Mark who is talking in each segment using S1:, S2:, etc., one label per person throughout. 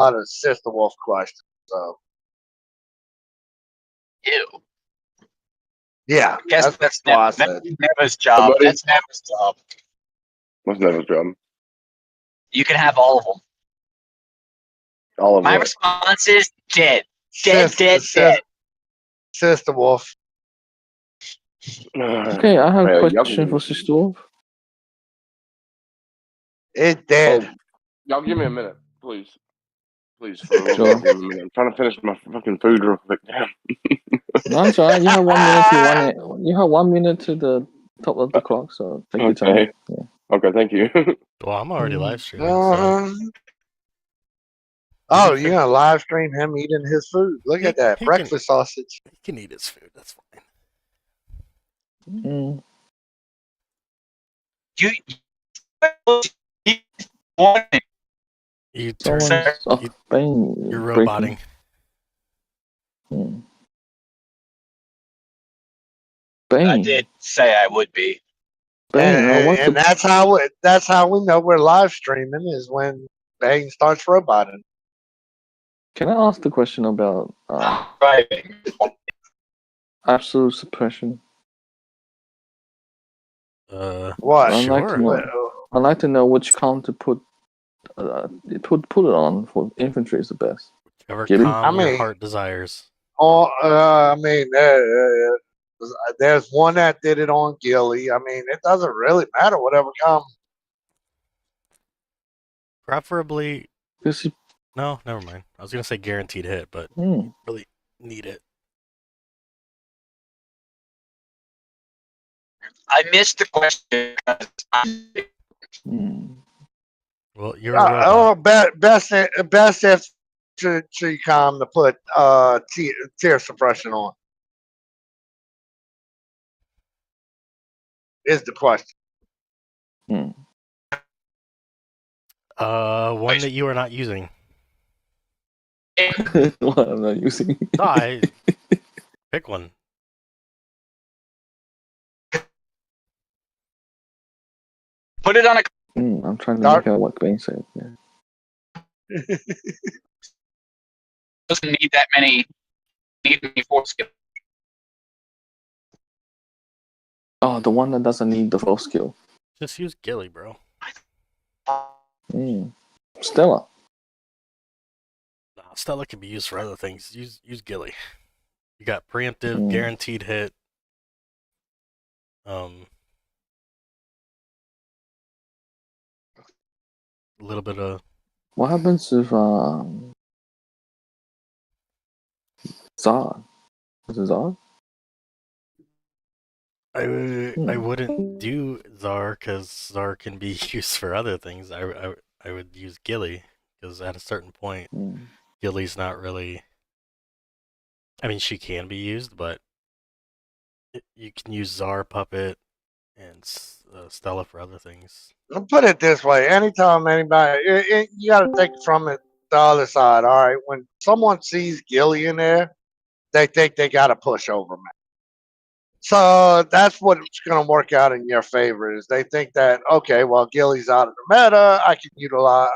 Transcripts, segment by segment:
S1: lot of Sister Wolf questions. So
S2: Ew.
S1: yeah,
S2: Guess that's
S1: why I said.
S2: Neva's job.
S3: Buddy?
S2: That's Neva's job.
S3: What's Neva's job?
S2: You can have all of them.
S3: All of
S2: My
S3: what?
S2: response is dead. Dead.
S1: Sister Wolf.
S4: Okay, I have a question for Sister Wolf.
S1: It's dead.
S3: Oh, y'all give me a minute, please. Please, for a little
S4: Sure.
S3: bit. Give me a minute. I'm trying to finish my fucking food real quick. Damn.
S4: No, it's alright. You have 1 minute. You have 1 minute to the top of the clock, so take your time.
S3: Okay.
S4: Yeah.
S3: Okay, thank you.
S5: Well, I'm already live streaming. So.
S1: Oh, you're gonna live stream him eating his food? Look at that breakfast sausage.
S5: He can eat his food. That's fine.
S4: Mm.
S5: You turn. You're roboting.
S4: Hmm.
S2: I did say I would be.
S1: And that's how we know we're live streaming is when Bang starts roboting.
S4: Can I ask the question about
S2: Driving.
S4: absolute suppression?
S1: What?
S4: I'd like to know which count to put it on for infantry is the best.
S5: Whichever
S4: Gilly?
S5: your heart desires.
S1: There's one that did it on Gilly. I mean, it doesn't really matter whatever comes.
S5: Preferably. No, never mind. I was gonna say guaranteed hit, but you really need it.
S2: I missed the question.
S5: Well, you're a robot.
S1: Best if to come to put tear suppression on is the question.
S5: One that you are not using.
S4: What I'm not using?
S5: No, pick one.
S2: Put it on a.
S4: I'm trying to make out what Bane said. Yeah.
S2: Doesn't need that many. Need many force skill.
S4: Oh, the one that doesn't need the full skill.
S5: Just use Gilly, bro.
S4: Stella.
S5: No, Stella can be used for other things. Use Gilly. You got preemptive, guaranteed hit. A little bit of.
S4: What happens if Zod? Is it Zod?
S5: I wouldn't do Zar because Zar can be used for other things. I would use Gilly because at a certain point, Gilly's not really. I mean, she can be used, but you can use Zar, Puppet, and Stella for other things.
S1: I'll put it this way: anytime anybody, you got to take it from it the other side. All right, when someone sees Gilly in there, they think they got to push over man. So that's what's going to work out in your favor. Is they think that okay, well Gilly's out of the meta, I can utilize.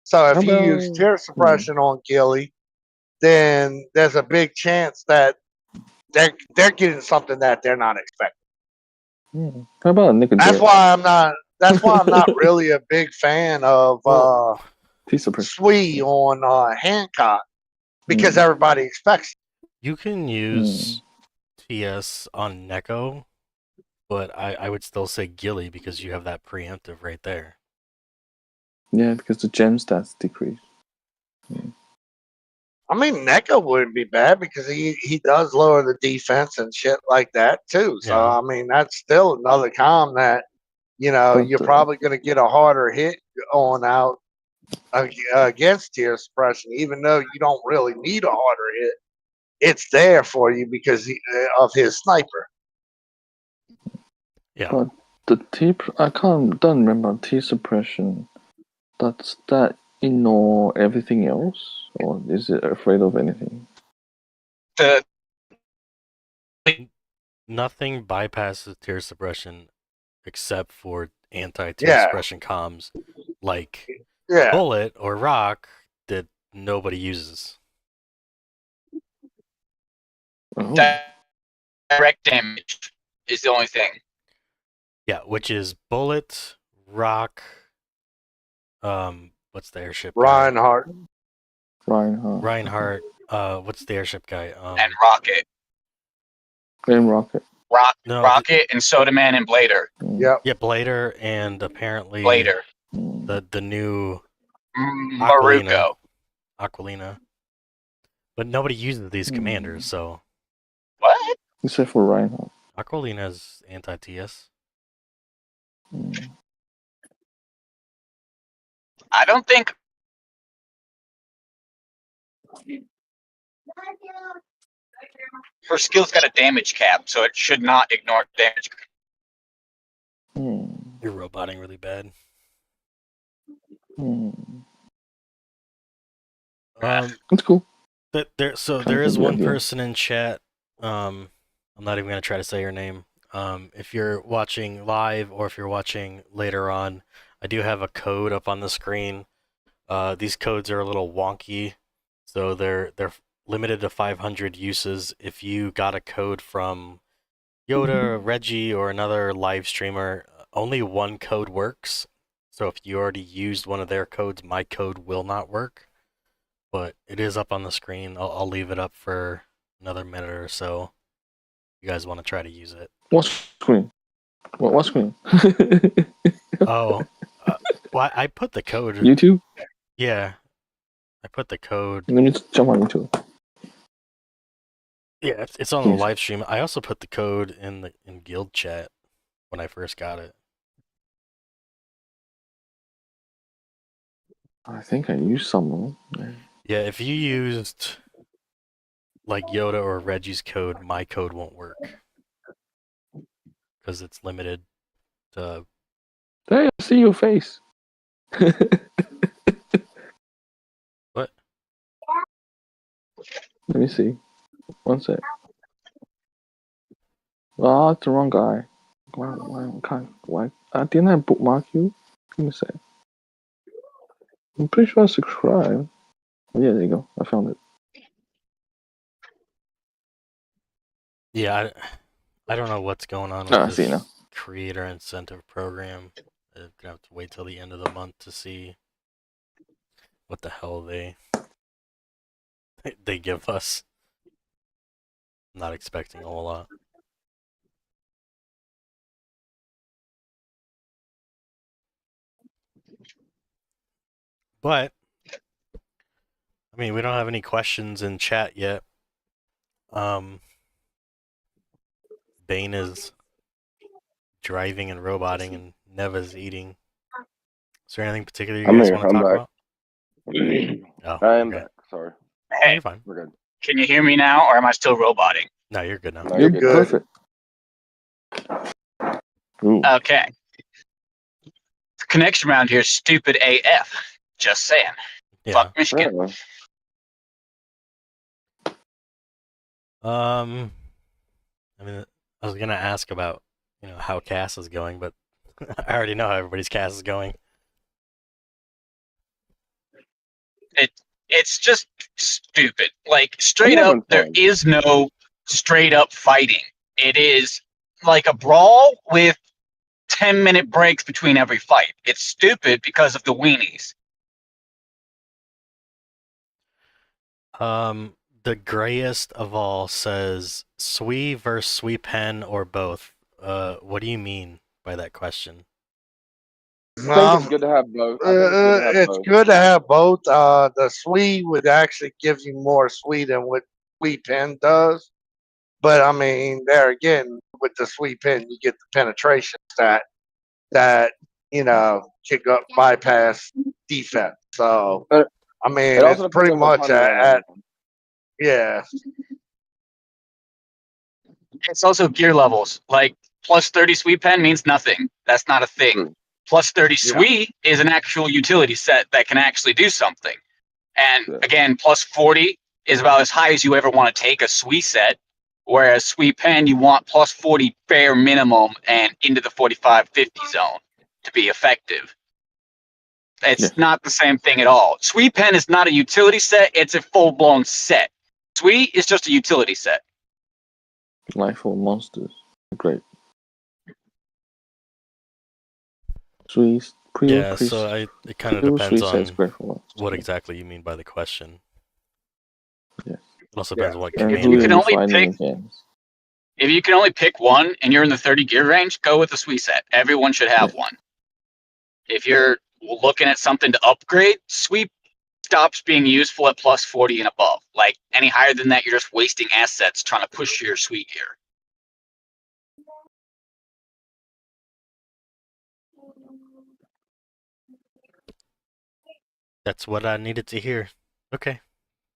S1: So if you use tear suppression on Gilly, then there's a big chance that they're getting something that they're not expecting.
S4: How about Nick and
S1: That's why I'm not really a big fan of Sui on Hancock because everybody expects it.
S5: You can use TS on Neko, but I would still say Gilly because you have that preemptive right there.
S4: Yeah, because the gem stats decrease.
S1: I mean, Neko wouldn't be bad because he does lower the defense and shit like that too. So I mean, that's still another com that you're probably going to get a harder hit on out against tear suppression, even though you don't really need a harder hit. It's there for you because of his sniper.
S5: Yeah.
S4: But the don't remember T suppression. Does that ignore everything else, or is it afraid of anything?
S5: Nothing bypasses tear suppression except for anti-tear suppression comms like Bullet or Rock that nobody uses.
S4: Oh.
S2: Direct damage is the only thing.
S5: Yeah, which is bullet, rock. What's the airship guy?
S1: Reinhardt.
S4: Reinhardt.
S5: Reinhardt. What's the airship guy?
S2: And Rocket.
S4: And Rocket.
S5: No,
S2: Rocket and Soda Man and Blader.
S1: Yep.
S5: yeah, Blader and apparently
S2: Blader.
S5: the new
S2: Maruko.
S5: Aquilina. But nobody uses these commanders, so
S2: What?
S4: Except for Reinhardt.
S5: Aquilina's anti-TS.
S2: I don't think. Her skill's got a damage cap, so it should not ignore damage.
S5: You're roboting really bad.
S4: That's cool.
S5: There is one person in chat. I'm not even gonna try to say her name. If you're watching live or if you're watching later on, I do have a code up on the screen. These codes are a little wonky, so they're limited to 500 uses. If you got a code from Yoda, Reggie, or another live streamer, only one code works. So if you already used one of their codes, my code will not work. But it is up on the screen. I'll leave it up for another minute or so. You guys want to try to use it?
S4: What screen? What screen?
S5: Oh, well, I put the code.
S4: YouTube?
S5: Yeah, I put the code.
S4: Let me jump on YouTube.
S5: Yeah, it's on the live stream. I also put the code in guild chat when I first got it.
S4: I think I used some.
S5: Yeah, if you used like Yoda or Reggie's code, my code won't work because it's limited to.
S4: Hey, I see your face.
S5: What?
S4: Let me see. One sec. Oh, it's the wrong guy. Why didn't I bookmark you? Give me a sec. I'm pretty sure I subscribed. Oh, yeah, there you go. I found it.
S5: Yeah, I don't know what's going on
S4: I
S5: with
S4: see it
S5: this
S4: now.
S5: creator incentive program. I'm gonna have to wait till the end of the month to see what the hell they give us. I'm not expecting a whole lot. But I mean, we don't have any questions in chat yet. Bane is driving and roboting, and Neva's eating. Is there anything particular you guys want to talk about? Oh,
S3: I am
S5: okay.
S3: back. Sorry.
S2: Hey,
S5: you're fine.
S3: We're good.
S2: can you hear me now, or am I still roboting?
S5: No, you're good now.
S3: No,
S4: You're
S3: good.
S4: perfect. Ooh.
S2: Okay. The connection around here is stupid AF. Just saying.
S5: Yeah.
S2: Fuck Michigan.
S3: Yeah.
S5: I mean, I was gonna ask about how Cass is going, but I already know how everybody's Cass is going.
S2: It's just stupid. Like, straight up, there is no straight up fighting. It is like a brawl with 10-minute breaks between every fight. It's stupid because of the weenies.
S5: The grayest of all says Sui versus Sui Pen or both. What do you mean by that question?
S3: I think it's good to have both.
S1: It's good to have both. The Swede would actually give you more sweet than what Sweet Pen does. But I mean, there again, with the Sweet Pen, you get the penetration stat that can go bypass defense. So I mean, it's pretty much yeah.
S2: It's also gear levels. Like, plus 30 Sweet Pen means nothing. That's not a thing. Plus 30 Sweet is an actual utility set that can actually do something. And again, plus 40 is about as high as you ever want to take a Sweet set. Whereas Sweet Pen, you want plus 40 bare minimum and into the 45-50 zone to be effective. It's not the same thing at all. Sweet Pen is not a utility set. It's a full-blown set. Sweet is just a utility set.
S4: Life of Monsters. Great. Sweet.
S5: Yeah, so it kind of depends on what
S4: exactly
S5: exactly you mean by the question.
S4: Yes.
S5: It also depends on what
S2: If
S5: command.
S2: you can only pick one and you're in the 30 gear range, go with the Sweet set. Everyone should have one. If you're looking at something to upgrade, Sweep stops being useful at plus 40 and above. Like any higher than that, you're just wasting assets trying to push your Sweet gear.
S5: That's what I needed to hear. Okay,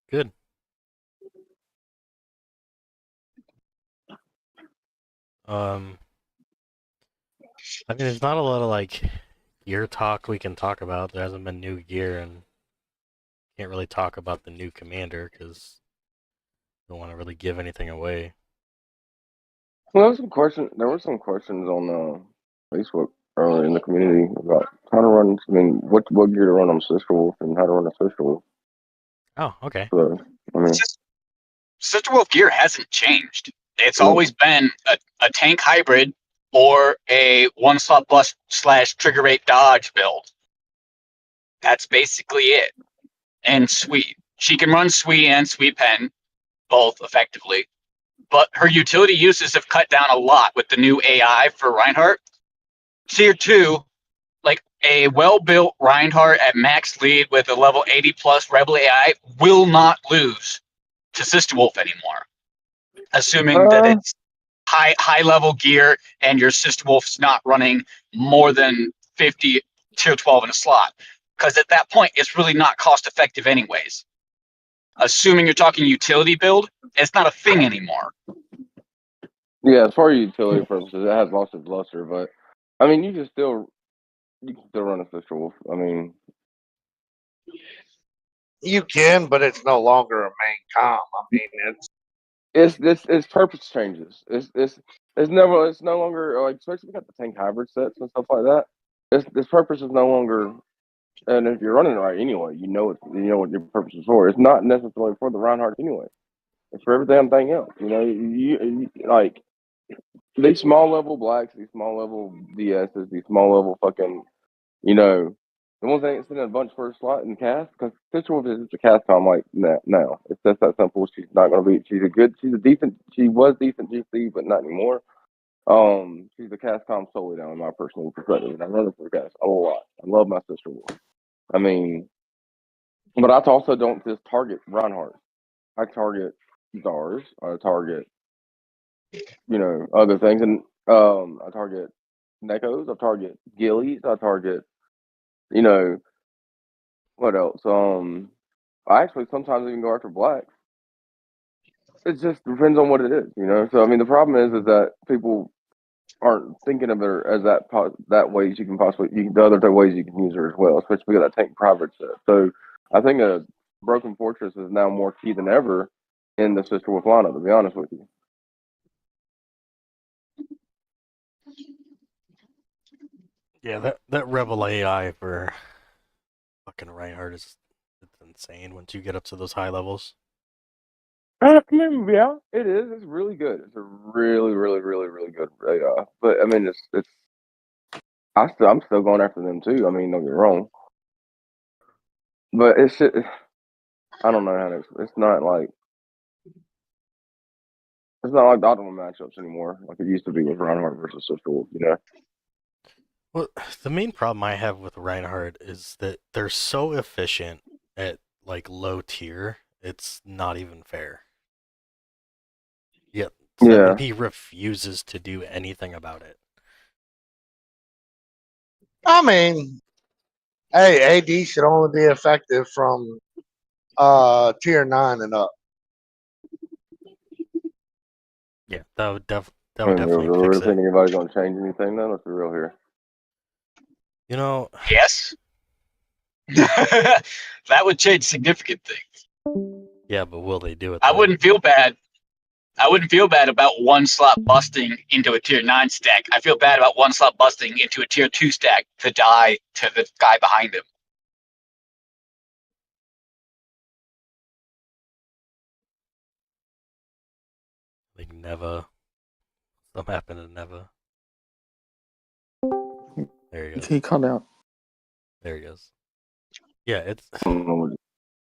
S5: good. I mean, there's not a lot of like gear talk we can talk about. There hasn't been new gear, and can't really talk about the new commander because don't want to really give anything away.
S3: Well, there were some questions on Facebook earlier in the community about how to run. I mean, what gear to run on Sister Wolf and how to run a Sister Wolf.
S5: Oh, okay.
S3: So, I mean,
S2: Sister Wolf gear hasn't changed. It's always been a tank hybrid or a one slot plus / trigger rate dodge build. That's basically it. And Sweet. She can run Sweet and Sweet Pen, both effectively. But her utility uses have cut down a lot with the new AI for Reinhardt. Tier 2, like a well-built Reinhardt at max lead with a level 80 plus Rebel AI will not lose to Sister Wolf anymore. Assuming that it's high level gear and your Sister Wolf's not running more than 50 tier 12 in a slot. Because at that point, it's really not cost effective anyways. Assuming you're talking utility build, it's not a thing anymore.
S3: Yeah, as far as utility purposes, it has lost its luster, but I mean, you can still run a Sister Wolf. I mean,
S1: you can, but it's no longer a main comm. I mean,
S3: its purpose changes. It's no longer like, especially if you got the tank hybrid sets and stuff like that. This purpose is no longer, and if you're running it right anyway, you know what your purpose is for. It's not necessarily for the Reinhardt anyway. It's for every damn thing else. You know, you like these small level blacks, these small level DSs, these small level fucking, you know, the ones that ain't sitting in a bunch for a slot and cast, because Sister Wolf is a cast com like now. It's just that simple. She's not going to be. She's a decent. She was decent GC, but not anymore. She's a cast com solely now in my personal perspective, and I run her for cast a lot. I love my Sister Wolf. I mean, but I also don't just target Reinhardt. I target Zars. I target, you know, other things, and I target Nekos. I target Gillies. I target, you know, what else? I actually sometimes even go after blacks. It just depends on what it is, you know. So I mean, the problem is that people aren't thinking of her as that ways you can possibly the other ways you can use her as well, especially because that tank private set. So I think a Broken Fortress is now more key than ever in the Sister Wolf lineup, to be honest with you.
S5: Yeah, that Rebel AI for fucking Reinhardt is insane once you get up to those high levels.
S3: I mean, yeah, it is. It's really good. It's a really, really, really, really good AI. But I mean, it's. I'm still going after them too. I mean, don't get me wrong. But it's. I don't know how to. It's not like optimal matchups anymore, like it used to be with Reinhardt versus Sister Wolf. You know.
S5: Well, the main problem I have with Reinhardt is that they're so efficient at like low tier, it's not even fair. Yet 7P refuses to do anything about it.
S1: I mean, hey, AD should only be effective from tier 9 and up.
S5: Yeah, that would definitely fix it.
S3: Think anybody's gonna change anything? Then let's be real here.
S5: You know,
S2: yes, that would change significant things.
S5: Yeah, but will they do it?
S2: I wouldn't feel bad. I wouldn't feel bad about one slot busting into a tier 9 stack. I feel bad about one slot busting into a tier 2 stack to die to the guy behind him.
S5: Like Neva. Something happened to Neva. There he goes.
S4: He cut out.
S5: There he goes. Yeah, it's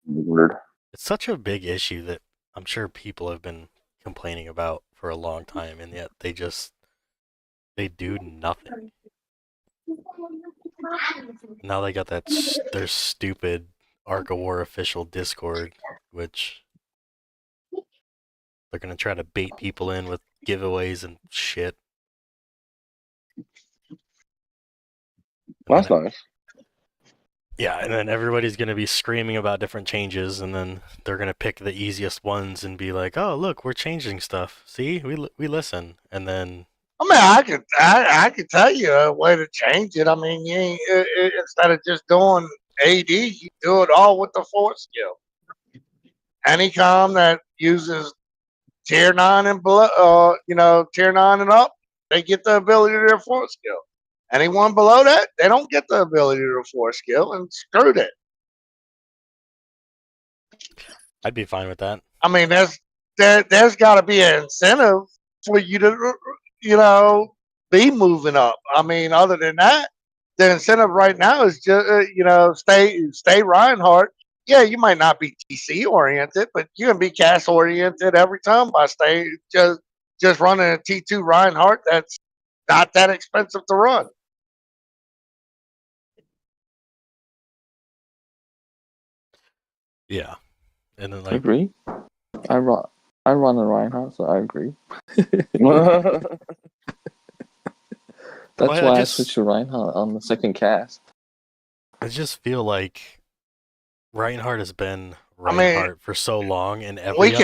S3: Weird.
S5: it's such a big issue that I'm sure people have been complaining about for a long time, and yet they do nothing. Now they got their stupid Arc of War official Discord, which they're gonna try to bait people in with giveaways and shit.
S3: That's nice.
S5: Yeah, and then everybody's gonna be screaming about different changes, and then they're gonna pick the easiest ones and be like, "Oh, look, we're changing stuff. See, we listen." And then
S1: I mean, I could tell you a way to change it. I mean, you ain't, instead of just doing AD, you do it all with the force skill. Any com that uses tier 9 and below, tier 9 and up, they get the ability to their force skill. Anyone below that, they don't get the ability to their force skill, and screw that.
S5: I'd be fine with that.
S1: I mean, there's got to be an incentive for you to, be moving up. I mean, other than that, the incentive right now is just, stay Reinhardt. Yeah, you might not be TC oriented, but you can be cast oriented every time by just running a T2 Reinhardt. That's not that expensive to run.
S5: Yeah, and then
S4: I
S5: like
S4: agree. I run a Reinhardt, so I agree. That's
S5: Well,
S4: why I switched to Reinhardt on the second cast.
S5: I just feel like Reinhardt has been Reinhardt for so long, and every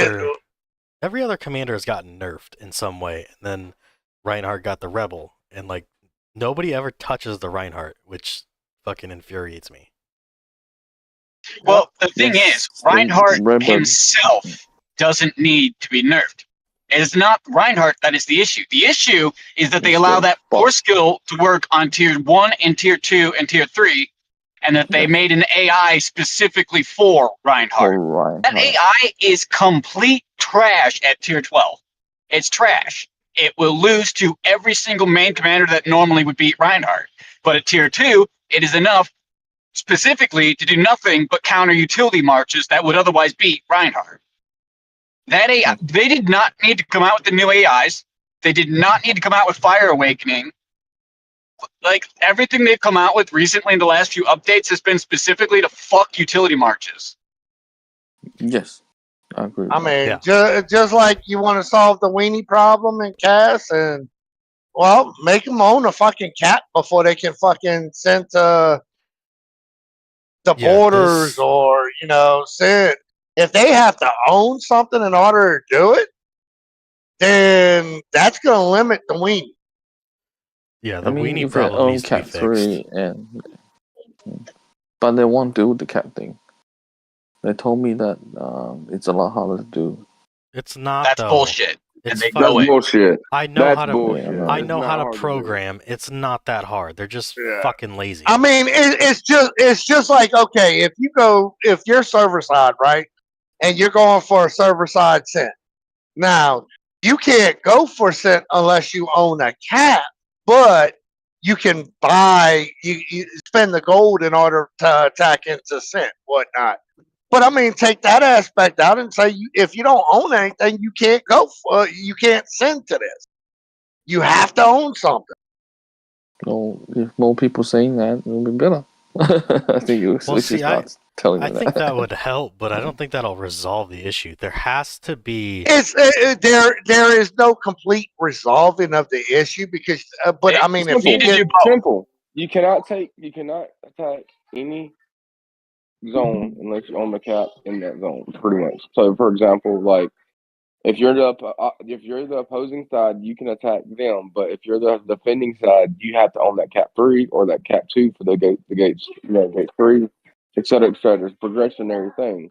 S5: other commander has gotten nerfed in some way, and then Reinhardt got the Rebel, and like nobody ever touches the Reinhardt, which fucking infuriates me.
S2: Well, the thing is, Reinhardt himself doesn't need to be nerfed. It is not Reinhardt that is the issue. The issue is that they allow that force skill to work on tier 1 and tier 2 and tier 3, and that they made an AI specifically for Reinhardt. That AI is complete trash at tier 12. It's trash. It will lose to every single main commander that normally would beat Reinhardt. But at tier 2, it is enough specifically to do nothing but counter utility marches that would otherwise beat Reinhardt. That AI, they did not need to come out with the new AIs. They did not need to come out with Fire Awakening. Like, everything they've come out with recently in the last few updates has been specifically to fuck utility marches.
S4: Yes, I agree.
S1: I mean, just like you want to solve the weenie problem in CAS, and, well, make them own a fucking cap before they can fucking send to the borders or, send. If they have to own something in order to do it, then that's going to limit the weenie.
S5: Yeah, the weenie problem needs to be fixed.
S4: But they won't do the cap thing. They told me that it's a lot harder to do.
S5: It's not.
S2: That's bullshit.
S5: It's
S3: bullshit.
S5: I know how to.
S3: Bullshit.
S5: I know how to program. It's not that hard. They're just fucking lazy.
S1: I mean, it's just like, okay, if you're server side, right, and you're going for a server side scent. Now, you can't go for scent unless you own a cap, but you can you spend the gold in order to attack into scent, whatnot. But I mean, take that aspect out and say, if you don't own anything, you can't send to this. You have to own something.
S4: No, if more people saying that, it will be better. I think you start telling me that.
S5: I think that would help, but I don't think that'll resolve the issue. There has to be.
S1: There is no complete resolving of the issue because, but I mean, if you get
S3: simple, you cannot attack any zone unless you own the cap in that zone, pretty much. So, for example, like if you're the opposing side, you can attack them, but if you're the defending side, you have to own that cap 3 or that cap 2 for the gates, gate 3, etc., etc. It's a progressionary thing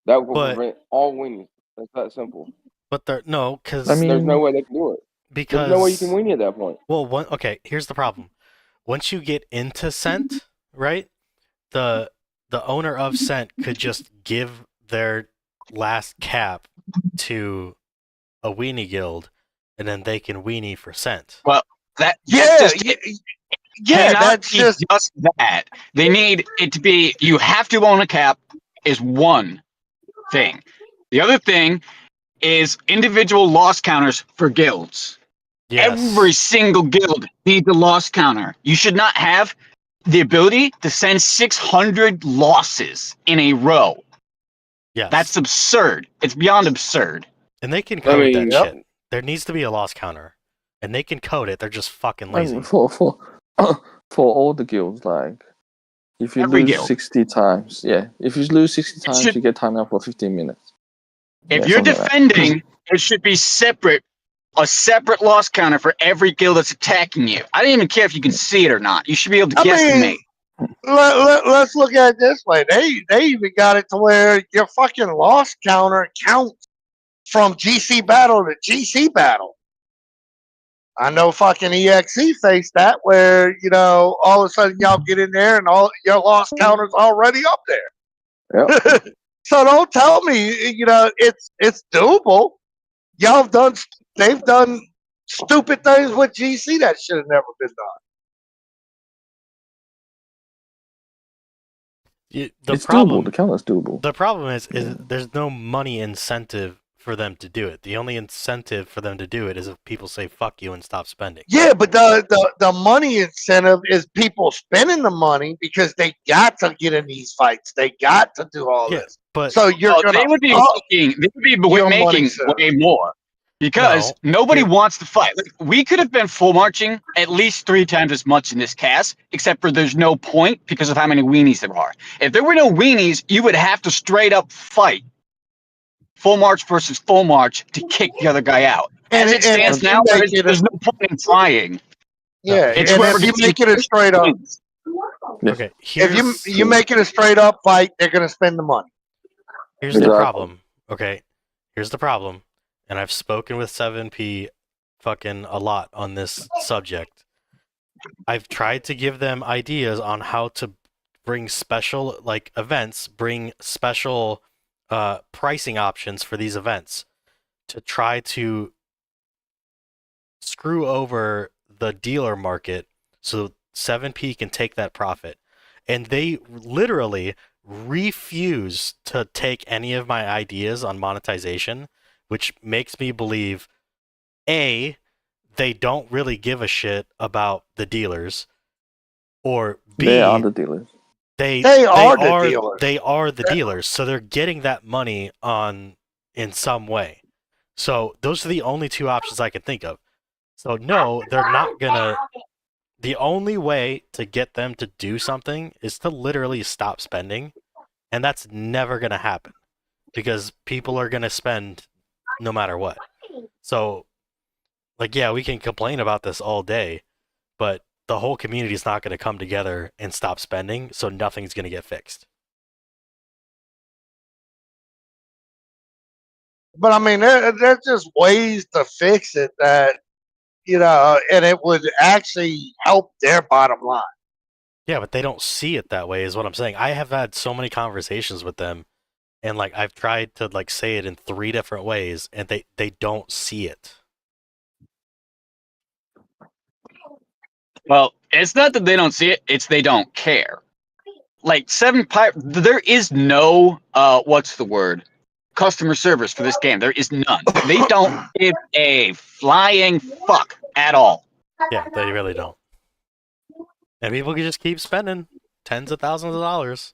S3: that will prevent all winnings. It's that simple.
S5: But because
S3: there's no way they can do it.
S5: Because
S3: there's no way you can win at that point.
S5: Well, okay. Here's the problem. Once you get into scent, right? The owner of scent could just give their last cap to a weenie guild, and then they can weenie for cent.
S2: Well, that
S1: Yeah,
S2: just
S1: yeah,
S2: cannot
S1: that's
S2: be
S1: just
S2: just that. They need it to be. You have to own a cap. Is one thing. The other thing is individual loss counters for guilds.
S5: Yes.
S2: Every single guild needs a loss counter. You should not have the ability to send 600 losses in a row.
S5: Yes.
S2: That's absurd. It's beyond absurd.
S5: And they can code that
S1: Yep.
S5: shit. There needs to be a loss counter. And they can code it, they're just fucking
S4: I
S5: lazy.
S4: mean, for all the guilds, like if you
S2: Every
S4: lose
S2: guild.
S4: 60 times, if you lose 60 times,
S2: should-
S4: you get time out for 15 minutes.
S2: If
S4: Yeah,
S2: you're
S4: something like that.
S2: defending, it should be separate. A separate loss counter for every guild that's attacking you. I don't even care if you can see it or not. You should be able to
S1: I
S2: guesstimate.
S1: mean, let's look at it this way. They even got it to where your fucking loss counter counts from GC battle to GC battle. I know fucking EXE faced that where, all of a sudden y'all get in there and all your loss counter's already up there.
S3: Yep.
S1: So don't tell me, it's doable. They've done stupid things with GC that should have never been done.
S4: It's doable. The counter's doable.
S5: The problem is there's no money incentive for them to do it. The only incentive for them to do it is if people say fuck you and stop spending.
S1: Yeah, but the money incentive is people spending the money because they got to get in these fights. They got to do all this.
S5: But
S1: So you're gonna
S2: they would be making way more because nobody wants to fight. Like, we could have been full marching at least 3 times as much in this cast, except for there's no point because of how many weenies there are. If there were no weenies, you would have to straight up fight full march versus full march to kick the other guy out. As it stands now, there's no point in trying.
S1: Yeah,
S2: It's
S1: and
S2: whoever
S1: if you
S2: gets
S1: make it a straight up,
S5: okay,
S1: if you make it a straight up fight, they're gonna spend the money.
S5: Here's the problem. Okay, here's the problem, and I've spoken with 7P fucking a lot on this subject. I've tried to give them ideas on how to bring special events, bring special pricing options for these events to try to screw over the dealer market so 7P can take that profit. And they literally refuse to take any of my ideas on monetization, which makes me believe A, they don't really give a shit about the dealers, or B,
S4: they are the dealers.
S1: They are the dealers.
S5: They are the dealers, so they're getting that money in some way. So those are the only 2 options I can think of. So no, they're not gonna. The only way to get them to do something is to literally stop spending, and that's never gonna happen because people are gonna spend no matter what. So, yeah, we can complain about this all day, but the whole community is not going to come together and stop spending, so nothing's going to get fixed.
S1: But I mean, there's just ways to fix it that, and it would actually help their bottom line.
S5: Yeah, but they don't see it that way, is what I'm saying. I have had so many conversations with them, and I've tried to say it in 3 different ways, and they don't see it.
S2: Well, it's not that they don't see it; it's they don't care. Like 7 Pirate, there is no what's the word? Customer service for this game. There is none. They don't give a flying fuck at all.
S5: Yeah, they really don't. And people can just keep spending tens of thousands of dollars.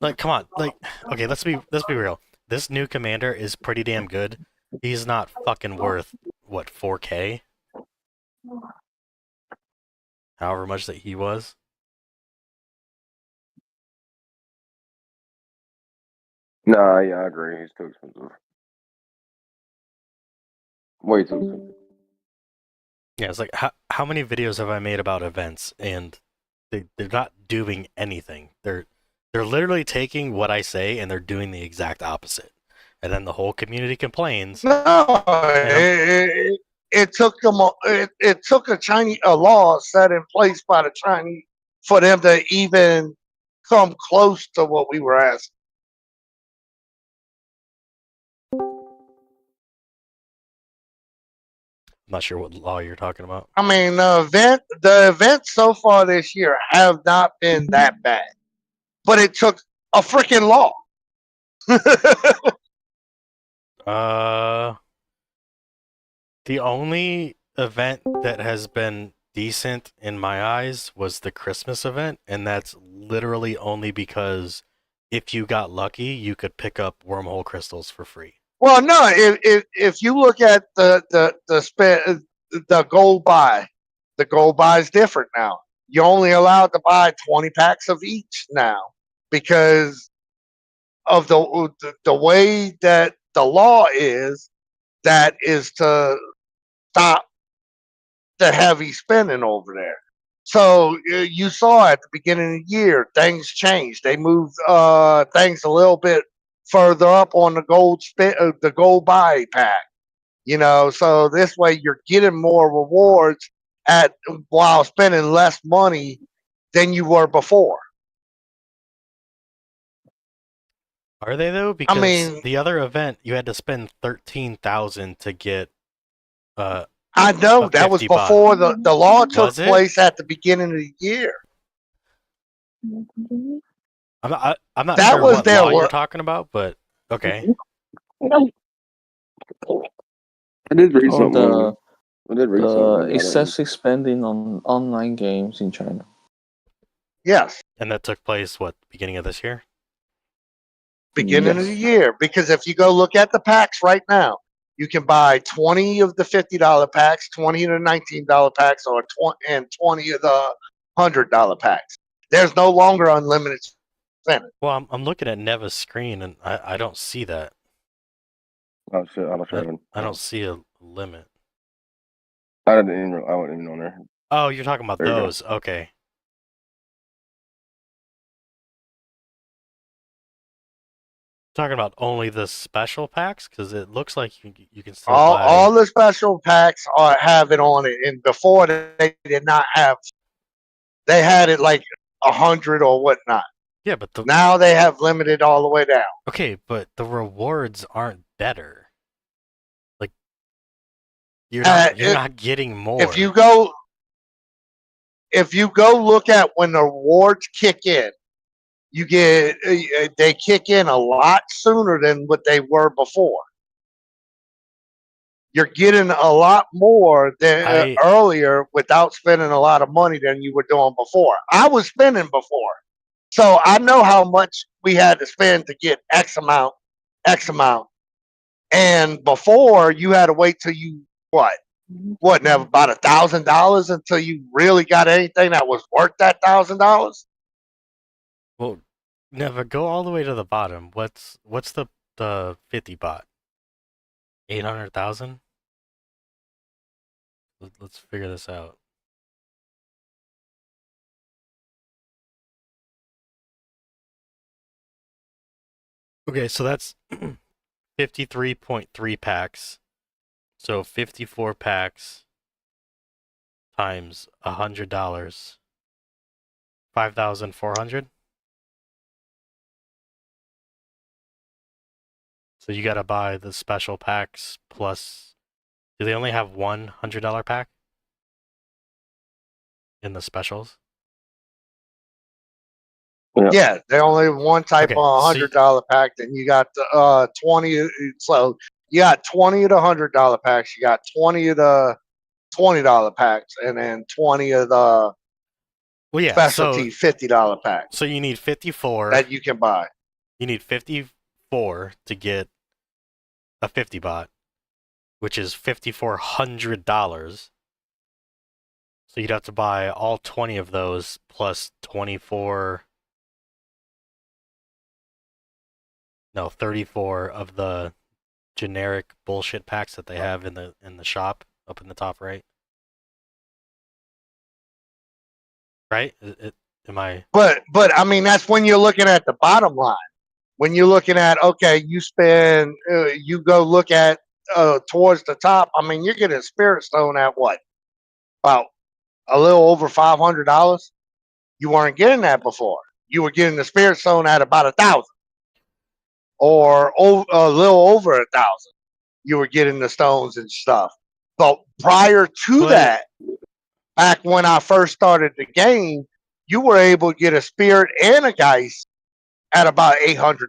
S5: Come on. Okay, let's be real. This new commander is pretty damn good. He's not fucking worth, what, 4K? However much that he was.
S3: Nah, yeah, I agree. He's too expensive. Way too expensive.
S5: Yeah, it's how many videos have I made about events, and they're not doing anything. They're literally taking what I say and they're doing the exact opposite. And then the whole community complains.
S1: No, it took them. It took a law set in place by the Chinese for them to even come close to what we were asking.
S5: Not sure what law you're talking about.
S1: I mean, the events so far this year have not been that bad, but it took a freaking law.
S5: The only event that has been decent in my eyes was the Christmas event, and that's literally only because if you got lucky, you could pick up wormhole crystals for free.
S1: Well, no, if you look at the gold buy is different now. You're only allowed to buy 20 packs of each now because of the way that the law is. That is to stop the heavy spending over there. So you saw at the beginning of the year things changed. They moved things a little bit further up on the gold buy pack. You know, so this way you're getting more rewards while spending less money than you were before.
S5: Are they though? Because the other event you had to spend 13,000 to get.
S1: I know that was before the law took place at the beginning of the year.
S5: I'm not sure what law you're talking about, but okay.
S3: I did read something.
S4: Excessive spending on online games in China.
S1: Yes.
S5: And that took place, what, beginning of this year?
S1: Beginning of the year. Because if you go look at the packs right now, you can buy 20 of the $50 packs, 20 of the $19 packs, and 20 of the $100 packs. There's no longer unlimited spending.
S5: Well, I'm looking at Neva's screen, and I don't see that.
S3: Oh shit!
S5: I don't see a limit.
S3: I wasn't even on there.
S5: Oh, you're talking about those. Okay. Talking about only the special packs, because it looks like you can still buy
S1: all the special packs have it on it, and before they did not have. They had it like 100 or whatnot.
S5: Yeah, but
S1: now they have limited all the way down.
S5: Okay, but the rewards aren't better. Like you're not getting more.
S1: If you go look at when the rewards kick in, they kick in a lot sooner than what they were before. You're getting a lot more than earlier without spending a lot of money than you were doing before. I was spending before, so I know how much we had to spend to get X amount. And before, you had to wait till you never about $1,000 until you really got anything that was worth that $1,000.
S5: Well, never go all the way to the bottom. What's the 50 bot? 800,000. Let's figure this out. Okay, so that's 53.3 packs. So 54 packs times $100. 5,400. So you gotta buy the special packs plus. Do they only have one $100 pack in the specials?
S1: Yeah, they only have one type of $100 pack. Then you got 20. So you got 20 of the $100 packs. You got 20 of the $20 packs, and then 20 of the specialty $50 packs.
S5: So you need 54
S1: that you can buy.
S5: You need 54 to get a 50 bot, which is $5,400. So you'd have to buy all 20 of those plus 34 of the generic bullshit packs that they have in the shop up in the top right. Right? Am I?
S1: But I mean, that's when you're looking at the bottom line. When you're looking at, okay, you spend, you go look at towards the top. I mean, you're getting a Spirit Stone at what? About a little over $500. You weren't getting that before. You were getting the Spirit Stone at about 1,000, or a little over 1,000. You were getting the stones and stuff. But prior to that, back when I first started the game, you were able to get a spirit and a geist at about $800.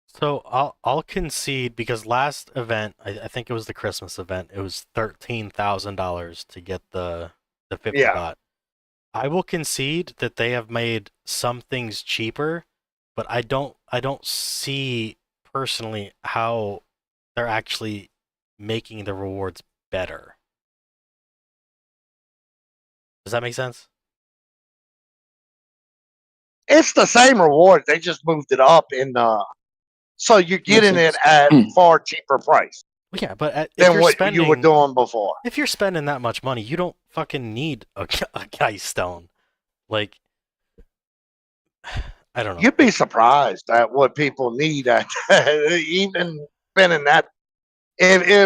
S5: So I'll concede because last event, I think it was the Christmas event, it was $13,000 to get the 50
S1: Yeah.
S5: bot. I will concede that they have made some things cheaper, but I don't see personally how they're actually making the rewards better. Does that make sense?
S1: It's the same reward. They just moved it up so you're getting it at far cheaper price.
S5: Yeah, but if
S1: than
S5: you're
S1: what
S5: spending,
S1: you were doing before.
S5: If you're spending that much money, you don't fucking need a geist stone. Like, I don't know.
S1: You'd be surprised at what people need at even spending that.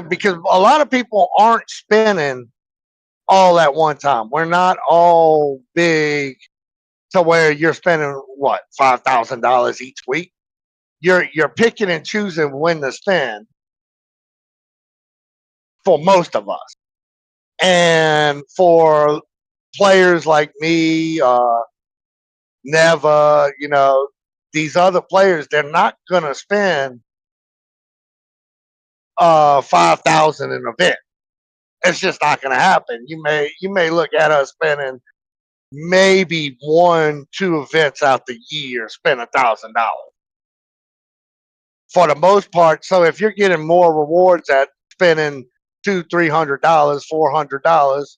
S1: Because a lot of people aren't spending all at one time. We're not all big to where you're spending what $5,000 each week. You're picking and choosing when to spend for most of us, and for players like me, Neva, these other players, they're not gonna spend 5,000 in an event. It's just not gonna happen. You may look at us spending maybe 1-2 events out the year, spend $1,000 for the most part. So if you're getting more rewards at spending $200-$300, $400,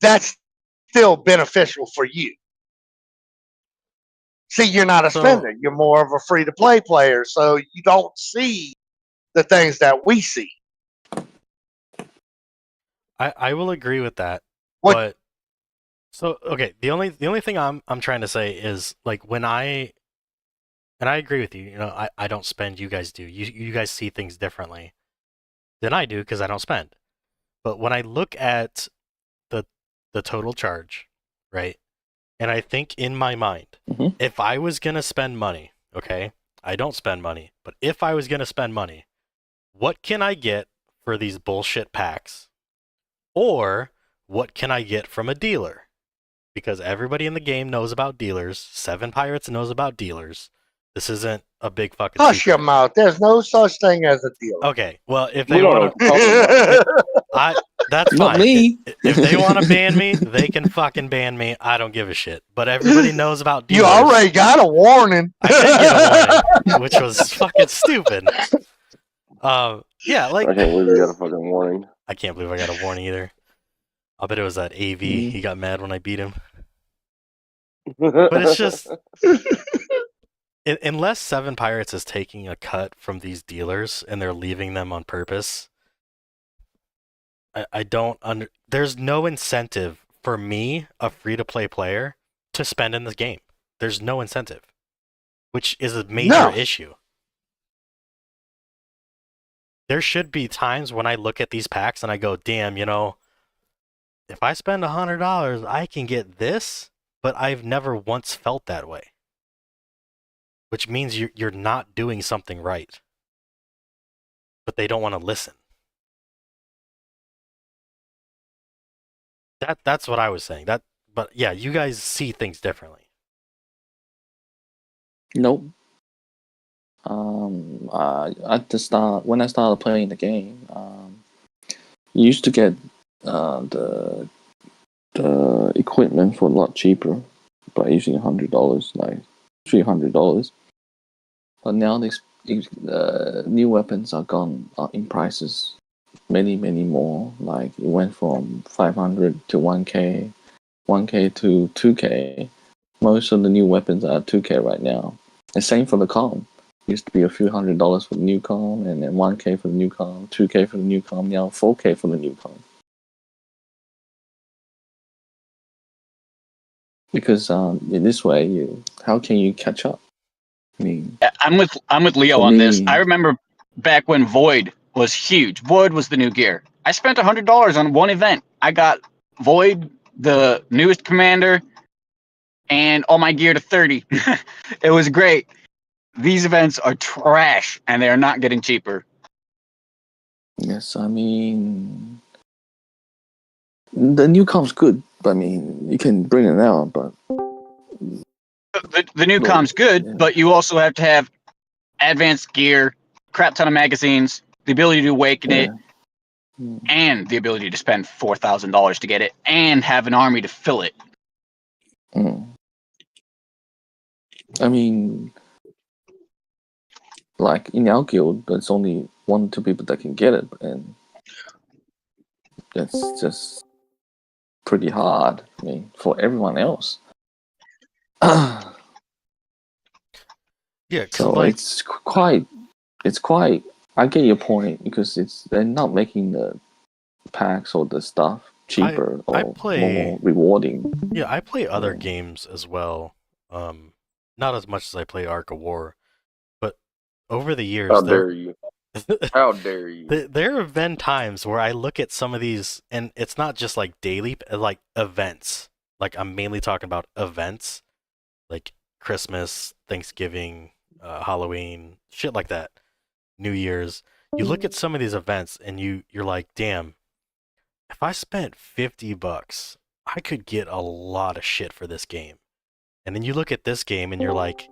S1: that's still beneficial for you. See, you're not a spender. You're more of a free-to-play player, so you don't see the things that we see.
S5: I will agree with that. But okay, the only thing I'm trying to say is, like, when I agree with you. I don't spend. You guys do. You guys see things differently than I do because I don't spend. But when I look at the total charge, right? And I think in my mind, if I was going to spend money, okay, I don't spend money, but if I was going to spend money, what can I get for these bullshit packs? Or what can I get from a dealer? Because everybody in the game knows about dealers. 7 Pirates knows about dealers. This isn't a big fucking
S1: Hush
S5: secret.
S1: your mouth. There's no such thing as a dealer.
S5: Okay, well, if they want to... That's
S4: Not
S5: fine.
S4: me.
S5: If they want to ban me, they can fucking ban me. I don't give a shit. But everybody knows about dealers.
S1: You already got a warning.
S5: I did get a warning, which was fucking stupid. Yeah, like...
S3: I can't believe you got a fucking warning.
S5: I can't believe I got a warning either. I bet it was that AV. He got mad when I beat him. But it's just... Unless 7 Pirates is taking a cut from these dealers and they're leaving them on purpose, I don't there's no incentive for me, a free-to-play player, to spend in this game. There's no incentive, which is a major issue. There should be times when I look at these packs and I go, damn, if I spend $100, I can get this, but I've never once felt that way. Which means you're not doing something right. But they don't want to listen. That's what I was saying. But yeah, you guys see things differently.
S4: Nope. At the start, when I started playing the game, you used to get the equipment for a lot cheaper by using $100, like $300. But now these new weapons are gone in prices, many more. Like it went from 500 to 1K, 1K to 2K. Most of the new weapons are 2K right now. And same for the com. Used to be a few $100s for the new com, and then 1K for the new com, 2K for the new com, now 4K for the new com. Because in this way, how can you catch up? I mean,
S2: I'm with Leo on this. I remember back when Void was huge. Void was the new gear. I spent $100 on one event. I got Void, the newest commander, and all my gear to 30. It was great. these events are trash, and they are not getting cheaper.
S4: Yes, I mean, the new comp's good, but I mean, you can bring it out, but
S2: The new com's good,
S4: yeah.
S2: but you also have to have advanced gear, crap ton of magazines, the ability to awaken it, and the ability to spend $4,000 to get it, and have an army to fill it.
S4: I mean, like in our guild, there's only 1 or 2 people that can get it, and that's just pretty hard. I mean, for everyone else.
S5: Yeah,
S4: So
S5: like,
S4: it's quite. I get your point because they're not making the packs or the stuff cheaper or more rewarding.
S5: Yeah, I play other games as well. Not as much as I play Ark of War, but over the years,
S3: How dare you? How dare you?
S5: There have been times where I look at some of these, and it's not just like daily, like events. Like I'm mainly talking about events, like Christmas, Thanksgiving, Halloween, shit like that, New Year's. You look at some of these events, and you're like, damn, if I spent $50, I could get a lot of shit for this game. And then you look at this game, and you're like,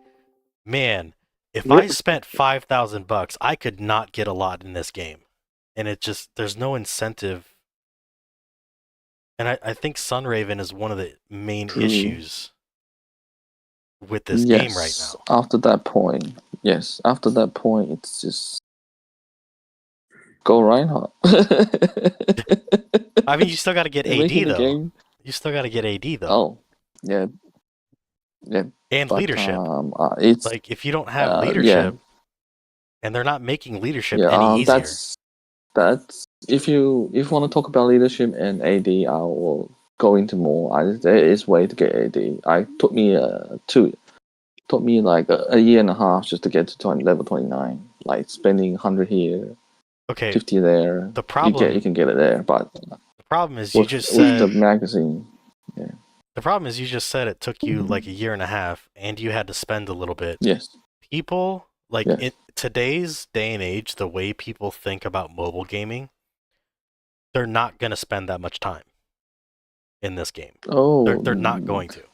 S5: man, if I spent $5,000, I could not get a lot in this game. And it just, there's no incentive. And I think Sunraven is one of the main issues with this game right now.
S4: After that point, it's just go Reinhardt.
S5: I mean, you still got to get AD though.
S4: Game.
S5: You still got to get AD though.
S4: Oh, yeah.
S5: And leadership.
S4: It's
S5: like if you don't have leadership, and they're not making leadership any easier.
S4: That's if you want to talk about leadership and AD, I will go into more. There is way to get AD. It took me like a year and a half just to get to level 29. Like spending 100 here, 50 there.
S5: The problem
S4: you can get it there, but
S5: the problem is
S4: with the magazine. Yeah.
S5: The problem is you just said it took you like a year and a half, and you had to spend a little bit.
S4: Yes.
S5: People in today's day and age, the way people think about mobile gaming, they're not going to spend that much time in this game.
S4: Oh,
S5: they're not going to.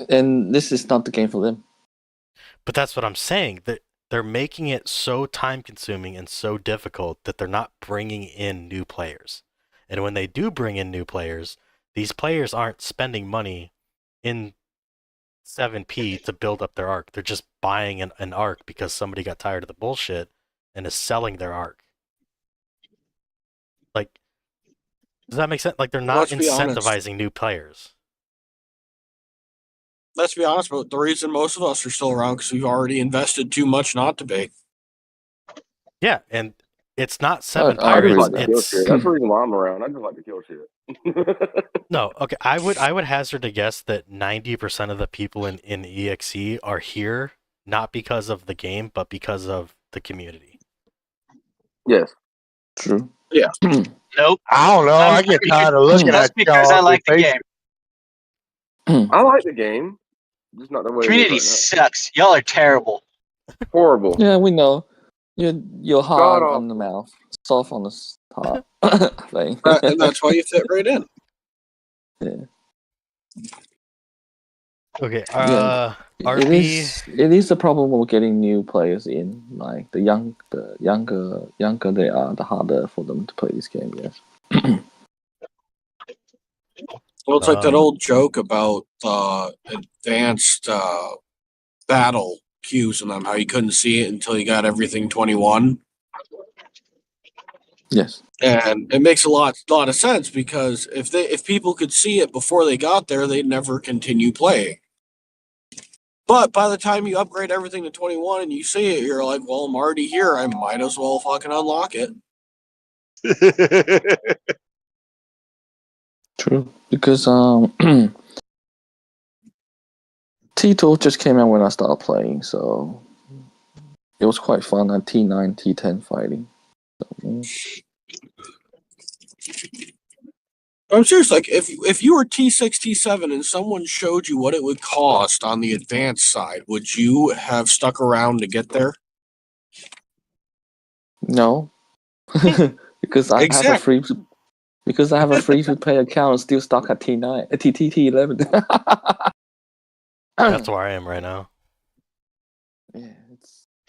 S4: And this is not the game for them.
S5: But that's what I'm saying. That they're making it so time consuming and so difficult that they're not bringing in new players. And when they do bring in new players, these players aren't spending money in 7P to build up their arc. They're just buying an arc because somebody got tired of the bullshit and is selling their arc. Like, does that make sense? Like, they're not incentivizing new players.
S6: Let's be honest, but the reason most of us are still around because we've already invested too much not to be.
S5: Yeah, and it's not 7 pirates.
S3: That's the reason why I'm around. I just like to kill shit.
S5: No, okay. I would hazard to guess that 90% of the people in EXE are here not because of the game, but because of the community.
S3: Yes.
S4: True.
S6: Yeah.
S2: Nope.
S1: I don't know. I get tired of looking at
S2: just because I like the game.
S3: I like the game. Just not the way.
S2: Community sucks. Y'all are terrible.
S3: Horrible.
S4: Yeah, we know. You're hard on the mouth, soft on the top.
S6: And that's why you fit right in.
S4: Yeah.
S5: Okay.
S4: RP. It is a problem with getting new players in. Like the younger they are, the harder for them to play this game. Yes.
S6: Well, it's like that old joke about advanced battle queues and them, how you couldn't see it until you got everything 21.
S4: Yes.
S6: And it makes a lot of sense because if people could see it before they got there, they'd never continue playing. But by the time you upgrade everything to 21 and you see it, you're like, well, I'm already here. I might as well fucking unlock it.
S4: True. Because T2 just came out when I started playing, so it was quite fun at T9, T10 fighting. So,
S6: I'm serious. Like, if you were T6, T7, and someone showed you what it would cost on the advanced side, would you have stuck around to get there?
S4: No, because I have a free. Because I have a free to play account, still stuck at T9, T11.
S5: That's where I am right now.
S4: Yeah,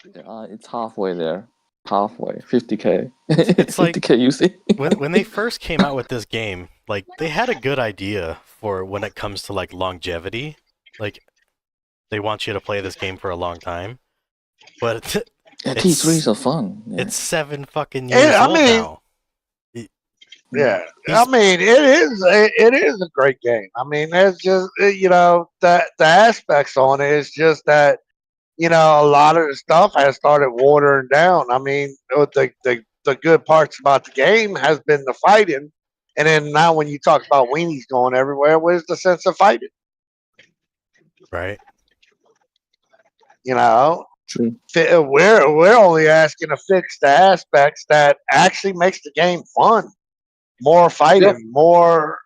S4: it's halfway there. Halfway, 50k.
S5: It's like
S4: 50k UC.
S5: when they first came out with this game, like they had a good idea for when it comes to like longevity. Like they want you to play this game for a long time, but
S4: T3s are fun. Yeah.
S5: It's 7 fucking years old now.
S1: Yeah, I mean it is a great game. I mean, there's just the aspects on it is just that a lot of the stuff has started watering down. I mean, the good parts about the game has been the fighting, and then now when you talk about weenies going everywhere, where's the sense of fighting?
S5: Right.
S4: True.
S1: We're only asking to fix the aspects that actually makes the game fun. More fighting, more,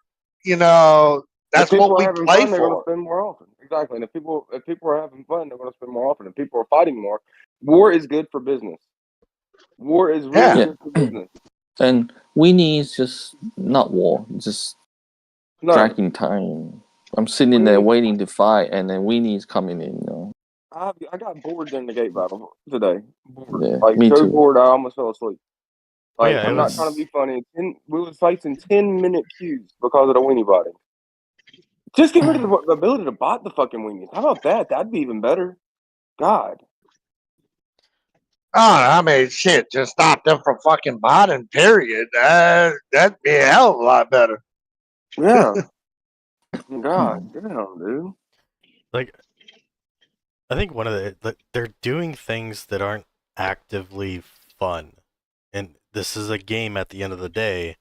S1: that's what we play
S3: fun, they're going to
S1: for.
S3: spend more often. Exactly. And if people are having fun, they're going to spend more often. If people are fighting more, war is good for business. War is really good for business.
S4: And weenie is just not war, just dragging time. I'm sitting there waiting to fight, and then weenies coming in.
S3: I got bored during the gate battle today. Bored.
S4: Yeah,
S3: like
S4: me
S3: so
S4: too.
S3: bored, I almost fell asleep. Like
S5: yeah,
S3: I'm not trying to be funny. We was fighting 10-minute queues because of the weenie botting. Just get rid of the ability to bot the fucking weenies. How about that? That'd be even better. God.
S1: Oh, I mean, shit, just stop them from fucking botting, period. That'd be a hell of a lot better.
S3: Yeah. God damn, dude.
S5: Like, I think one of they're doing things that aren't actively fun. And this is a game at the end of the day.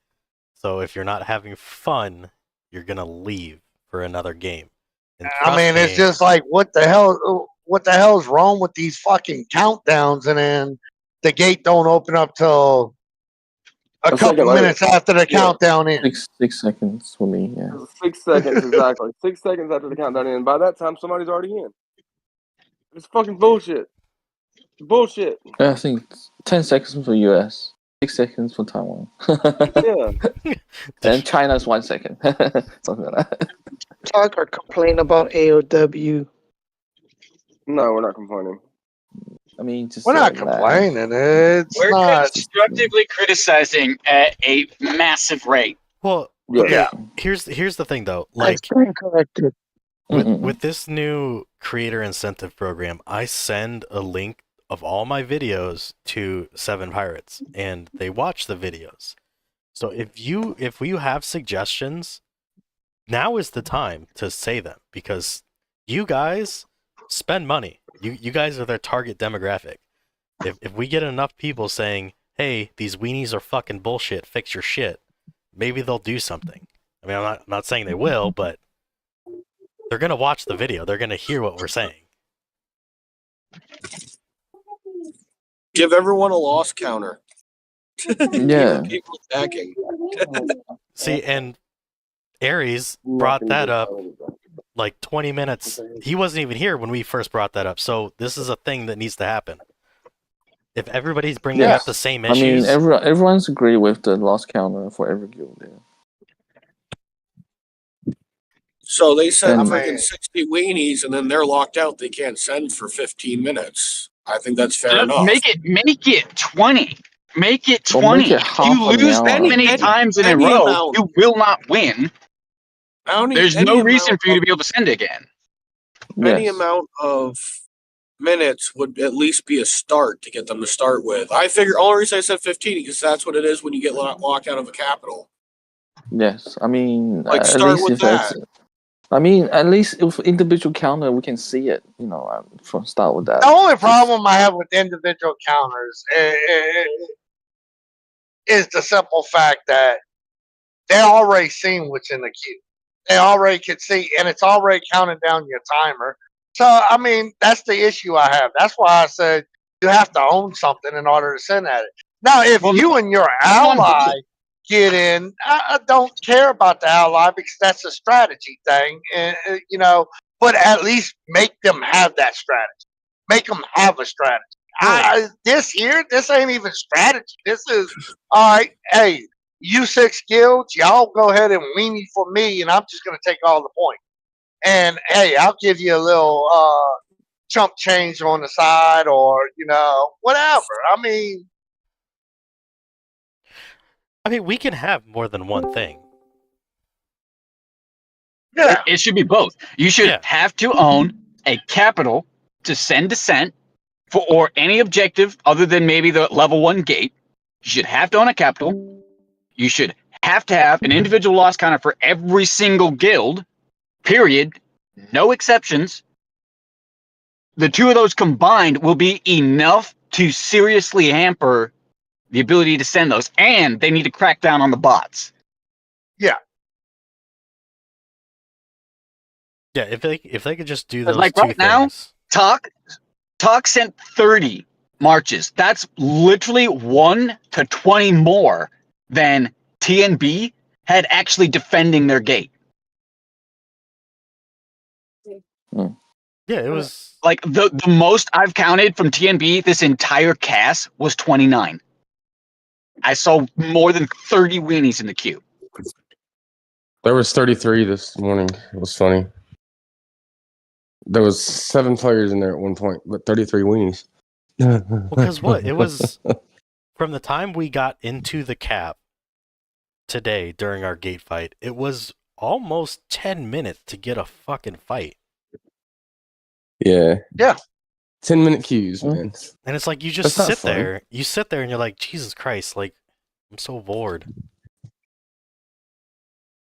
S5: So if you're not having fun, you're going to leave for another game. And
S1: I mean, it's just like, what the hell is wrong with these fucking countdowns? And then the gate don't open up till a couple minutes after the countdown ends.
S4: 6 seconds for me, yeah.
S3: 6 seconds, exactly. 6 seconds after the countdown ends. By that time, somebody's already in. It's fucking bullshit. Bullshit.
S4: I think 10 seconds for US, 6 seconds for Taiwan.
S3: Yeah.
S4: And China's 1 second. Something like that.
S7: Talk or complain about AOW.
S3: No, we're not complaining.
S4: I mean, just
S1: we're not complaining. We're
S2: constructively criticizing at a massive rate.
S5: Well, okay, here's the thing though. Like, with this new creator incentive program, I send a link of all my videos to 7 Pirates, and they watch the videos. So if you have suggestions, now is the time to say them, because you guys spend money. You guys are their target demographic. If we get enough people saying, "Hey, these weenies are fucking bullshit, fix your shit," maybe they'll do something. I mean, I'm not saying they will, but they're gonna watch the video. They're gonna hear what we're saying.
S6: Give everyone a loss counter.
S4: Yeah.
S6: People attacking.
S5: See, and Aries brought that up like 20 minutes. He wasn't even here when we first brought that up. So this is a thing that needs to happen. If everybody's bringing up the same issues,
S4: I mean, everyone's agree with the loss counter for every guild. Yeah.
S6: So they send freaking 60 weenies, and then they're locked out. They can't send for 15 minutes. I think that's fair enough.
S2: Make it 20. Make it 20.
S4: Make it
S2: if you lose that many times in a row, you will not win. There's no reason for you to be able to send again.
S6: Any amount of minutes would at least be a start to get them to start with. I figure, only reason I said 15 because that's what it is when you get locked out of a capital.
S4: Yes, I mean,
S6: like start with that.
S4: I mean, at least if individual counter, we can see it. Start with that.
S1: The only problem I have with individual counters is the simple fact that they're already seeing what's in the queue. They already can see, and it's already counting down your timer. So, I mean, that's the issue I have. That's why I said you have to own something in order to send at it. Now, if you and your ally get in. I don't care about the ally because that's a strategy thing, and but at least make them have that strategy. Make them have a strategy. This ain't even strategy. This is all right. Hey, you 6 guilds, y'all go ahead and weenie for me, and I'm just gonna take all the points. And hey, I'll give you a little chump change on the side, or whatever. I mean,
S5: we can have more than one thing.
S1: yeah,
S2: It should be both. You should have to own a capital to send descent or any objective other than maybe the level 1 gate. You should have to own a capital. You should have to have an individual loss counter for every single guild, period. No exceptions. The two of those combined will be enough to seriously hamper the ability to send those, and they need to crack down on the bots.
S1: Yeah.
S5: Yeah, if they could just do those
S2: like
S5: two
S2: right now,
S5: things.
S2: Talk sent 30 marches. That's literally 1 to 20 more than TNB had actually defending their gate.
S5: Yeah, it was
S2: like the most I've counted from TNB this entire cast was 29. I saw more than 30 weenies in the queue.
S3: There was 33 this morning. It was funny. There was 7 players in there at one point, but 33 weenies.
S5: because what? It was from the time we got into the cap today during our gate fight, it was almost 10 minutes to get a fucking fight.
S3: Yeah. 10-minute queues,
S4: Mm.
S3: man.
S5: And it's like you just
S3: That's not
S5: sit
S3: fun.
S5: there. You sit there and you're like, Jesus Christ, like, I'm so bored.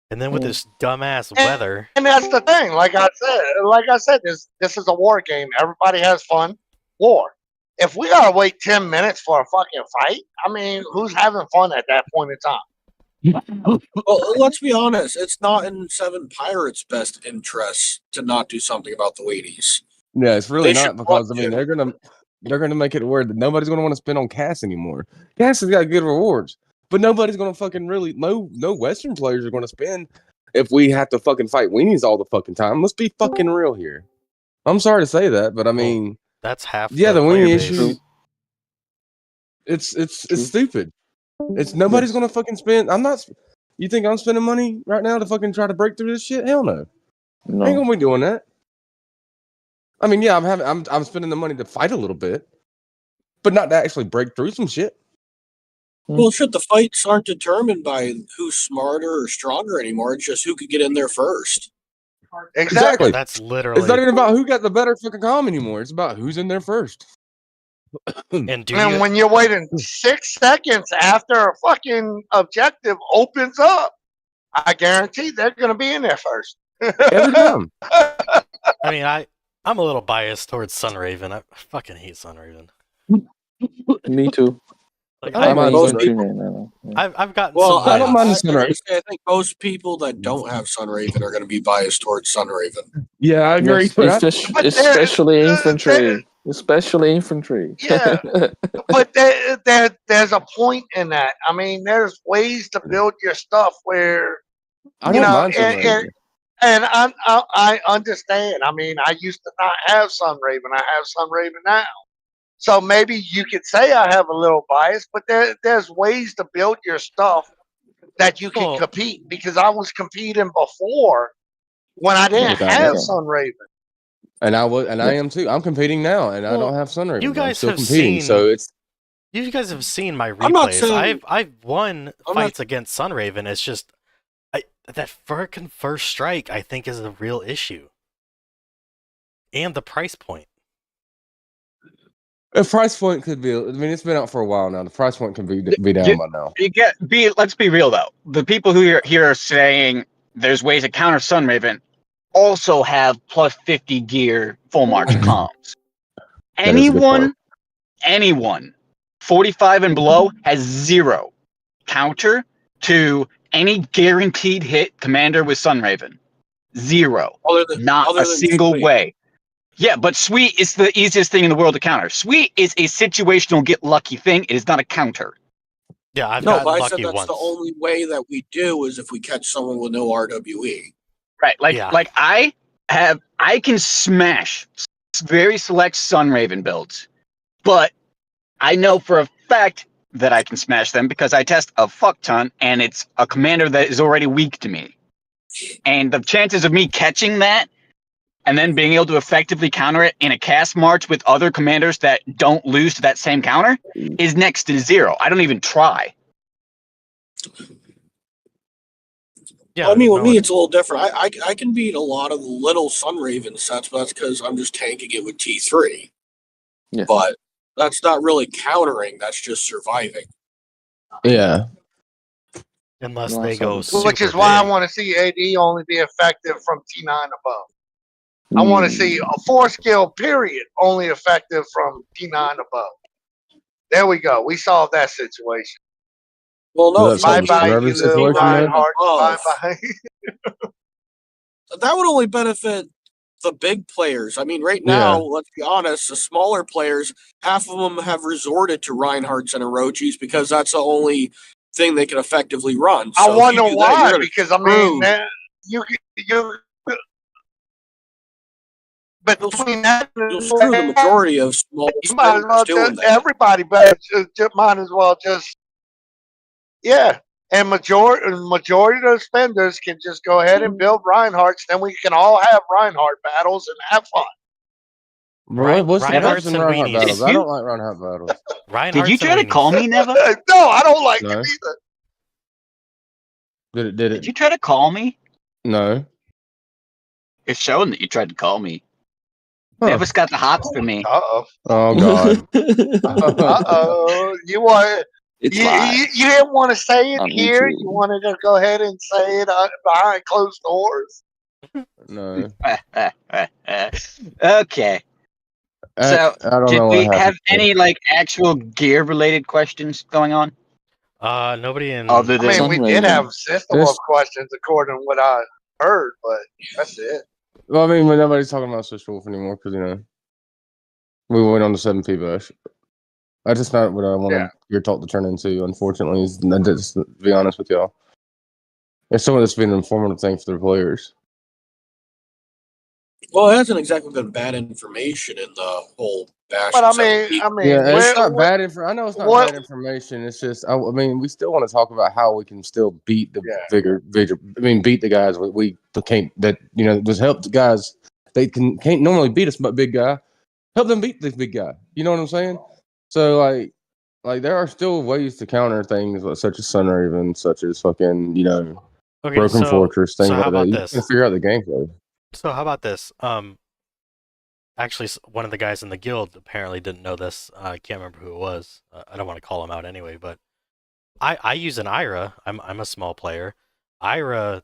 S5: And then with this dumbass weather.
S1: And that's the thing. Like I said, this is a war game. Everybody has fun. War. If we gotta wait 10 minutes for a fucking fight, I mean, who's having fun at that point in time?
S6: Well, let's be honest. It's not in Seven Pirates' best interest to not do something about the weighties.
S3: Yeah, it's really
S6: They
S3: not
S6: should
S3: because
S6: want to.
S3: they're gonna make it where nobody's gonna want to spend on Cass anymore. Cass has got good rewards, but nobody's gonna fucking really no Western players are gonna spend if we have to fucking fight weenies all the fucking time. Let's be fucking real here. I'm sorry to say that, but I mean,
S5: That's half
S3: yeah, the
S5: player
S3: weenie
S5: base.
S3: issue. It's stupid. It's nobody's gonna fucking spend. I'm not. You think I'm spending money right now to fucking try to break through this shit? Hell no. I ain't gonna be doing that. I mean, yeah, I'm spending the money to fight a little bit, but not to actually break through some shit.
S6: Well, shit, the fights aren't determined by who's smarter or stronger anymore. It's just who could get in there first.
S1: Exactly.
S5: That's literally.
S3: It's not even about who got the better fucking comm anymore. It's about who's in there first.
S5: And
S1: when you're waiting 6 seconds after a fucking objective opens up, I guarantee they're gonna be in there first.
S3: Every time.
S5: I mean, I'm a little biased towards Sunraven. I fucking hate Sunraven.
S4: Me too.
S5: Like,
S3: I'm
S4: I'm
S3: most
S4: infantry right now. Yeah.
S5: I've gotten
S6: Well,
S5: some.
S3: I don't mind
S6: I
S3: Sunraven.
S6: think most people that don't have Sunraven are going to be biased towards Sunraven.
S3: Yeah, I agree.
S4: Yes,
S1: But
S4: especially infantry. Especially infantry.
S1: Yeah. But there's a point in that. I mean, there's ways to build your stuff where
S3: I don't mind Sunraven.
S1: and I understand. I mean, I used to not have Sunraven. I have Sunraven now. So maybe you could say I have a little bias, but there's ways to build your stuff that you can compete, because I was competing before when I didn't have Sunraven.
S3: And I am too. I'm competing now, and I don't have Sunraven.
S5: You guys
S3: I'm still
S5: have
S3: competing,
S5: seen.
S3: so it's.
S5: You guys have seen my
S6: I'm not
S5: replays.
S6: saying-
S5: I've won fights against Sunraven. It's just that frickin' first strike, I think, is a real issue, and the price point.
S3: The price point could be. I mean, it's been out for a while now. The price point can be down by now.
S2: Let's be real though. The people who are here are saying there's ways to counter Sunraven also have plus 50 gear full march comms. Anyone 45 and below has 0 counter to any guaranteed hit commander with Sunraven. 0. Not a single way. Yeah, but Sweet is the easiest thing in the world to counter. Sweet is a situational get lucky thing. It is not a counter.
S5: Yeah, I've
S6: No,
S5: gotten
S6: but I
S5: lucky
S6: said that's
S5: once.
S6: the only way that we do is if we catch someone with no RWE.
S2: Right. Like
S5: Yeah.
S2: like I can smash very select Sunraven builds, but I know for a fact that I can smash them because I test a fuck ton, and it's a commander that is already weak to me. And the chances of me catching that and then being able to effectively counter it in a cast march with other commanders that don't lose to that same counter is next to zero. I don't even try.
S5: Yeah,
S6: I mean, with
S5: no,
S6: me, it's a little different. I can beat a lot of the little Sunraven sets, but that's because I'm just tanking it with T3.
S4: Yeah.
S6: But that's not really countering. That's just surviving.
S3: Yeah.
S5: unless
S4: No, I
S5: they
S4: saw
S5: go
S4: this.
S5: super
S1: Which is why I
S5: big.
S1: want to see AD only be effective from T9 above. I want to see a 4-skill period only effective from T9 above. There we go. We solved that situation.
S6: Well, no,
S3: Does that
S1: Bye
S3: solve
S1: bye,
S3: every
S1: you little
S3: situation, man?
S1: Reinhardt. Bye
S6: above.
S1: bye.
S6: That would only benefit the big players. I mean, right now, let's be honest, the smaller players, half of them have resorted to Reinhardts and Orochis because that's the only thing they can effectively run.
S1: I
S6: So if
S1: wonder
S6: you do that,
S1: why.
S6: you're gonna
S1: Because I mean, man, you but
S6: you'll,
S1: between that,
S6: you'll screw the majority of small
S1: you might as
S6: spenders
S1: well
S6: doing
S1: just
S6: that.
S1: everybody better just might as well just yeah. And majority of the spenders can just go ahead and build Reinhardts. Then we can all have Reinhardt battles and have fun.
S3: What's the
S5: Reinhardt's
S3: purpose in
S5: and
S3: Reinhardt
S5: weenies.
S3: battles?
S2: Did
S3: I
S2: you
S3: don't like Reinhardt battles.
S2: did you
S5: Reinhardt's and
S2: try to call
S5: weenies.
S2: me, Neva?
S1: No, I don't like
S3: No.
S1: it either.
S3: Did
S2: Did
S3: it?
S2: you try to call me?
S3: No.
S2: It's showing that you tried to call me.
S3: Huh.
S2: Neva's got the hots for me.
S1: Uh-oh.
S3: Oh God.
S1: Uh-oh. You want
S4: It's
S1: you
S4: live
S1: didn't want to say it
S4: on
S1: here.
S4: YouTube.
S1: You wanted to go ahead and say it behind closed doors.
S3: No.
S2: Okay. So,
S3: I don't
S2: did
S3: know what
S2: we have
S3: happened.
S2: any like actual gear related questions going on?
S5: Nobody in.
S2: Other
S1: I mean,
S2: than
S1: we did have
S4: Sunraven.
S1: system
S3: This-
S1: of questions according to what I heard, but that's it.
S3: Well, I mean, when nobody's talking about Swiss Wolf anymore because we went on the 7P bash. That's just not what I wanted your talk to turn into. Unfortunately, is just to be honest with y'all. It's some of this being an informative thing for the players.
S6: Well, it hasn't exactly been bad information in the whole bash.
S1: But
S6: and 7P.
S3: Yeah, it's not
S1: where-
S3: bad. I know it's not
S1: what-
S3: bad information. It's just, I mean, we still want to talk about how we can still beat the vigor. I mean, beat the guys we can't. That just help the guys. They can't normally beat us, but big guy, help them beat this big guy. You know what I'm saying? So like there are still ways to counter things such as Sunraven, such as fucking Broken Fortress, things like that. You got to figure out the gameplay.
S5: So how about this? Actually, one of the guys in the guild apparently didn't know this. I can't remember who it was. I don't want to call him out anyway, but I use an Ira. I'm a small player. Ira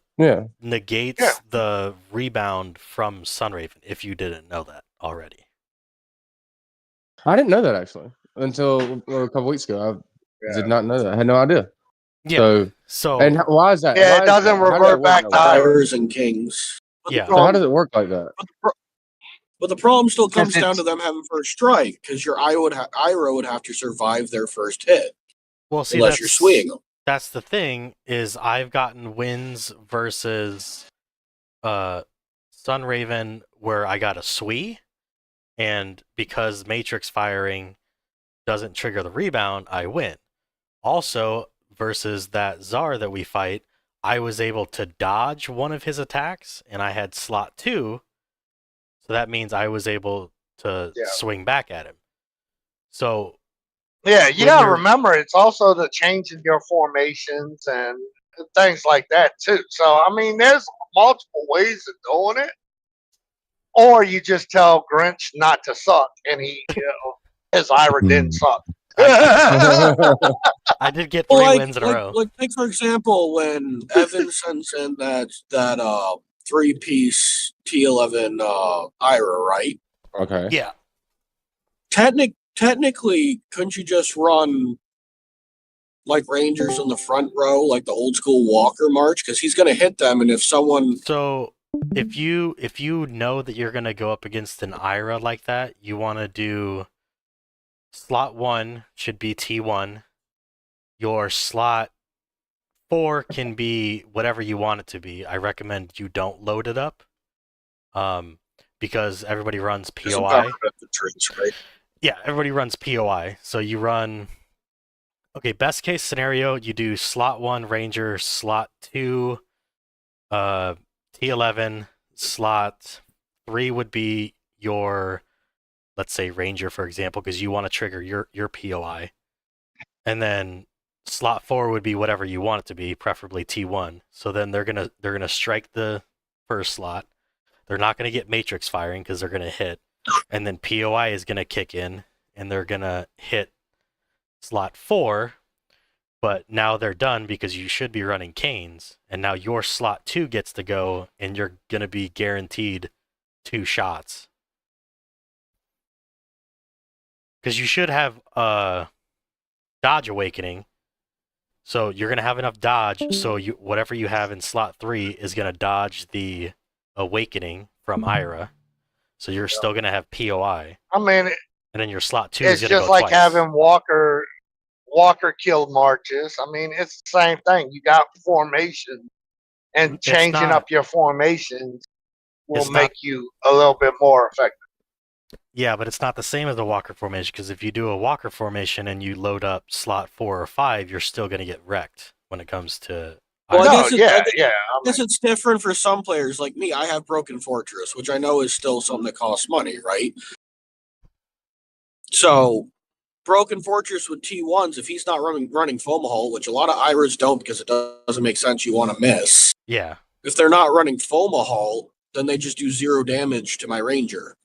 S5: negates the rebound from Sunraven, if you didn't know that already.
S3: I didn't know that actually until a couple weeks ago. I did not know that. I had no idea.
S5: Yeah.
S3: So and why is that?
S1: Yeah,
S3: why
S1: it doesn't revert back to
S6: Ires and Kings.
S5: Yeah.
S3: So how does it work like that?
S6: But the problem still comes down to them having first strike because your Ira would have to survive their first hit.
S5: Well, see,
S6: unless you're swinging them.
S5: That's the thing is I've gotten wins versus Sunraven where I got a SWE, and because Matrix firing doesn't trigger the rebound, I win. Also, versus that Czar that we fight, I was able to dodge one of his attacks, and I had slot 2, so that means I was able to swing back at him. So
S1: yeah, you gotta remember it's also the change in your formations and things like that too. So I mean, there's multiple ways of doing it. Or you just tell Grinch not to suck, and his Ira didn't suck.
S5: I did get 3 wins in a row.
S6: Like, take for example when Evan sends in that 3-piece T11 Ira, right?
S3: Okay.
S5: Yeah.
S6: Technically, couldn't you just run like Rangers in the front row, like the old school Walker March? Because he's going to hit them, and if someone...
S5: So, if you know that you're going to go up against an Ira like that, you want to do slot 1 should be T1, your slot 4 can be whatever you want it to be. I recommend you don't load it up, because everybody runs POI.
S6: Right?
S5: Yeah, everybody runs POI. So you run. Okay, best case scenario, you do slot 1 Ranger, slot 2 T11, slot 3 would be your, let's say, Ranger, for example, because you want to trigger your POI. And then slot 4 would be whatever you want it to be, preferably T1. So then they're gonna strike the first slot. They're not gonna get matrix firing because they're gonna hit, and then POI is gonna kick in, and they're gonna hit slot 4. But now they're done because you should be running canes, and now your slot 2 gets to go, and you're gonna be guaranteed 2 shots. Because you should have dodge awakening, so you're gonna have enough dodge. So whatever you have in slot 3 is gonna dodge the awakening from Ira. So you're still gonna have POI.
S1: I mean,
S5: and then your slot 2
S1: it's
S5: is gonna
S1: just
S5: go
S1: like
S5: twice.
S1: having Walker killed marches. I mean, it's the same thing. You got formation, and changing up your formations will make you a little bit more effective.
S5: Yeah, but it's not the same as a Walker formation, because if you do a Walker formation and you load up slot 4 or 5, you're still going to get wrecked when it comes to.
S6: Well, I guess it's different for some players. Like me, I have Broken Fortress, which I know is still something that costs money, right? So, Broken Fortress with T1s, if he's not running Foamahole, which a lot of Iras don't because it doesn't make sense, you want to miss.
S5: Yeah.
S6: If they're not running Foamahole, then they just do 0 damage to my Ranger.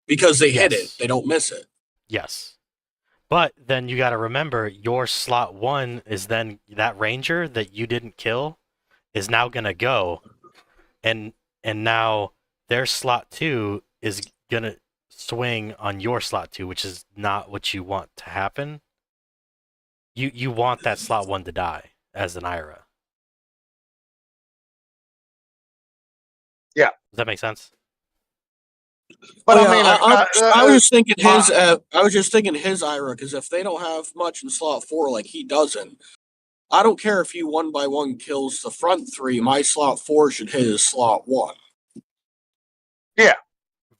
S6: Because they hit it, they don't miss it.
S5: Yes. But then you got to remember, your slot 1 is then that Ranger that you didn't kill is now going to go, and now their slot 2 is going to swing on your slot 2, which is not what you want to happen. You want that slot 1 to die as an Ira.
S1: Yeah.
S5: Does that make sense?
S1: But
S6: I was just thinking his. I was just thinking his Ira, because if they don't have much in slot 4 like he doesn't, I don't care if he 1-by-1 kills the front 3. My slot 4 should hit his slot 1.
S1: Yeah.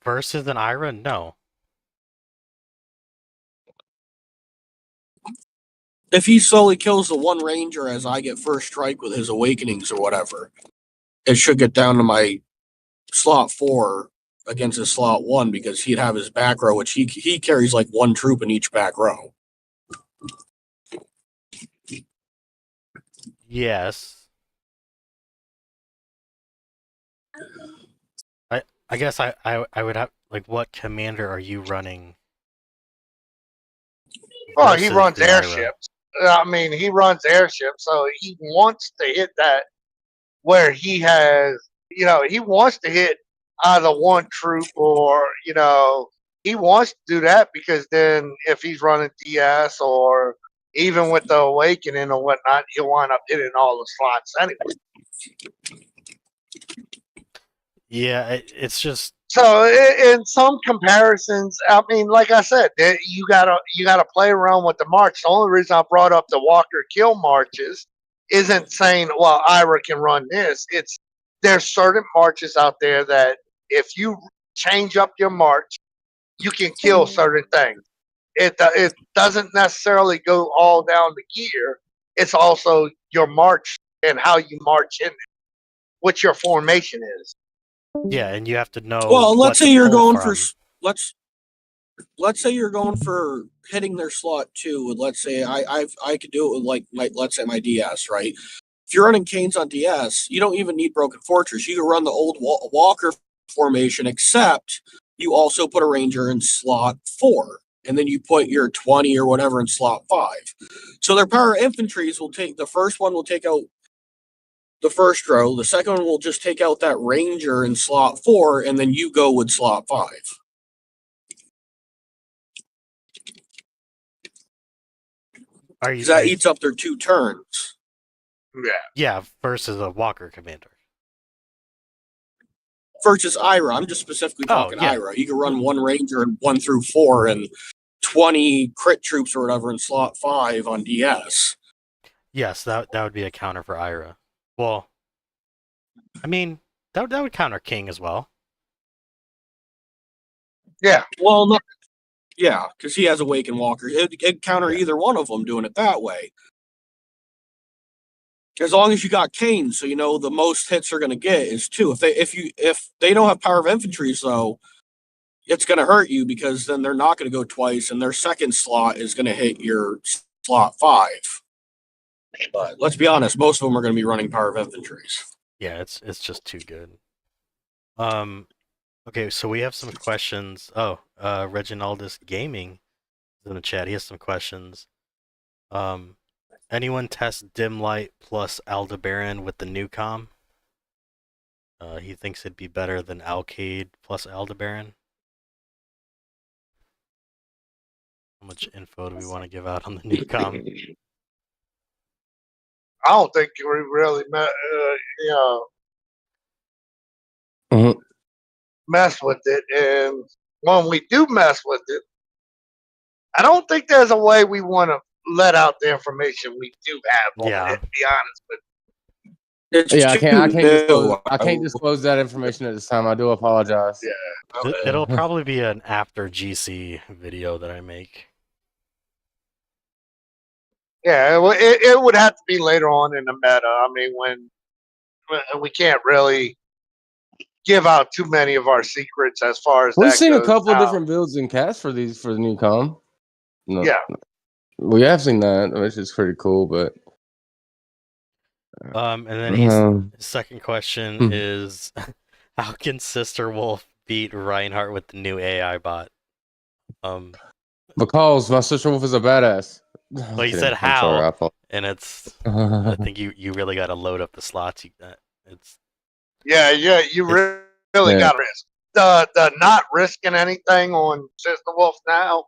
S5: Versus an Ira, no.
S6: If he slowly kills the 1 Ranger as I get first strike with his awakenings or whatever, it should get down to my slot 4 against his slot 1, because he'd have his back row, which he carries like 1 troop in each back row.
S5: Yes. I guess I would have, like, what commander are you running?
S1: Well, he runs airships. I mean, he runs airships, so he wants to hit that where he has, he wants to hit either 1 troop or, he wants to do that, because then if he's running DS or even with the awakening or whatnot, he'll wind up hitting all the slots anyway.
S5: Yeah, it's just.
S1: So in some comparisons, I mean, like I said, you gotta play around with the march. The only reason I brought up the Walker kill marches isn't saying, well, Ira can run this. It's there's certain marches out there that if you change up your march, you can kill certain things. It doesn't necessarily go all down the gear. It's also your march and how you march in it, what your formation is.
S5: Yeah, and you have to know.
S6: Well, let's say you're going for let's say you're going for hitting their slot 2. And let's say I could do it with like let's say my DS, right? If you're running Canes on DS, you don't even need Broken Fortress. You can run the old Walker formation, except you also put a Ranger in slot 4, and then you put your 20 or whatever in slot 5. So their power infantries will take the first one will take out the first row. The second one will just take out that Ranger in slot 4, and then you go with slot 5. That eats up their 2 turns.
S5: Yeah, versus a Walker commander.
S6: Versus Ira. I'm just specifically talking Ira. You can run 1 Ranger and 1 through 4 and 20 crit troops or whatever in slot 5 on DS.
S5: Yes, that would be a counter for Ira. Well, I mean, that would counter King as well.
S1: Yeah.
S6: Well, no, yeah, because he has Awaken Walker. It'd counter either one of them doing it that way. As long as you got Kane, so you know the most hits they're going to get is 2. If they don't have Power of Infantries, though, it's going to hurt you because then they're not going to go twice, and their second slot is going to hit your slot 5. But let's be honest, most of them are going to be running Power of Infantries.
S5: Yeah, it's just too good. Okay, so we have some questions. Oh, Reginaldus Gaming is in the chat. He has some questions. Anyone test Dim Light plus Aldebaran with the new com? He thinks it'd be better than Alcade plus Aldebaran. How much info do we want to give out on the new com?
S1: I don't think we really, mess with it. And when we do mess with it, I don't think there's a way we want to let out the information we do have on it, to be honest with you.
S8: I can't disclose that information at this time. I do apologize.
S1: Yeah.
S5: It'll probably be an after GC video that I make.
S1: Yeah, it would have to be later on in the meta. I mean, when we can't really give out too many of our secrets as far as
S8: we've
S1: that
S8: seen
S1: goes
S8: a couple of
S1: now.
S8: different builds in cast for the new com. No,
S1: yeah,
S8: we have seen that, which is pretty cool. But
S5: and then his second question is, how can Sister Wolf beat Reinhardt with the new AI bot?
S8: Because my Sister Wolf is a badass.
S5: Well, he said how, and it's. I think you really got to load up the slots. It's.
S1: Yeah, you really got to risk. The not risking anything on Sister Wolf now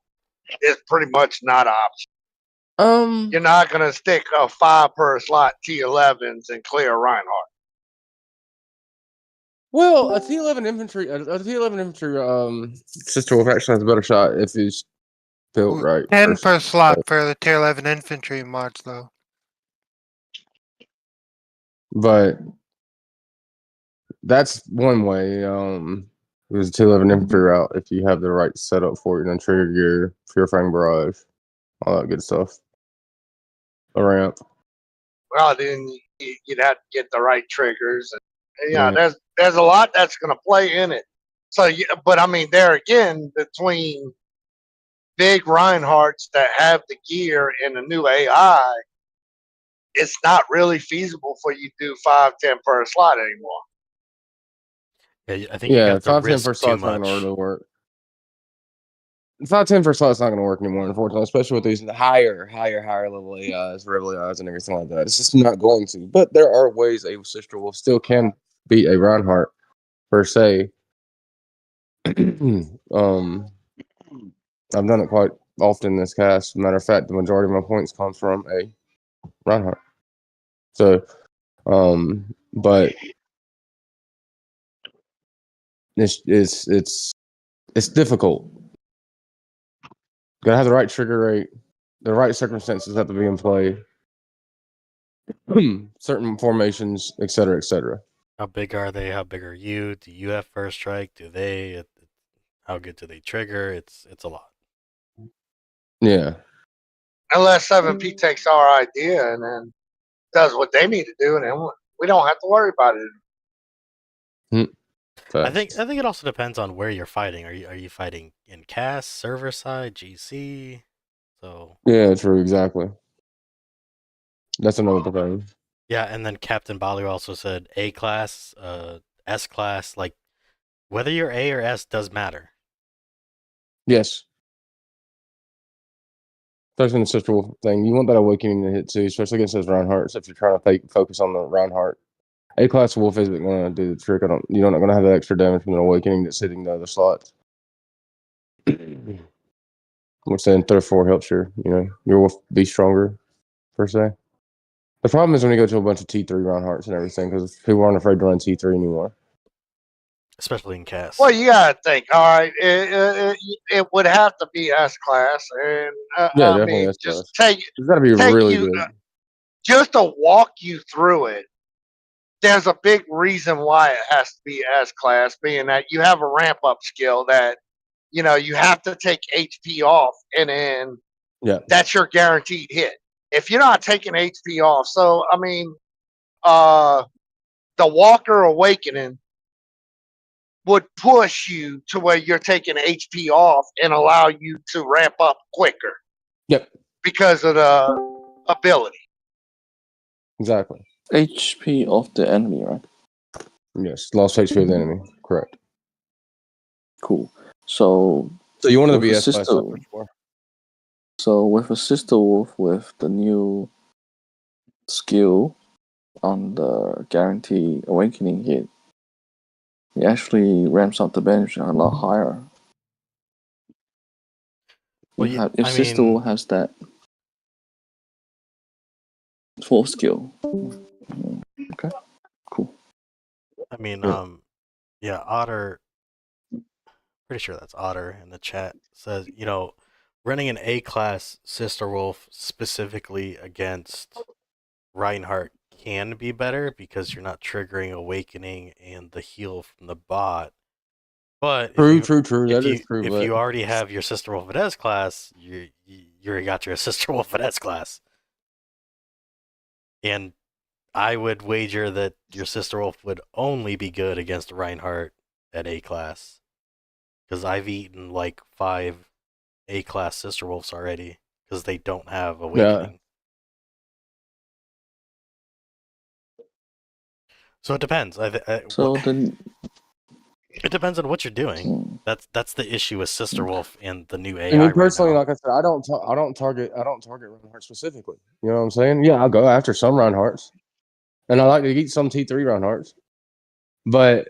S1: is pretty much not an option. You're not gonna stick a 5 per slot T11s and clear Reinhardt.
S8: Well, a T11 infantry, Sister Wolf actually has a better shot if he's built right.
S9: 10 per slot for the tier 11 infantry mods, though.
S8: But that's one way. There's a T11 infantry route if you have the right setup for it, and trigger gear, Purifying Barrage, all that good stuff. A ramp.
S1: Well, then you'd have to get the right triggers. And, there's a lot that's going to play in it. So, but I mean, there again, between big Reinhardts that have the gear and the new AI, it's not really feasible for you to do 5-10 per slot anymore.
S5: Yeah, I think you got the
S8: 5-10 per slot's not going to really work. 5-10 per slot's not going to work anymore, unfortunately, especially with these higher level AIs, Rebel AIs, and everything like that. It's just not going to. But there are ways a Sister Wolf still can beat a Reinhardt, per se. I've done it quite often in this cast. Matter of fact, the majority of my points comes from a Reinhardt. So, but it's difficult. Gotta have the right trigger rate. The right circumstances have to be in play. Certain formations, etc., etc.
S5: How big are they? How big are you? Do you have first strike? Do they? How good do they trigger? It's a lot.
S8: Yeah.
S1: Unless 7P takes our idea and then does what they need to do, and then we don't have to worry about it.
S5: I think it also depends on where you're fighting. Are you fighting in cast, server side, GC? So
S8: yeah, true, exactly. That's another thing.
S5: Yeah, and then Captain Balu also said A class, S class, like whether you're A or S does matter.
S8: Yes. Especially in the Sister Wolf thing, you want that awakening to hit too, especially against those Reinhardts. If you're trying to focus on the Reinhardt, A class Wolf isn't going to do the trick. You're not going to have that extra damage from the awakening that's hitting the other slots. Which then 3-4 helps your Wolf be stronger, per se. The problem is when you go to a bunch of T3 Reinhardts and everything, because people aren't afraid to run T3 anymore.
S5: especially in cast.
S1: Well, you gotta think. All right, it would have to be S class, and
S8: Yeah,
S1: I
S8: definitely.
S1: mean,
S8: That's
S1: just
S8: us.
S1: take
S8: It's got to be really
S1: you
S8: good.
S1: just to walk you through it. There's a big reason why it has to be S class, being that you have a ramp up skill that you have to take HP off, and then
S8: Yeah.
S1: that's your guaranteed hit. If you're not taking HP off, so I mean, uh, the Walker Awakening would push you to where you're taking HP off and allow you to ramp up quicker.
S8: Yep.
S1: Because of the ability.
S8: Exactly.
S4: HP of the enemy, right?
S8: Yes, lost HP of the enemy. Correct.
S4: Cool. So
S8: you wanted to
S4: with
S8: be
S4: a
S8: S class
S4: sister,
S8: for sure.
S4: so with a sister wolf with the new skill on the guarantee awakening hit, it actually ramps up the bench a lot higher.
S5: Well, yeah,
S4: If
S5: I
S4: sister
S5: mean,
S4: wolf has that full skill. Okay, cool.
S5: I mean,
S8: Yeah.
S5: yeah, Otter. Pretty sure that's Otter in the chat says, running an A class Sister Wolf specifically against Reinhardt can be better because you're not triggering Awakening and the heal from the bot. But
S8: True.
S5: if
S8: That is true.
S5: if
S8: But
S5: you already have your Sister Wolf at S class, you already got your Sister Wolf at S class. And I would wager that your Sister Wolf would only be good against Reinhardt at A class. Because I've eaten like 5 A-class Sister Wolves already, because they don't have Awakening. So it depends. It depends on what you're doing. That's the issue with Sister Wolf and the new AI.
S8: I mean, personally,
S5: right now.
S8: like I said, I don't target Reinhardt specifically. You know what I'm saying? Yeah, I'll go after some Reinhardts, and I like to eat some T3 Reinhardts, but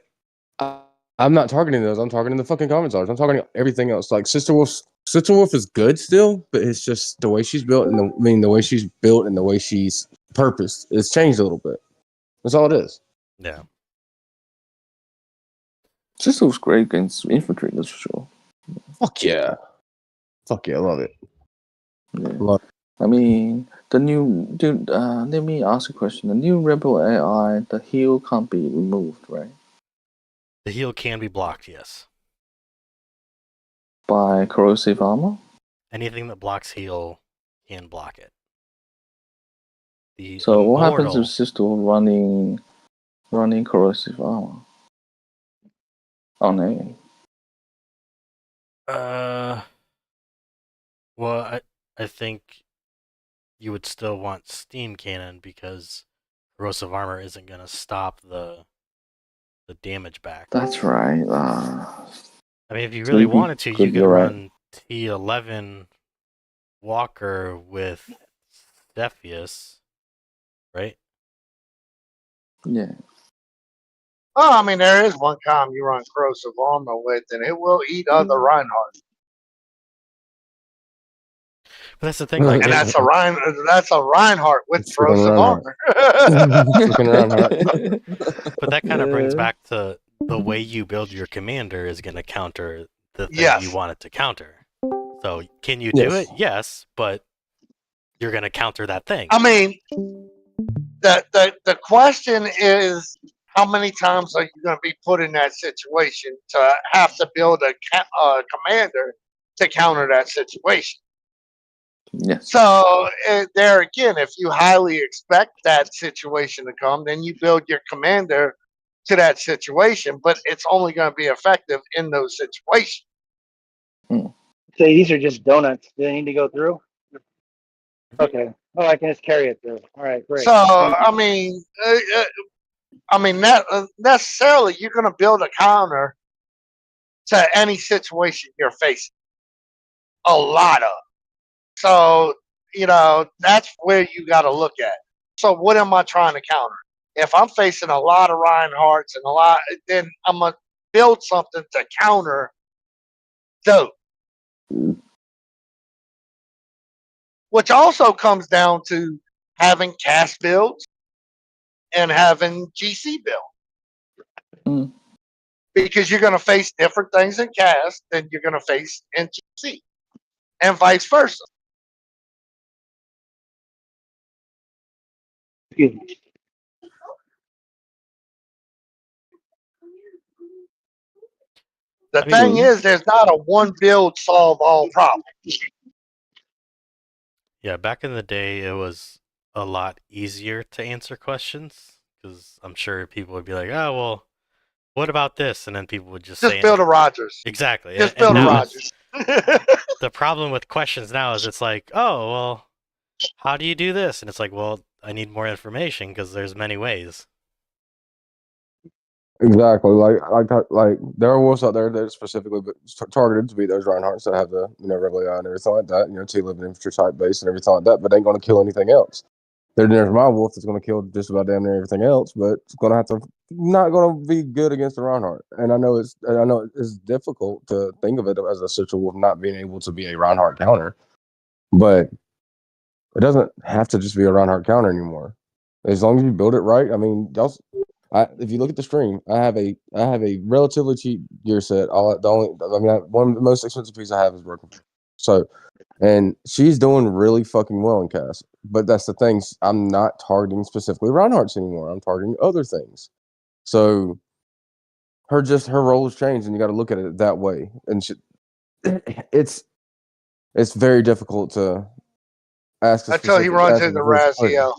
S8: I'm not targeting those. I'm targeting the fucking Commissars. I'm targeting everything else. Like Sister Wolf is good still, but it's just the way she's built, and the way she's built and the way she's purposed. It's changed a little bit. That's all it is.
S5: Yeah.
S4: Sister Wolf's great against infantry, that's for sure.
S8: Fuck yeah, I love it.
S4: Yeah.
S8: Love it.
S4: I mean, the new dude. Let me ask a question. The new Rebel AI, the heal can't be removed, right?
S5: The heal can be blocked, yes.
S4: By corrosive armor?
S5: Anything that blocks heal can block it.
S4: So what happens if Sister running corrosive armor on A?
S5: Well, I think you would still want Steam Cannon because corrosive armor isn't going to stop the damage back.
S4: That's right.
S5: I mean, if you really wanted to, you could run T11 Walker with Cepheus, right?
S4: Yeah.
S1: Oh, I mean, there is one com you run corrosive armor with, and it will eat other Reinhardt.
S5: But that's the thing, like,
S1: and that's a Reinhardt with corrosive armor.
S5: But that kind of brings back to the way you build your commander is going to counter the thing you want it to counter. So can you do it? Yes, but you're going to counter that thing.
S1: I mean, the question is, how many times are you going to be put in that situation to have to build a commander to counter that situation?
S4: Yes.
S1: So there again, if you highly expect that situation to come, then you build your commander to that situation, but it's only going to be effective in those situations.
S10: So these are just donuts. Do they need to go through? Okay. Oh, I can just carry it through. All right, great.
S1: So I mean, that necessarily you're going to build a counter to any situation you're facing. A lot of. So that's where you got to look at. So what am I trying to counter? If I'm facing a lot of Reinhardts and then I'm gonna build something to counter those. Which also comes down to having cast builds and having GC build. because you're going to face different things in cast than you're going to face in GC, and vice versa.
S10: Excuse me.
S1: The
S5: I mean,
S1: thing is, there's not a one build solve all problem.
S5: yeah, back in the day, it was a lot easier to answer questions because I'm sure people would be like, "Oh, well, what about this?" And then people would just say
S1: Just build a Rogers.
S5: exactly.
S1: Just
S5: And
S1: build a
S5: now
S1: Rogers.
S5: the problem with questions now is it's like, "Oh, well, how do you do this?" And it's like, "Well, I need more information because there's many ways."
S8: Exactly. Like there are wolves out there that are specifically targeted to be those Reinhardts that have the Reveille and everything like that. T living infantry type base and everything like that, but ain't going to kill anything else. There's my wolf that's going to kill just about damn near everything else, but it's going to have to not going to be good against the Reinhardt. And I know it's difficult to think of it as a Citrus wolf not being able to be a Reinhardt counter, but it doesn't have to just be a Reinhardt counter anymore. As long as you build it right. I mean, if you look at the stream, I have a relatively cheap gear set. One of the most expensive pieces I have is broken. So, and she's doing really fucking well in cast. But that's the thing. I'm not targeting specifically Reinhardts anymore. I'm targeting other things. So, her role has changed, and you got to look at it that way. And it's very difficult to ask a
S1: Until he
S8: specific.
S1: runs into Raziel.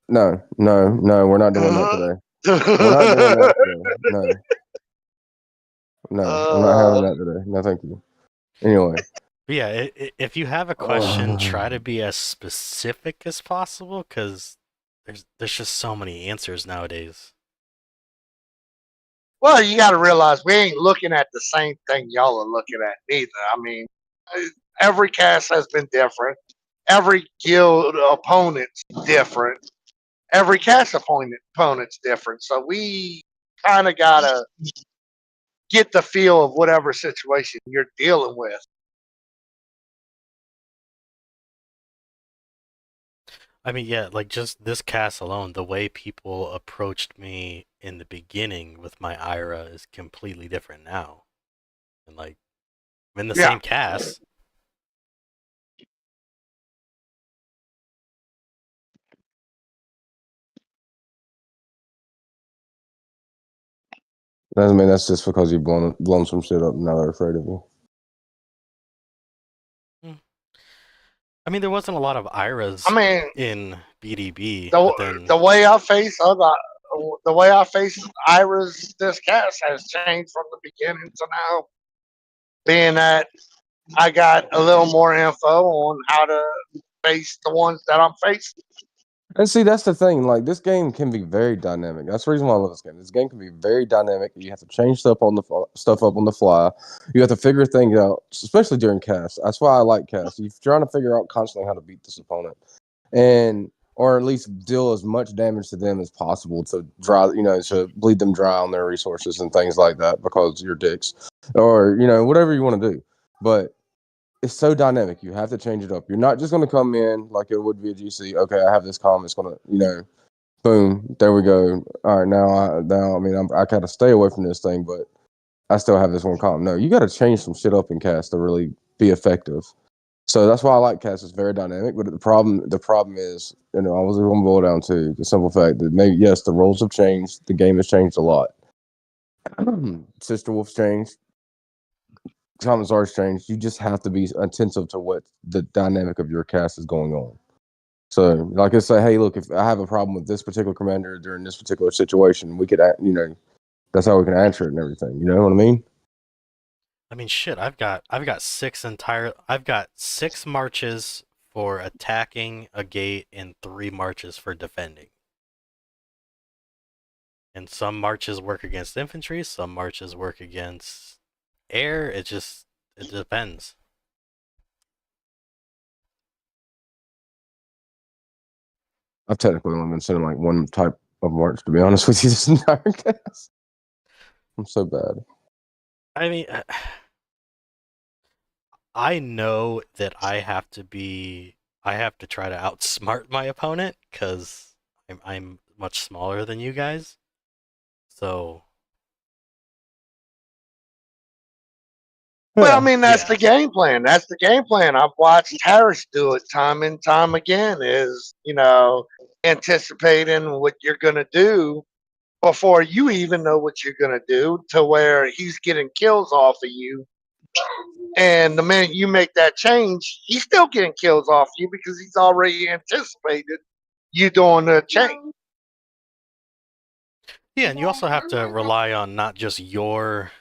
S8: No, we're not doing that today. We're not doing that today. No, I'm not having that today. No, thank you. Anyway.
S5: But yeah, if you have a question, try to be as specific as possible because there's just so many answers nowadays.
S1: Well, you got to realize we ain't looking at the same thing y'all are looking at neither. I mean, every cast has been different. Every guild opponent's different. Every cast opponent's different. So we kind of got to get the feel of whatever situation you're dealing with.
S5: I mean, yeah, like just this cast alone, the way people approached me in the beginning with my Ira is completely different now. And like, I'm in the same cast.
S8: I mean, that's just because you've blown some shit up and now they're afraid of you.
S5: I mean, there wasn't a lot of Iras in BDB.
S1: The way I face Iras this cast has changed from the beginning to now. Being that I got a little more info on how to face the ones that I'm facing.
S8: And see, that's the thing. Like, this game can be very dynamic. That's the reason why I love this game. This game can be very dynamic. You have to change stuff up on the fly. You have to figure things out, especially during cast. That's why I like cast. You're trying to figure out constantly how to beat this opponent, or at least deal as much damage to them as possible to to bleed them dry on their resources and things like that because you're dicks, or whatever you want to do. But it's so dynamic. You have to change it up. You're not just going to come in like it would be a GC. Okay, I have this comm. It's going to, boom, there we go. All right, now I got to stay away from this thing, but I still have this one comm. No, you got to change some shit up in cast to really be effective. So that's why I like cast. It's very dynamic, but the problem is, I was going to boil down to the simple fact that maybe yes, the roles have changed. The game has changed a lot. Sister Wolf's changed. Commissar's changed. You just have to be attentive to what the dynamic of your cast is going on. So, like I say, hey, look, if I have a problem with this particular commander during this particular situation, we could, that's how we can answer it and everything. You know what I mean?
S5: I mean, shit. I've got 6 marches for attacking a gate and 3 marches for defending. And some marches work against infantry, some marches work against air. It depends.
S8: I've technically only been sending like one type of march, to be honest with you, this entire cast. I'm so bad.
S5: I mean, I know that I have to try to outsmart my opponent because I'm much smaller than you guys. So
S1: But I mean, that's
S5: Yeah.
S1: the game plan. That's the game plan. I've watched Harris do it time and time again. Is anticipating what you're gonna do before you even know what you're gonna do, to where he's getting kills off of you. And the minute you make that change, he's still getting kills off you because he's already anticipated you doing the change.
S5: Yeah, and you also have to rely on not just your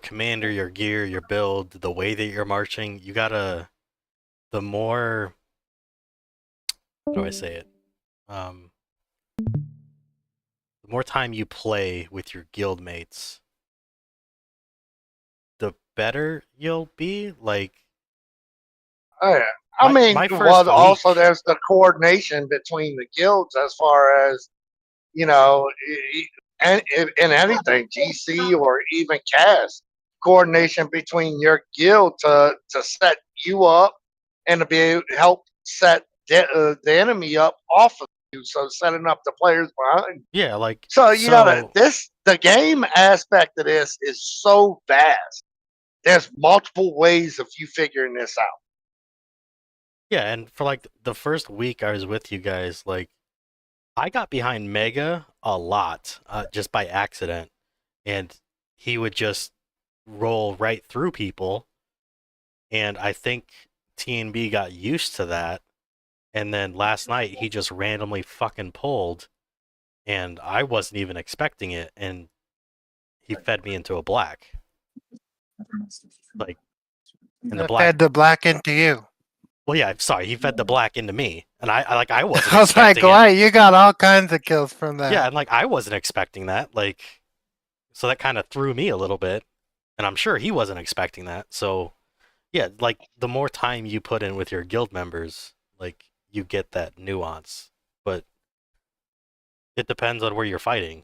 S5: commander, your gear, your build, the way that you're marching. You gotta, the more, how do I say it? The more time you play with your guild mates, the better you'll be. Like,
S1: Oh, yeah. I mean,
S5: my first
S1: also
S5: week,
S1: there's the coordination between the guilds as far as and in anything, GC or even cast, coordination between your guild to set you up and to be able to help set the enemy up off of you. So setting up the players behind.
S5: yeah, like,
S1: So you gotta
S5: so
S1: the game aspect of this is so vast. There's multiple ways of you figuring this out.
S5: yeah, and for like the first week I was with you guys, like, I got behind Mega a lot, just by accident, and he would just roll right through people, and I think TNB got used to that, and then last night he just randomly fucking pulled, and I wasn't even expecting it, and he fed me into a black. Like, and the black.
S9: Fed the black into you.
S5: Well, yeah, sorry, he fed the black into me, and I wasn't
S9: I was like,
S5: expecting it.
S9: why? You got all kinds of kills from that.
S5: Yeah, and like I wasn't expecting that. Like, so that kind of threw me a little bit, and I'm sure he wasn't expecting that. So, yeah, like the more time you put in with your guild members, like you get that nuance. But it depends on where you're fighting.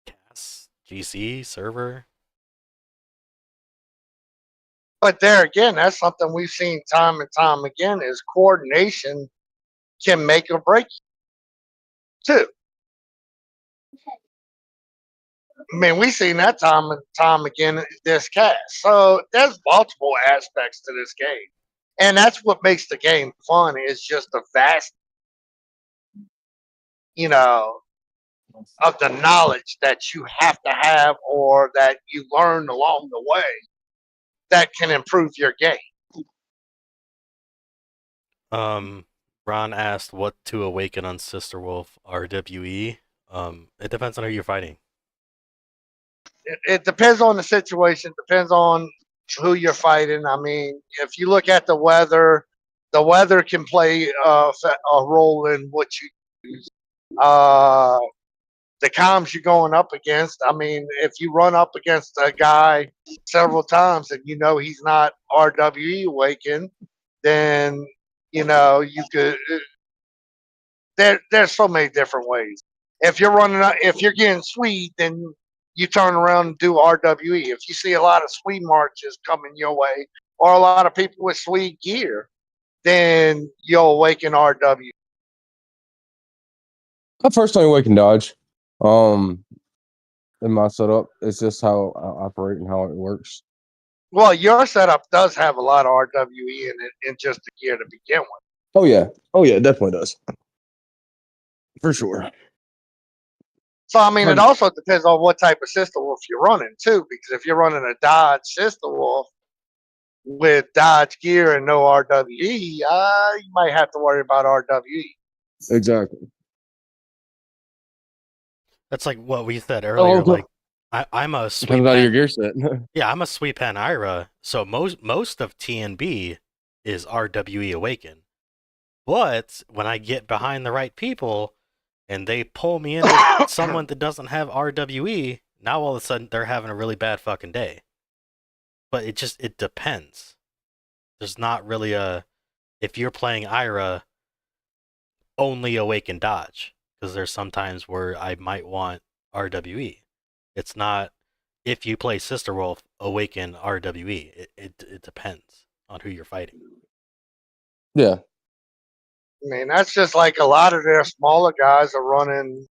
S5: CAS, GC, server.
S1: But there again, that's something we've seen time and time again, is coordination can make or break you too. I mean, we've seen that time and time again in this cast. So there's multiple aspects to this game. And that's what makes the game fun, is just the vast, of the knowledge that you have to have or that you learn along the way that can improve your game.
S5: Ron asked what to awaken on Sister Wolf RWE. It depends on who you're fighting.
S1: It depends on the situation, depends on who you're fighting. I mean, if you look at the weather can play a role in what you use. The comms you're going up against. I mean, if you run up against a guy several times and he's not RWE awakened, then you could. There's so many different ways. If you're getting Swede, then you turn around and do RWE. If you see a lot of Swede marches coming your way, or a lot of people with Swede gear, then you'll awaken RW.
S8: I first time awaken dodge. In my setup, it's just how I operate and how it works.
S1: Well, your setup does have a lot of RWE in it, in just the gear to begin with.
S8: Oh yeah, it definitely does, for sure.
S1: So I mean, it also depends on what type of Sister Wolf you're running too, because if you're running a Dodge Sister Wolf with Dodge gear and no RWE, you might have to worry about RWE.
S8: Exactly.
S5: That's like what we said earlier. Like, I'm a sweep
S8: comes out of your gear set.
S5: Yeah, I'm a sweep pen Ira, so most of TNB is RWE Awaken. But when I get behind the right people and they pull me into someone that doesn't have RWE, now all of a sudden they're having a really bad fucking day. But it depends. There's not really if you're playing Ira, only Awaken Dodge, because there's sometimes where I might want RWE. It's not, if you play Sister Wolf, awaken RWE. It depends on who you're fighting.
S8: Yeah.
S1: I mean, that's just like a lot of their smaller guys are running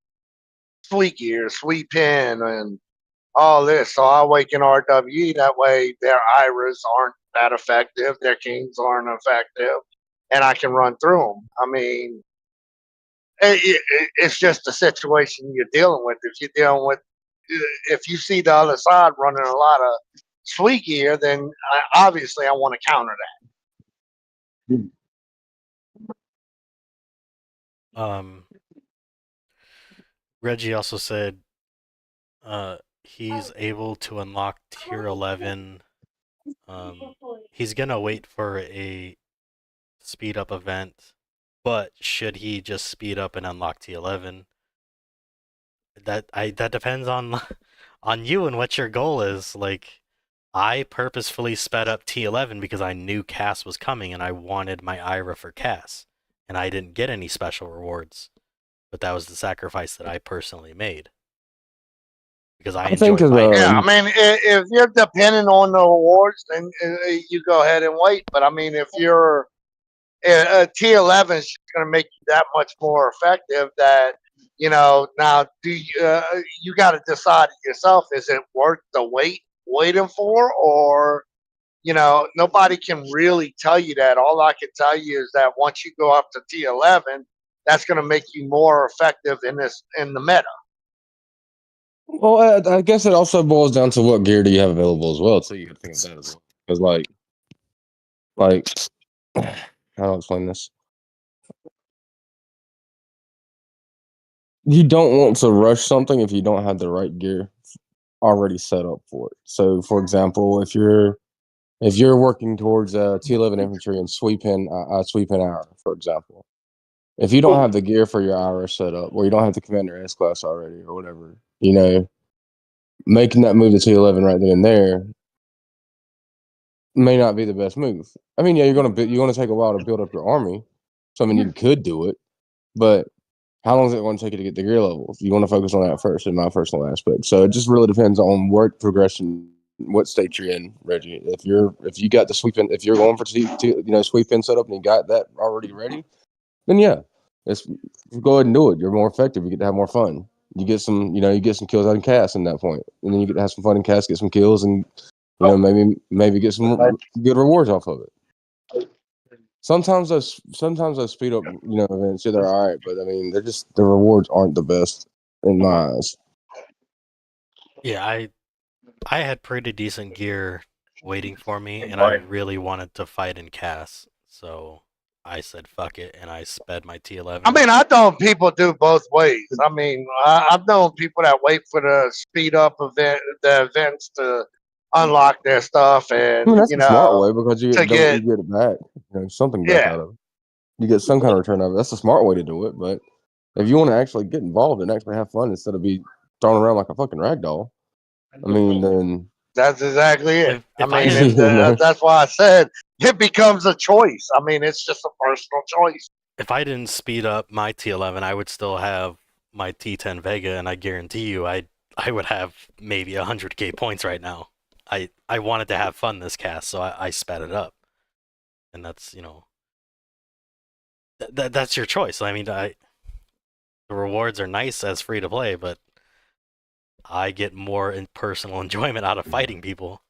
S1: Sweet Gear, Sweet Pen, and all this. So I awaken RWE. That way their IRAs aren't that effective. Their kings aren't effective. And I can run through them. I mean, it's just the situation you're dealing with. If you're dealing with, if you see the other side running a lot of sweet gear, then obviously I want to counter that.
S5: Reggie also said he's able to unlock tier 11. He's gonna wait for a speed up event, but should he just speed up and unlock T11? That depends on on you and what your goal is. Like, I purposefully sped up T11 because I knew Cass was coming and I wanted my IRA for Cass, and I didn't get any special rewards, but that was the sacrifice that I personally made because I enjoy fighting.
S1: Yeah, I mean, if you're dependent on the rewards, then you go ahead and wait. But I mean, if you're T11 is going to make you that much more effective. That now do you got to decide yourself? Is it worth the waiting for, or nobody can really tell you that. All I can tell you is that once you go up to T11, that's going to make you more effective in the meta.
S8: Well, I guess it also boils down to what gear do you have available as well. So you got to think of that as well. Because how do I explain this? You don't want to rush something if you don't have the right gear already set up for it. So, for example, if you're working towards T11 infantry and sweep in hour, for example, if you don't have the gear for your hour set up, or you don't have the commander S class already, or whatever, making that move to T11 right then and there may not be the best move. I mean, yeah, you're gonna take a while to build up your army, so I mean, you could do it, but how long is it going to take you to get the gear levels? You want to focus on that first, in my personal aspect. So it just really depends on what progression, what state you're in, Reggie. If you got the sweep in, if you're going for sweep in setup and you got that already ready, then yeah, go ahead and do it. You're more effective. You get to have more fun. You get some kills out in cast in that point, and then you get to have some fun in cast, get some kills, and maybe get some good rewards off of it. Sometimes those speed up events, yeah, they're all right, but I mean the rewards aren't the best in my eyes.
S5: Yeah, I had pretty decent gear waiting for me, and I really wanted to fight in Cass, so I said fuck it, and I sped my T11.
S1: I mean, I've known people do both ways. I mean, I've known people that wait for the speed up the events to unlock their stuff, and
S8: I mean, that's a smart way because you get it back, something back out of it. You get some kind of return out of it. That's a smart way to do it. But if you want to actually get involved and actually have fun instead of be thrown around like a fucking ragdoll, I mean, then
S1: that's exactly it. That's why I said it becomes a choice. I mean, it's just a personal choice.
S5: If I didn't speed up my T11, I would still have my T10 Vega, and I guarantee you, I would have maybe 100k points right now. I wanted to have fun this cast, so I sped it up, and that's that's your choice. I mean, the rewards are nice as free to play, but I get more personal enjoyment out of fighting people.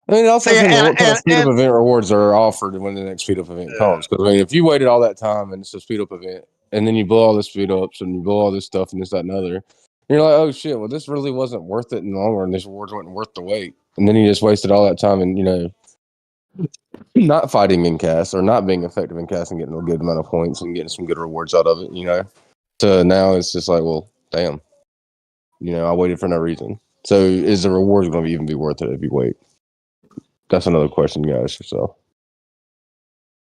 S8: I mean, it also depends on what kind of speed up event rewards are offered when the next speed up event comes. Because I mean, if you waited all that time and it's a speed up event, and then you blow all the speed ups and you blow all this stuff and this, that, and other, you're like, oh shit, well, this really wasn't worth it in the long run. These rewards weren't worth the wait. And then you just wasted all that time and, not fighting in cast or not being effective in cast and getting a good amount of points and getting some good rewards out of it, So now it's just like, well, damn. I waited for no reason. So is the rewards going to even be worth it if you wait? That's another question you gotta ask yourself.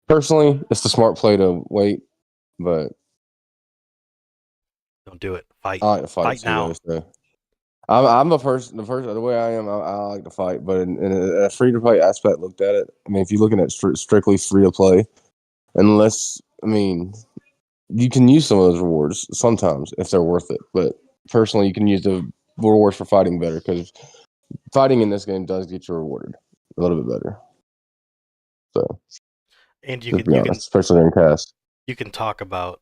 S8: Personally, it's the smart play to wait, but
S5: don't do it. Fight.
S8: I like to
S5: fight now.
S8: I'm a person. The way I am, I like to fight. But in a free to play aspect, looked at it. I mean, if you're looking at strictly free to play, unless you can use some of those rewards sometimes if they're worth it. But personally, you can use the rewards for fighting better because fighting in this game does get you rewarded a little bit better. So,
S5: and you can
S8: especially in cast,
S5: you can talk about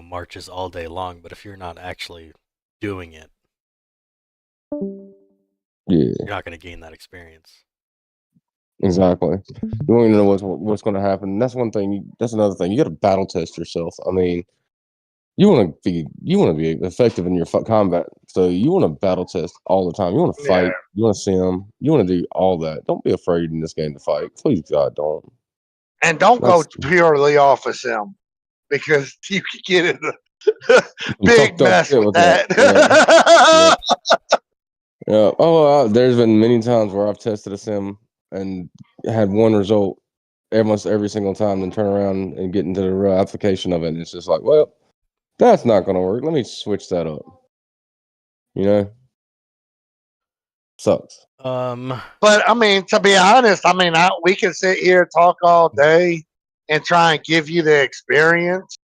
S5: marches all day long, but if you're not actually doing it,
S8: Yeah,
S5: you're not going to gain that experience.
S8: exactly. You don't even know what's going to happen. That's one thing. That's another thing. You got to battle test yourself. I mean, you want to be effective in your combat. So you want to battle test all the time. You want to
S1: Yeah.
S8: fight. You want to sim. You want to do all that. Don't be afraid in this game to fight. Please, God, don't.
S1: And don't go
S8: That's
S1: purely off of sim because you could get in a big
S8: fucked up
S1: mess
S8: shit
S1: with
S8: with
S1: that.
S8: that. Yeah. Oh, there's been many times where I've tested a sim and had one result almost every single time, then turn around and get into the real application of it. And it's just like, well, that's not going to work. Let me switch that up. You know, sucks.
S1: But I mean, to be honest, I mean, we can sit here talk all day and try and give you the experience,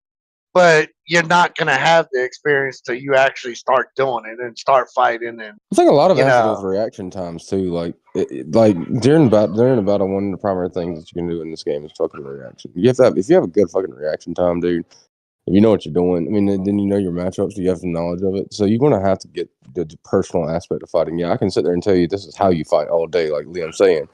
S1: but you're not going to have the experience till you actually start doing it and start fighting. And
S8: I think a lot of it
S1: you
S8: has to do
S1: know,
S8: with reaction times too. Like, like during the battle, one of the primary things that you can do in this game is fucking reaction. You have to have, if you have a good fucking reaction time, dude. If you know what you're doing, I mean, then you know your matchups. So you have the knowledge of it. So you're gonna have to get the personal aspect of fighting. Yeah, I can sit there and tell you this is how you fight all day, like Liam's saying.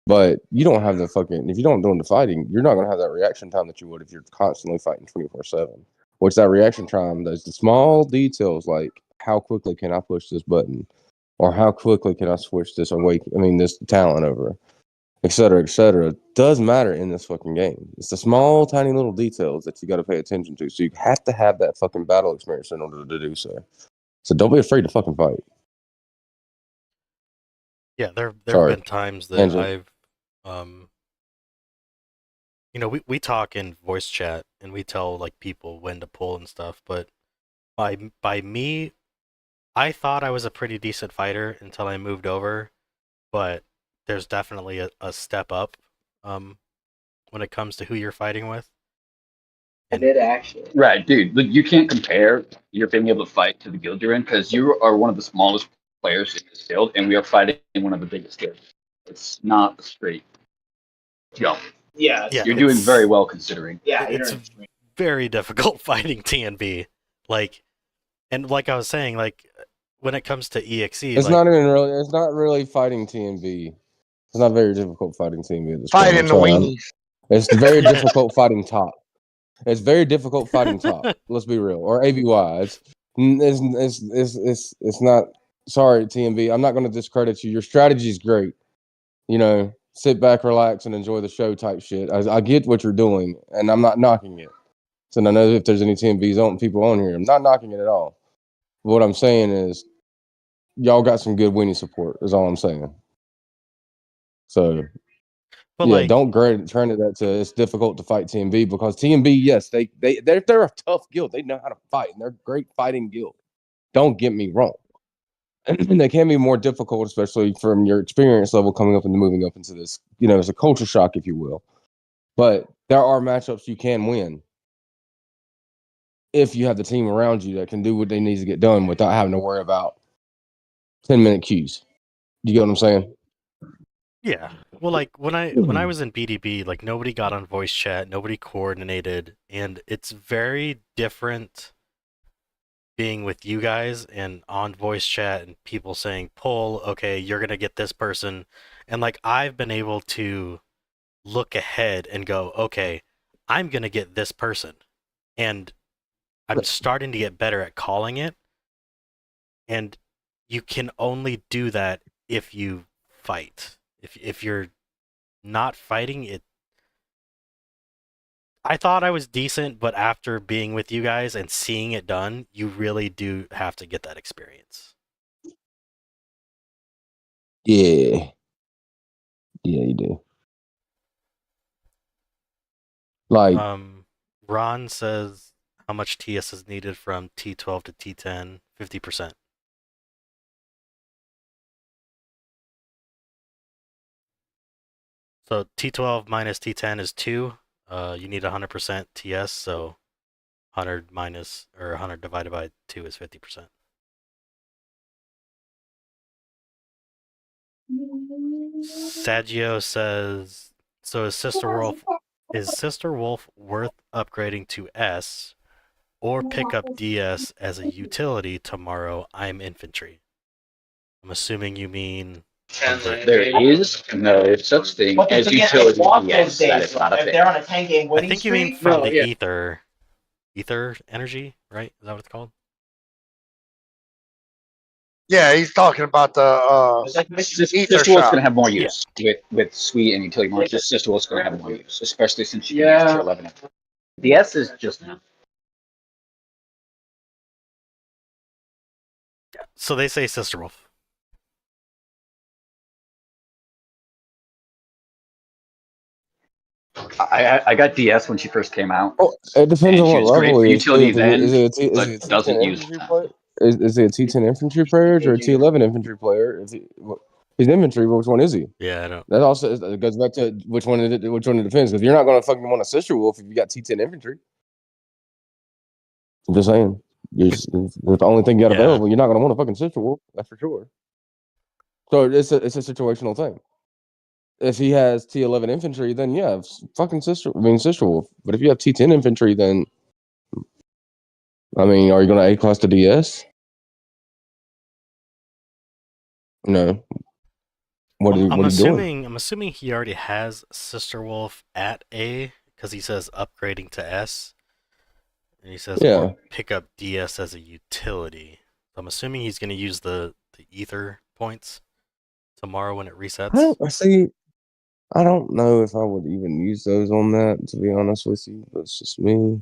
S8: But you don't have the fucking. If you don't do the fighting, you're not gonna have that reaction time that you would if you're constantly fighting 24/7. Which that reaction time, there's the small details like how quickly can I push this button, or how quickly can I switch this this talent over, et cetera, does matter in this fucking game. It's the small, tiny little details that you got to pay attention to. So you have to have that fucking battle experience in order to do so. So don't be afraid to fucking fight.
S5: Yeah, there have been times that I've, we talk in voice chat and we tell like people when to pull and stuff. But by me, I thought I was a pretty decent fighter until I moved over. But there's definitely a step up when it comes to who you're fighting with.
S2: I did actually. Right, dude. Look, you can't compare your being able to fight to the guild you're in because you are one of the smallest players in this guild, and we are fighting one of the biggest guilds. It's not a straight jump.
S5: Yeah,
S2: You're doing very well considering.
S5: Yeah, it's very difficult fighting TNB. And like I was saying, like when it comes to EXE,
S8: it's not really fighting TNB. It's not very difficult fighting TNB at this
S1: fighting
S8: point.
S1: the weenies.
S8: It's very difficult fighting top. It's very difficult fighting top. Let's be real. Or ABY. It's not. Sorry, TMB. I'm not going to discredit you. Your strategy is great. Sit back, relax, and enjoy the show type shit. I get what you're doing, and I'm not knocking it. So I know if there's any TMBs people on here, I'm not knocking it at all. But what I'm saying is, y'all got some good winning support. Is all I'm saying. So. But don't turn it that to it's difficult to fight TMB because TMB, yes, they're a tough guild. They know how to fight, and they're a great fighting guild. Don't get me wrong. And they can be more difficult, especially from your experience level coming up and moving up into this, it's a culture shock, if you will. But there are matchups you can win if you have the team around you that can do what they need to get done without having to worry about 10-minute queues. You get what I'm saying?
S5: Yeah. Well, like when I was in BDB, like nobody got on voice chat, nobody coordinated, and it's very different being with you guys and on voice chat and people saying, "Pull, okay, you're gonna get this person," and like I've been able to look ahead and go, "Okay, I'm gonna get this person," and I'm starting to get better at calling it, and you can only do that if you fight. If you're not fighting it, I thought I was decent, but after being with you guys and seeing it done, you really do have to get that experience.
S8: Yeah, you do. Like,
S5: Ron says how much TS is needed from T12 to T10, 50%. So T12 minus T10 is 2. You need 100% TS, so 100 minus or 100 divided by 2 is 50%. Saggio says, so is Sister Wolf worth upgrading to S or pick up DS as a utility tomorrow? I'm infantry. I'm assuming you mean
S2: There is no such thing as utility DS. That is not a thing.
S11: They're on a 10-game
S5: I
S11: winning
S5: think you mean
S11: streak.
S5: from
S2: No,
S5: the
S2: yeah.
S5: ether energy, right? Is that what it's called?
S1: Yeah, he's talking about the
S11: It's like Mr.
S1: ether
S2: Sister Wolf's
S1: shot.
S2: going to have more use with Sweet and utility launches. Sister Wolf's going to have more use, especially since she can use tier 11. DS is just now.
S5: So they say Sister Wolf.
S2: I got DS when she first came out.
S8: Oh, it depends
S2: And
S8: on
S2: she
S8: what
S2: was great
S8: level
S2: for
S8: he is.
S2: utility
S8: Too, 'cause
S2: then,
S8: is it
S2: but
S8: a T10
S2: doesn't use
S8: infantry
S2: now.
S8: player? Is he a T10 infantry player or a T11 infantry player? He's infantry, but which one is he?
S5: Yeah, I don't.
S8: That also it goes back to which one it depends. Because you're not going to fucking want a Sister Wolf if you got T10 infantry. I'm just saying. It's the only thing you got available. You're not going to want a fucking Sister Wolf. That's for sure. So it's a situational thing. If he has T11 infantry, then yeah, fucking Sister Wolf. But if you have T10 infantry, then I mean, are you going to A class to DS? No.
S5: I'm
S8: What are you doing?
S5: assuming he already has Sister Wolf at A because he says upgrading to S, and he says or pick up DS as a utility. So I'm assuming he's going to use the ether points tomorrow when it resets.
S8: I don't know if I would even use those on that, to be honest with you. That's just me.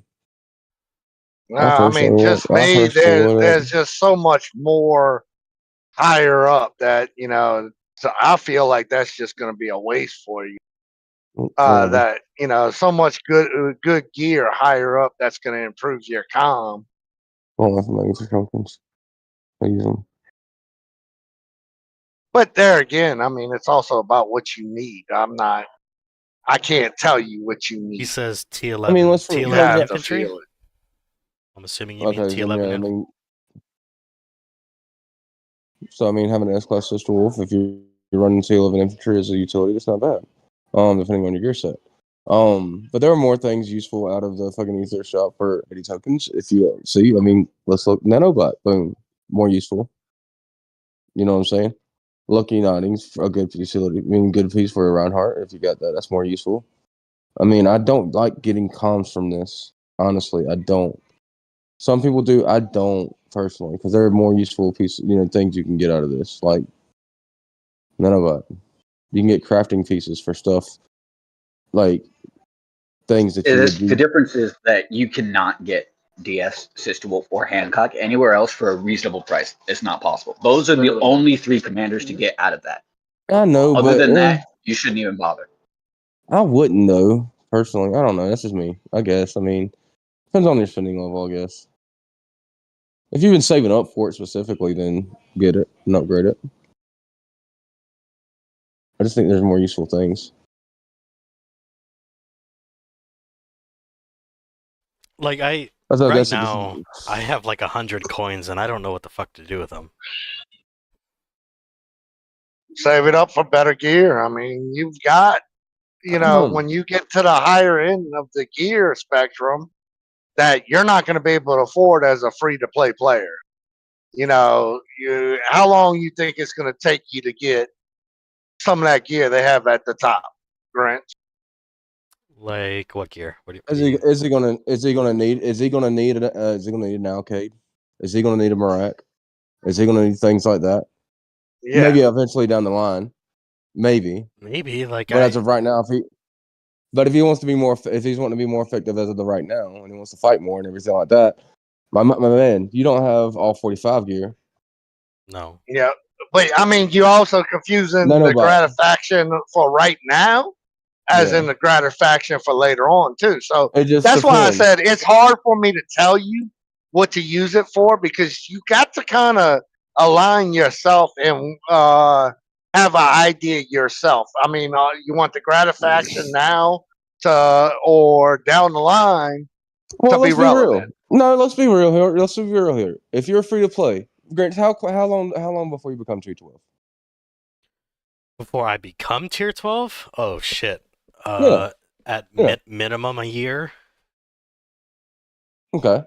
S1: I mean, just me. There's just so much more higher up that So I feel like that's just going to be a waste for you. That so much good gear higher up that's going to improve your comm.
S8: Well, if I'm for tokens, I use them.
S1: But there again, I mean, it's also about what you need. I can't tell you what you need.
S5: He says T11.
S8: I mean,
S5: T11 infantry. I'm assuming you mean T11 infantry.
S8: So I mean, having an S-class Sister Wolf, if you're running T11 infantry as a utility, that's not bad. Depending on your gear set. But there are more things useful out of the fucking ether shop for 80 tokens. If you see, I mean, let's look nanobot. Boom, more useful. You know what I'm saying? Lucky Noddings, a good utility. I mean, good piece for a round heart. If you got that, that's more useful. I mean, I don't like getting comms from this. Honestly, I don't. Some people do. I don't personally, because there are more useful pieces, things you can get out of this. Like nanobot, you can get crafting pieces for stuff, like things that
S2: The difference is that you cannot get DS, Sister Wolf, or Hancock anywhere else for a reasonable price. It's not possible. Those are the only 3 commanders to get out of that.
S8: I know,
S2: Other than that, you shouldn't even bother.
S8: I wouldn't though, personally. I don't know. That's just me. I guess. I mean, depends on your spending level, I guess. If you've been saving up for it specifically, then get it and upgrade it. I just think there's more useful things.
S5: Like right now, I have like 100 coins, and I don't know what the fuck to do with them.
S1: Save it up for better gear. I mean, you've got, when you get to the higher end of the gear spectrum, that you're not going to be able to afford as a free-to-play player. How long you think it's going to take you to get some of that gear they have at the top, Grant?
S5: Like what gear?
S8: Is he gonna need an Alcade? Is he gonna need a Marak? Is he gonna need things like that?
S1: Yeah.
S8: Maybe eventually down the line. Maybe
S5: like.
S8: But as of right now, if he wants to be more, if he's wanting to be more effective as of the right now, and he wants to fight more and everything like that, my man, you don't have all 45 gear.
S5: No.
S1: Yeah, but I mean, you're also confusing the gratification for right now, as in the gratification for later on too. So that's why I said it's hard for me to tell you what to use it for, because you got to kind of align yourself and have an idea yourself. I mean, you want the gratification now or down the line to be relevant.
S8: No, let's be real here. Let's be real here. If you're free to play, Grant, how long before you become tier 12?
S5: Before I become tier 12? Oh shit. At minimum a year.
S8: Okay.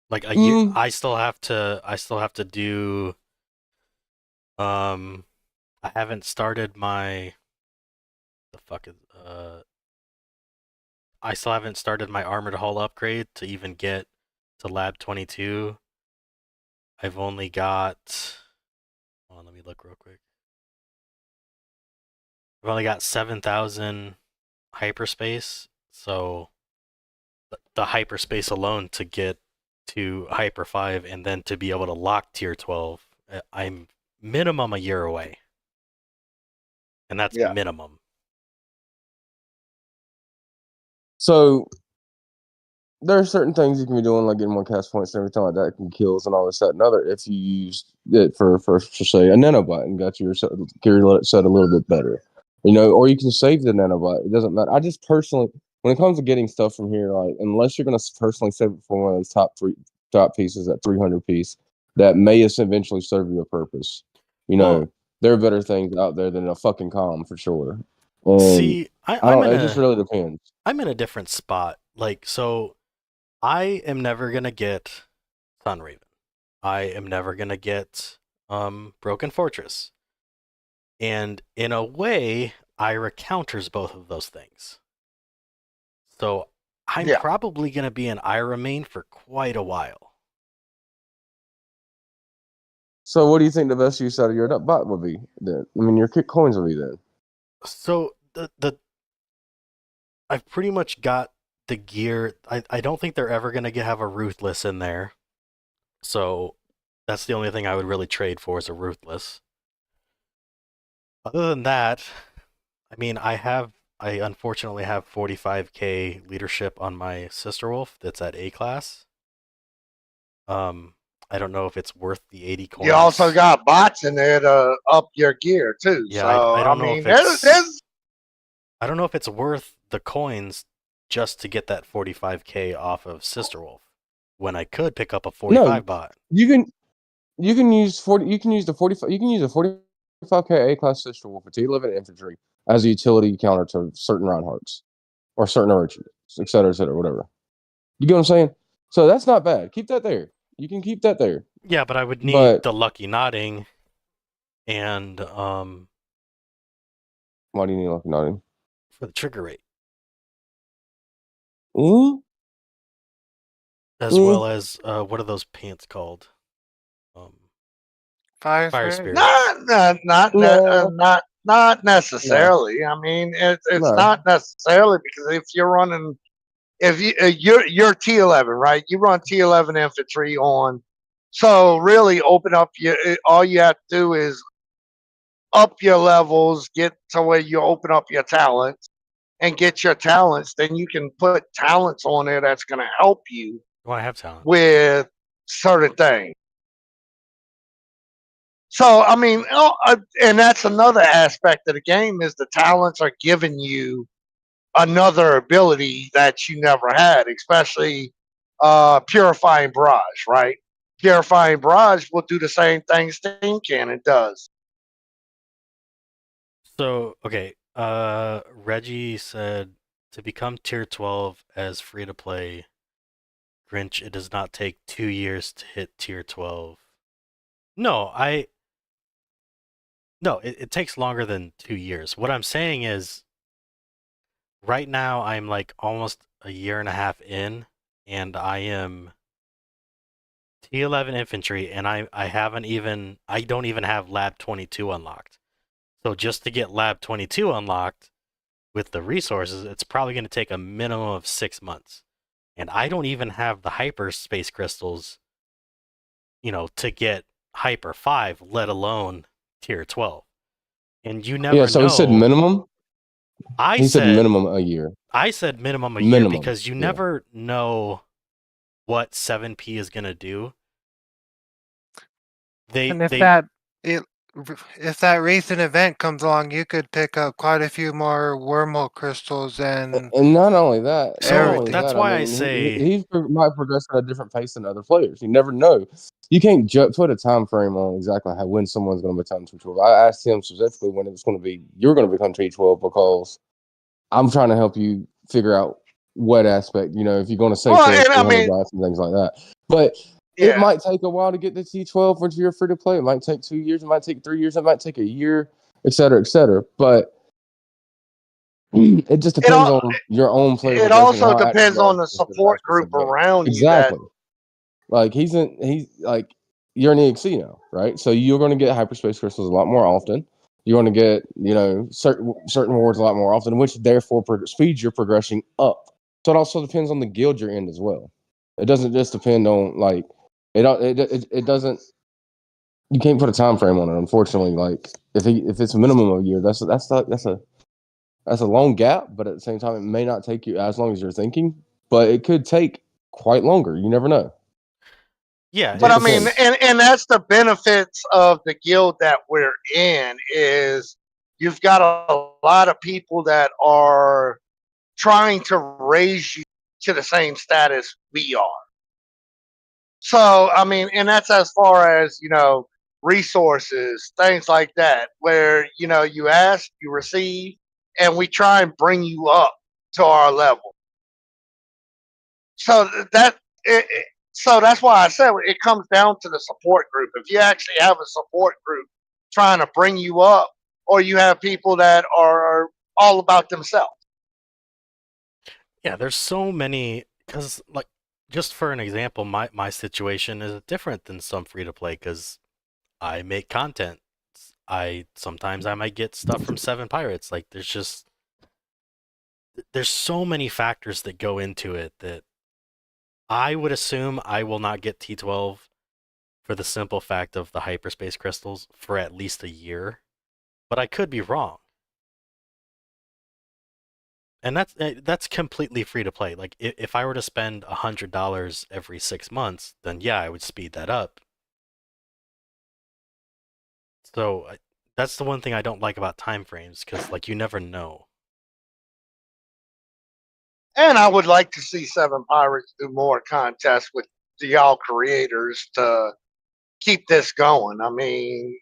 S5: Like a year. I still have to do I haven't started my I still haven't started my armored hull upgrade to even get to Lab 22. I've only got. Hold on, let me look real quick. I've only got 7,000 hyperspace, so the hyperspace alone to get to Hyper 5 and then to be able to lock Tier 12, I'm minimum a year away. And that's minimum.
S8: So there are certain things you can be doing, like getting more cast points and everything like that, can kills and all this, that, and other. If you use it for say a nanobot and got your gear set a little bit better, or you can save the nanobot. It doesn't matter. I just personally, when it comes to getting stuff from here, like unless you're going to personally save it for one of those top pieces, that 300 piece, that may eventually serve you a purpose. There are better things out there than a fucking comm for sure. And
S5: see,
S8: it just really depends.
S5: I'm in a different spot. So I am never gonna get Sunraven. I am never gonna get Broken Fortress. And in a way, Ira counters both of those things. So I'm probably gonna be an Ira main for quite a while.
S8: So what do you think the best use out of your bot would be then? I mean, your kick coins would be then.
S5: So I've pretty much got the gear. I don't think they're ever going to have a Ruthless in there. So that's the only thing I would really trade for is a Ruthless. Other than that, I mean, I unfortunately have 45k leadership on my Sister Wolf that's at A class. I don't know if it's worth the 80 coins.
S1: You also got bots in there to up your gear too.
S5: Yeah,
S1: so,
S5: I don't know if it's. I don't know if it's worth the coins just to get that 45k off of Sister Wolf when I could pick up a 45 bot.
S8: You can use 40. You can use the 45. You can use a 45k A class Sister Wolf for T11 infantry as a utility counter to certain Reinhardts or certain Urchins, et cetera, whatever. You get what I'm saying? So that's not bad. Keep that there. You can keep that there.
S5: Yeah, but I would need the Lucky Nodding and
S8: Why do you need Lucky Nodding?
S5: For the trigger rate.
S8: Mm-hmm.
S5: As well as what are those pants called?
S9: Fire
S5: Spirit.
S1: Not necessarily. No. I mean, it's not necessarily because if you're running, you're T11, right? You run T11 infantry on, so really open up all you have to do is up your levels, get to where you open up your talents and get your talents. Then you can put talents on there that's going to help you.
S5: Well, I have talent
S1: with certain things. So, I mean, and that's another aspect of the game is the talents are giving you another ability that you never had, especially Purifying Barrage, right? Purifying Barrage will do the same thing Steam Cannon does.
S5: So, okay, Reggie said to become tier 12 as free-to-play Grinch, it does not take 2 years to hit tier 12. No, it takes longer than 2 years. What I'm saying is, right now I'm like almost a year and a half in, and I am T11 infantry, and I don't even have Lab 22 unlocked. So just to get Lab 22 unlocked with the resources, it's probably going to take a minimum of 6 months. And I don't even have the hyperspace crystals, to get Hyper 5, let alone tier 12. And you never know.
S8: Yeah, so he said minimum?
S5: He said
S8: minimum a year.
S5: I said minimum a year because you never know what 7P is going to do.
S9: If that recent event comes along, you could pick up quite a few more wormhole crystals and
S8: not only that.
S5: That's why I say
S8: he might progress at a different pace than other players. You never know. You can't put a time frame on exactly when someone's going to become T12. I asked him specifically when it's going to be. You're going to become T12 because I'm trying to help you figure out what aspect. If you're going to save 300 bots and things like that. But It might take a while to get the T12 once you're free to play. It might take 2 years. It might take 3 years. It might take a year, et cetera, et cetera. But it just depends on your own player
S1: It
S8: progression.
S1: also
S8: How active
S1: depends
S8: you are
S1: on the
S8: in that
S1: support group
S8: specific game.
S1: around
S8: Exactly.
S1: you.
S8: Like he's like you're an EXE now, right? So you're going to get hyperspace crystals a lot more often. You're going to get certain rewards a lot more often, which therefore speeds your progression up. So it also depends on the guild you're in as well. It doesn't just depend on like it doesn't. You can't put a time frame on it, unfortunately. Like if it's a minimum of a year, that's a long gap. But at the same time, it may not take you as long as you're thinking, but it could take quite longer. You never know.
S5: Yeah,
S1: but I mean, and that's the benefits of the guild that we're in is you've got a lot of people that are trying to raise you to the same status we are. So I mean, and that's as far as resources, things like that, where you ask, you receive, and we try and bring you up to our level. So so that's why I said it comes down to the support group. If you actually have a support group trying to bring you up, or you have people that are all about themselves.
S5: Yeah, there's so many, because like, just for an example, my situation is different than some free to play because I make content. Sometimes I might get stuff from Seven Pirates. Like there's so many factors that go into it that I would assume I will not get T12 for the simple fact of the hyperspace crystals for at least a year, but I could be wrong. And that's completely free to play. Like if I were to spend $100 every 6 months, then yeah, I would speed that up. So that's the one thing I don't like about time frames, because like you never know.
S1: And I would like to see Seven Pirates do more contests with y'all creators to keep this going. I mean,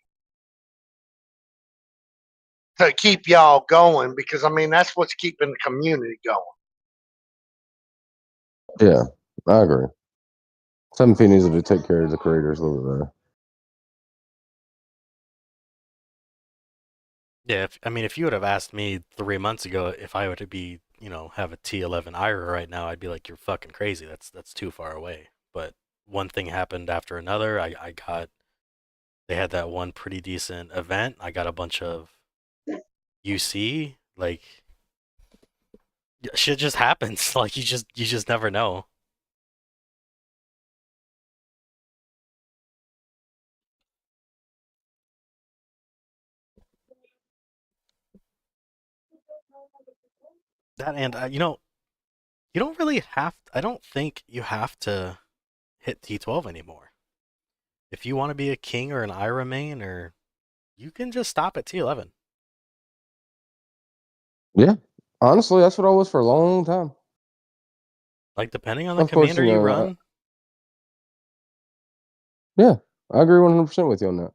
S1: to keep y'all going, because I mean that's what's keeping the community going.
S8: Yeah, I agree. 7P needs to take care of the creators a little bit better.
S5: Yeah, if you would have asked me 3 months ago if I were to be, have a T11 IRA right now, I'd be like, you're fucking crazy. That's too far away. But one thing happened after another. They had that one pretty decent event. I got a bunch of UC. Like, shit just happens. Like you just never know. That, and you don't really have. I don't think you have to hit T12 anymore. If you want to be a king or an IRA main, or you can just stop at T11.
S8: Yeah, honestly, that's what I was for a long time.
S5: Like depending on the
S8: Of course,
S5: commander you run.
S8: Yeah, I agree 100% with you on that.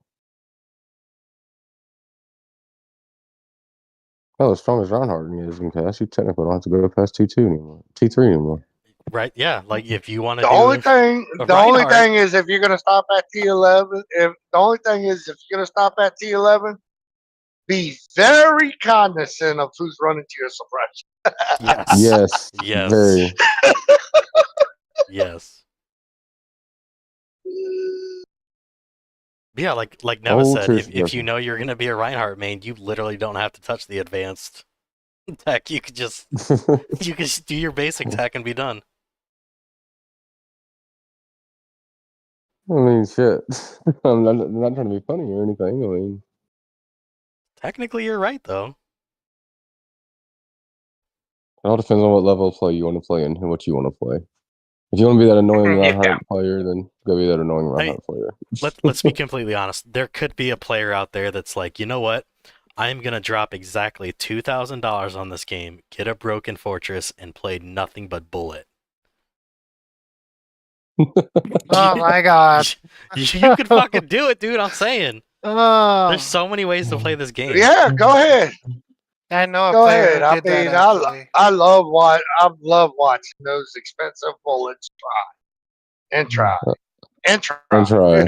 S8: Oh, as strong as Reinhardt is in cast, you technically don't have to go past T2 anymore, T3 anymore.
S5: Right? Yeah. Like if you want to
S1: The only thing is if you're gonna stop at T11. Be very cognizant of who's running to your suppression.
S5: Yes.
S8: Yes. Very.
S5: Yes. Yeah, like Neva said, if you know you're gonna be a Reinhardt main, you literally don't have to touch the advanced tech. You could just do your basic tech and be done.
S8: I mean, shit. I'm not trying to be funny or anything. I mean,
S5: technically, you're right though.
S8: It all depends on what level of play you want to play and what you want to play. If you want to be that annoying Reinhardt player, then go be that annoying Reinhardt player.
S5: Let's be completely honest. There could be a player out there that's like, you know what? I'm gonna drop exactly $2,000 on this game, get a broken fortress, and play nothing but bullet.
S9: Oh my god!
S5: You could fucking do it, dude. I'm saying.
S9: Oh.
S5: There's so many ways to play this game.
S1: Yeah, go ahead.
S9: I know a
S1: Go
S9: player
S1: ahead.
S9: who
S1: I
S9: did
S1: mean,
S9: that actually.
S1: I love watching those expensive bullets try and try and try.
S8: And try.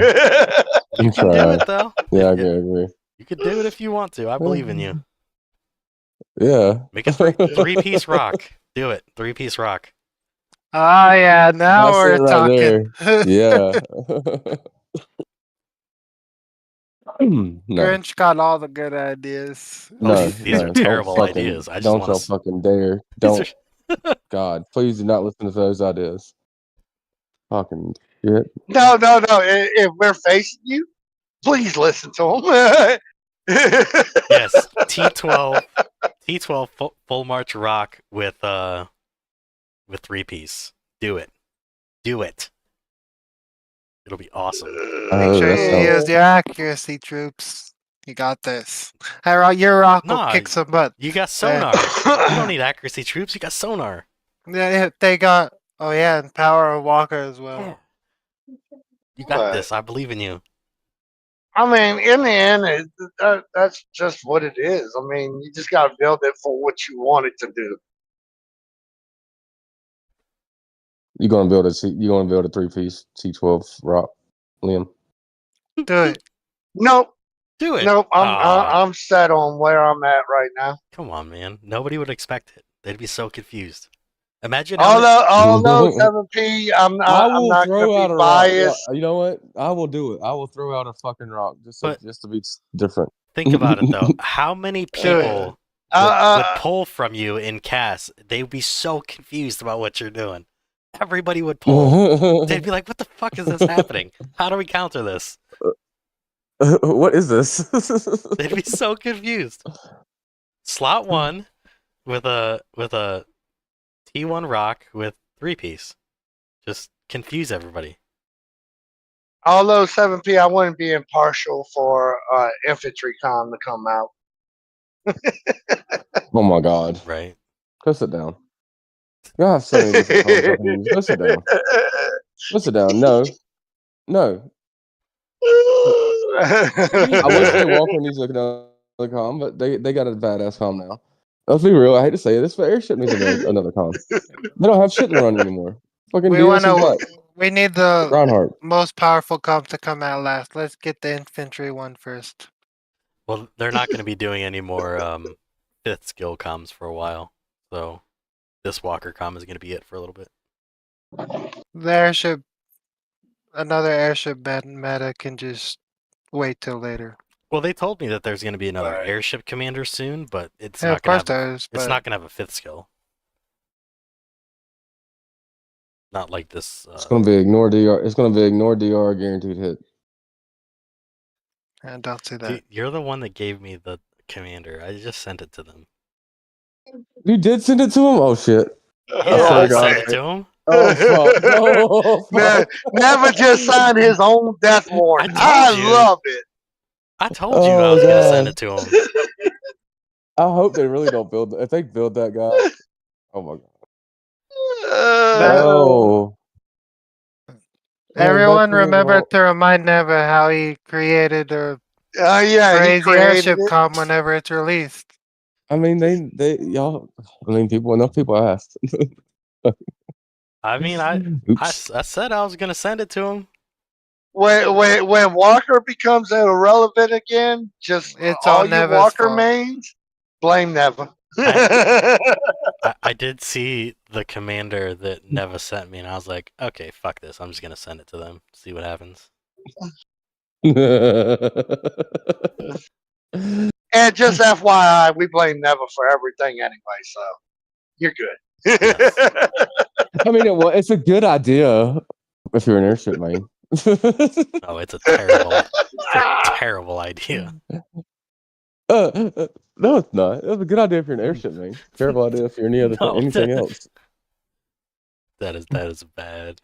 S5: You can do it though.
S8: Yeah, I agree.
S5: You could do it if you want to. I believe in you.
S8: Yeah.
S5: Make a three-piece rock. Do it. Three-piece rock.
S9: Oh yeah, now
S8: That's
S9: we're
S8: it right
S9: talking.
S8: Yeah. No.
S9: Grinch got all the good ideas.
S8: No,
S5: These are
S8: no,
S5: terrible
S8: don't fucking,
S5: ideas. I just
S8: don't
S5: wanna
S8: y'all fucking dare.
S5: These
S8: Don't. God, please do not listen to those ideas. Fucking shit.
S1: No. If we're facing you, please listen to them.
S5: Yes, T12 full march rock with three-piece. Do it. Do it. It'll be awesome.
S9: Make sure
S8: that
S9: you
S8: sounds-
S9: use your accuracy, troops. You got this. Your rock will
S5: Nah,
S9: kick some butt.
S5: You got sonar. You don't need accuracy troops. You got sonar.
S9: Yeah, they got. Oh yeah, and power of Walker as well.
S5: You got
S1: What?
S5: this. I believe in you.
S1: I mean, in the end, that's just what it is. I mean, you just got to build it for what you want it to do.
S8: You gonna build a 3-piece T12 rock, Liam?
S9: Do it.
S1: Nope.
S5: Do it.
S1: Nope.
S5: Aw.
S1: I'm set on where I'm at right now.
S5: Come on, man. Nobody would expect it. They'd be so confused. Imagine how
S1: Although 7P, I'm not
S8: throw
S1: going
S8: out
S1: to
S8: a
S1: be biased.
S8: rock. You know what? I will do it. I will throw out a fucking rock just to be different.
S5: Think about it though. How many people would pull from you in CAS? They'd be so confused about what you're doing. Everybody would pull. They'd be like, "What the fuck is this happening? How do we counter this?"
S8: What is this?
S5: They'd be so confused. Slot 1 with a T1 rock with 3-piece. Just confuse everybody.
S1: Although 7P, I wouldn't be impartial for infantry com to come out.
S8: Oh my god!
S5: Right.
S8: Go sit down. You have so many different colors I can use. Go sit down. Go sit down. No. I would say Walker needs to look at another com, but they got a badass com now. Let's be real. I hate to say it. This airship needs another com. They don't have shit to run anymore. Fucking DS and Black.
S9: We need the
S8: Reinhardt.
S9: most powerful comp to come out last. Let's get the infantry one first.
S5: Well, they're not going to be doing any more 5th skill comms for a while. So this Walker com is going to be it for a little bit.
S9: Another airship meta can just wait till later.
S5: Well, they told me that there's going to be another airship commander soon, but it's
S9: Yeah,
S5: not
S9: of
S5: going
S9: course
S5: to have.
S9: there is,
S5: It's
S9: but-
S5: not going to have a 5th skill. Not like this.
S8: It's gonna be ignore DR. It's gonna be ignore DR guaranteed hit.
S9: I don't see that.
S5: Dude, you're the one that gave me the commander. I just sent it to them.
S8: You did send it to him? Oh shit!
S5: Yeah, I sent it to him.
S8: Oh fuck! No, fuck.
S1: Never just signed his own death warrant. I love it.
S5: I told you I was gonna send it to him.
S8: I hope they really don't build. If they build that guy, oh my god!
S9: No. Everyone remember to remind Neva how he created a
S1: yeah,
S9: crazy
S1: created
S9: airship
S1: it.
S9: comp whenever it's released.
S8: I mean, y'all. I mean, enough people asked.
S5: I mean, I said I was gonna send it to him.
S1: When Walker becomes irrelevant again, just
S9: It's
S1: all
S9: all
S1: you
S9: Neva's
S1: Walker
S9: fault.
S1: mains, blame Neva.
S5: I did see the commander that Neva sent me, and I was like, okay, fuck this. I'm just gonna send it to them. See what happens.
S1: And just FYI, we blame Neva for everything anyway, so you're good.
S8: I mean, it's a good idea if you're an airship main.
S5: Oh, it's a terrible idea.
S8: No, it's not. It's a good idea if you're an airship main. Terrible idea if you're anything else.
S5: That is bad.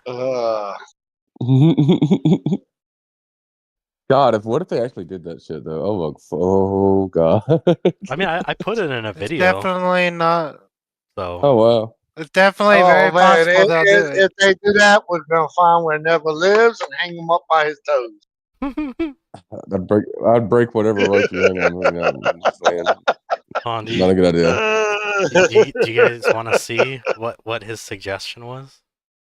S8: God, what if they actually did that shit though? Oh god.
S5: I mean, I put it in a
S9: It's
S5: video.
S9: definitely not.
S5: So.
S8: Oh wow.
S9: It's definitely very possible they'll do it.
S1: If they do that, we're gonna find where Neva lives and hang him up by his toes.
S8: I'd break whatever rope you hang on. Not a good idea.
S5: Do you guys want to see what his suggestion was?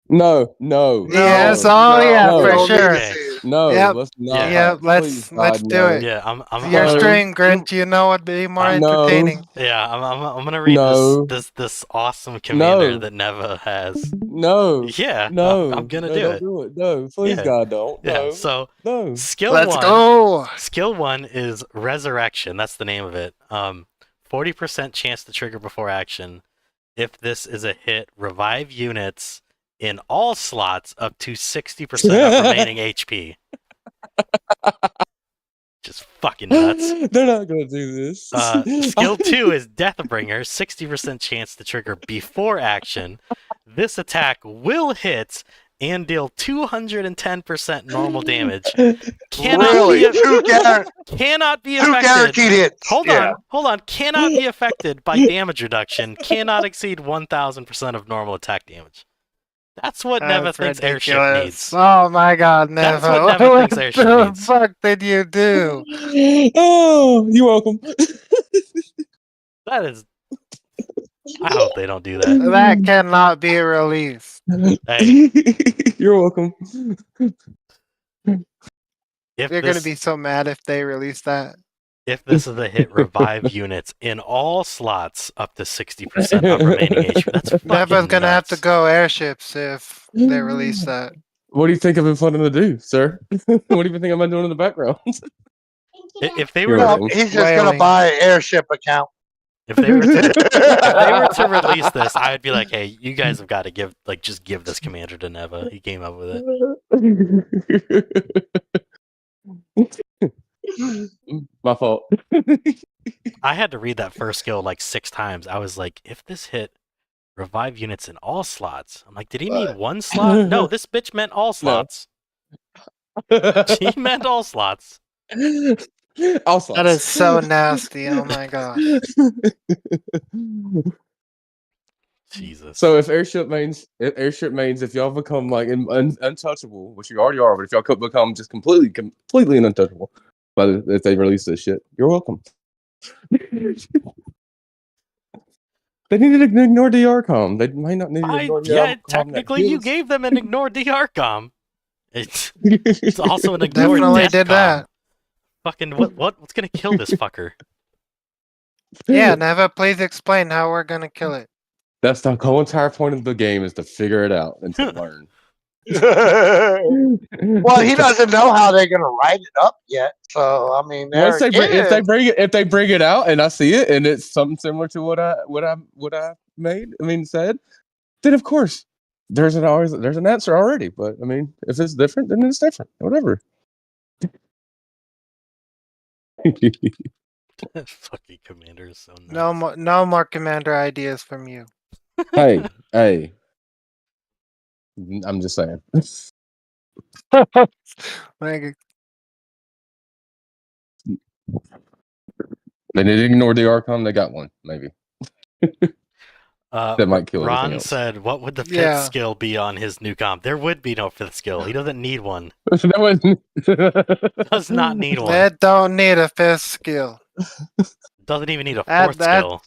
S8: No.
S7: Yes,
S1: No,
S7: oh
S1: no,
S7: yeah,
S1: we
S7: for
S1: don't need to
S7: sure.
S1: see it.
S8: No.
S7: Yep.
S8: Let's not.
S7: Yep.
S8: Please,
S7: Let's
S8: God,
S7: do
S8: no.
S7: it.
S5: Yeah,
S7: Your
S8: God, no.
S7: stream,
S5: I'm
S7: Grant.
S8: No.
S7: You know what'd be more
S8: No.
S7: entertaining?
S5: yeah, I'm gonna read
S8: No.
S5: this awesome commander
S8: No.
S5: that Neva has.
S8: No.
S5: Yeah, I'm
S8: No.
S5: gonna
S8: No,
S5: do
S8: don't
S5: it.
S8: do it. No. Please,
S5: Yeah,
S8: God, don't.
S5: yeah.
S8: No.
S5: So
S8: No.
S7: Let's go.
S5: Skill 1 is Resurrection. That's the name of it. 40% chance to trigger before action. If this is a hit, revive units in all slots up to 60% of remaining HP. Just fucking nuts.
S8: They're not gonna do this.
S5: Skill 2 is Deathbringer, 60% chance to trigger before action. This attack will hit and deal 210% normal damage. Cannot be
S1: Two
S5: affected.
S1: guaranteed hits.
S5: Hold on. Cannot be affected by damage reduction. Cannot exceed 1000% of normal attack damage. That's what Neva
S7: That's
S5: thinks
S7: ridiculous.
S5: Airship needs.
S7: Oh my God, Neva!
S5: That's what Neva thinks Airship
S7: What the
S5: needs.
S7: fuck did you do?
S8: Oh, you're welcome.
S5: That is. I hope they don't do that.
S7: That cannot be released.
S5: Hey,
S8: you're welcome.
S7: You're gonna be so mad if they release that.
S5: If this is a hit, revive units in all slots up to 60% of remaining HP. That's fucking
S7: Neva's gonna have
S5: nuts.
S7: to go airships if they release that.
S8: What do you think I've been planning to do, sir? What do you think I've been doing in the background?
S5: If they
S8: You're
S5: were,
S8: welcome.
S1: He's just gonna buy an airship account.
S5: if they were to release this, I would be like, hey, you guys have got to just give this commander to Neva. He came up with it.
S8: My fault.
S5: I had to read that first skill like 6 times. I was like, if this hit, revive units in all slots. I'm like, did he mean one slot? No, this bitch meant all slots. She meant all slots.
S8: All slots.
S7: That is so nasty. Oh my gosh.
S5: Jesus.
S8: So if airship means if y'all become like untouchable, which you already are, but if y'all could become just completely untouchable, but if they release this shit, you're welcome. They need to ignore the RCOM. They might not need to ignore the
S5: Yeah,
S8: RCOM.
S5: technically you gave them an ignore DRCOM. It's also an ignore
S7: Definitely
S5: DEFCOM.
S7: did that.
S5: Fucking what's gonna kill this fucker?
S7: Yeah, Neva, please explain how we're gonna kill it.
S8: That's the whole entire point of the game is to figure it out and to learn.
S1: Well, he doesn't know how they're gonna write it up yet. So I mean,
S8: Once they if they bring it out and I see it and it's something similar to what I said, then of course there's an answer already. But I mean, if it's different, then it's different. Whatever.
S5: Fucking commander is so nuts.
S7: No more commander ideas from you.
S8: hey. I'm just saying.
S7: Like,
S8: They need to ignore the Archon. They got one, maybe. That might kill everything
S5: Ron
S8: else.
S5: said, what would the fifth skill be on his new comp? There would be no fifth skill. He doesn't need one. Does not need one.
S7: it don't need a fifth skill.
S5: Doesn't even need a fourth skill.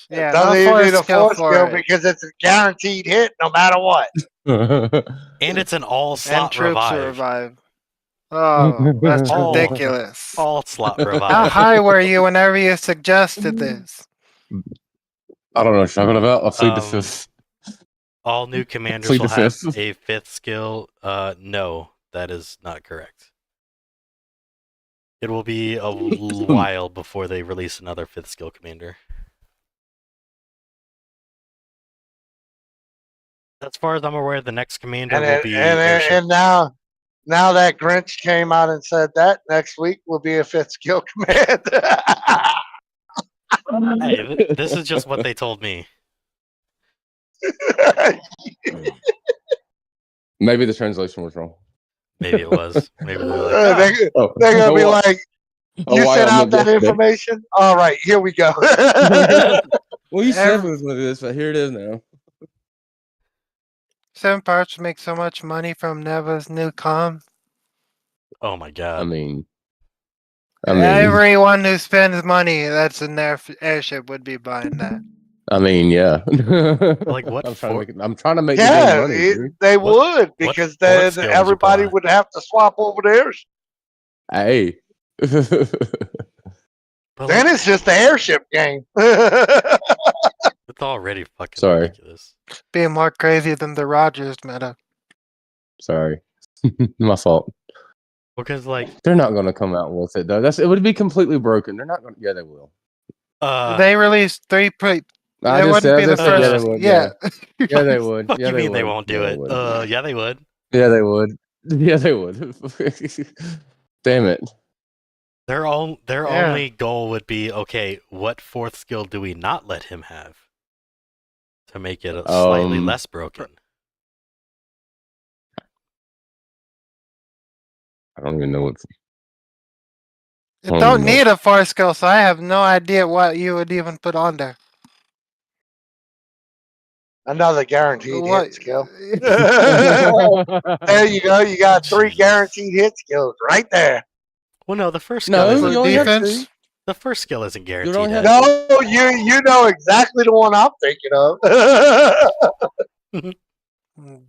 S7: Yeah,
S1: doesn't
S7: no
S1: even
S7: fourth
S1: need a
S7: skill
S1: fourth
S7: for
S1: skill
S7: it.
S1: because it's a guaranteed hit no matter what.
S5: And it's an all
S7: And
S5: slot
S7: troops
S5: revive.
S7: Oh, that's ridiculous.
S5: All slot
S7: How
S5: revive.
S7: high were you whenever you suggested this?
S8: I don't know what you're talking about. I'll plead the fifth.
S5: All new commanders
S8: Plead
S5: will
S8: the
S5: have
S8: fifth.
S5: a fifth skill. No, that is not correct. It will be a while before they release another fifth skill commander. As far as I'm aware, the next commander will be Airship.
S1: And now that Grinch came out and said that next week will be a fifth skill command.
S5: Hey, this is just what they told me.
S8: Maybe the translation was wrong.
S5: Maybe it was. Maybe they're like,
S1: they're gonna be like, you sent out that information? All right, here we go.
S8: Well, you said it was with this, but here it is now.
S7: 7 parts make so much money from Neva's new com.
S5: oh my god.
S8: I mean,
S7: Everyone who spends money that's in their airship would be buying that.
S8: I mean, yeah.
S5: Like, what
S8: I'm trying to make the game money, dude.
S1: They
S5: What-
S1: would,
S5: what
S1: because
S5: fourth
S1: then
S5: skill would you put
S1: everybody
S5: on it?
S1: would have to swap over the airship.
S8: Hey.
S5: But
S1: Then
S5: like,
S1: it's just the airship game.
S5: it's already fucking
S8: Sorry.
S5: ridiculous.
S9: Being more crazy than the Rogers meta.
S8: Sorry. My fault.
S5: Because like,
S8: They're not going to come out with it, though. It would be completely broken. They're not going to. Yeah, they will.
S9: They released 3
S8: I
S9: it
S8: just
S9: wouldn't
S8: said,
S9: be the
S8: said, yeah, they
S9: first.
S8: would.
S9: Yeah.
S8: Yeah, they would.
S5: fuck
S8: Yeah,
S5: you
S8: they
S5: mean they
S8: would.
S5: won't do
S8: Yeah,
S5: it?
S8: they would.
S5: Yeah, they would.
S8: Yeah, they would. Yeah, they would. Damn it.
S5: Their
S9: Yeah.
S5: only goal would be, okay, what fourth skill do we not let him have to make it slightly less broken?
S8: I don't even know what.
S9: It don't need a 4th skill, so I have no idea what you would even put on there.
S1: Another guaranteed
S9: What?
S1: hit skill. There you go. You got 3
S5: Jesus.
S1: guaranteed hit skills right there.
S5: Well, no, the first skill
S8: No,
S5: isn't.
S8: you only have
S9: defense?
S8: 2.
S5: The first skill isn't guaranteed.
S8: only have-
S1: No, you know exactly the one I'm thinking of.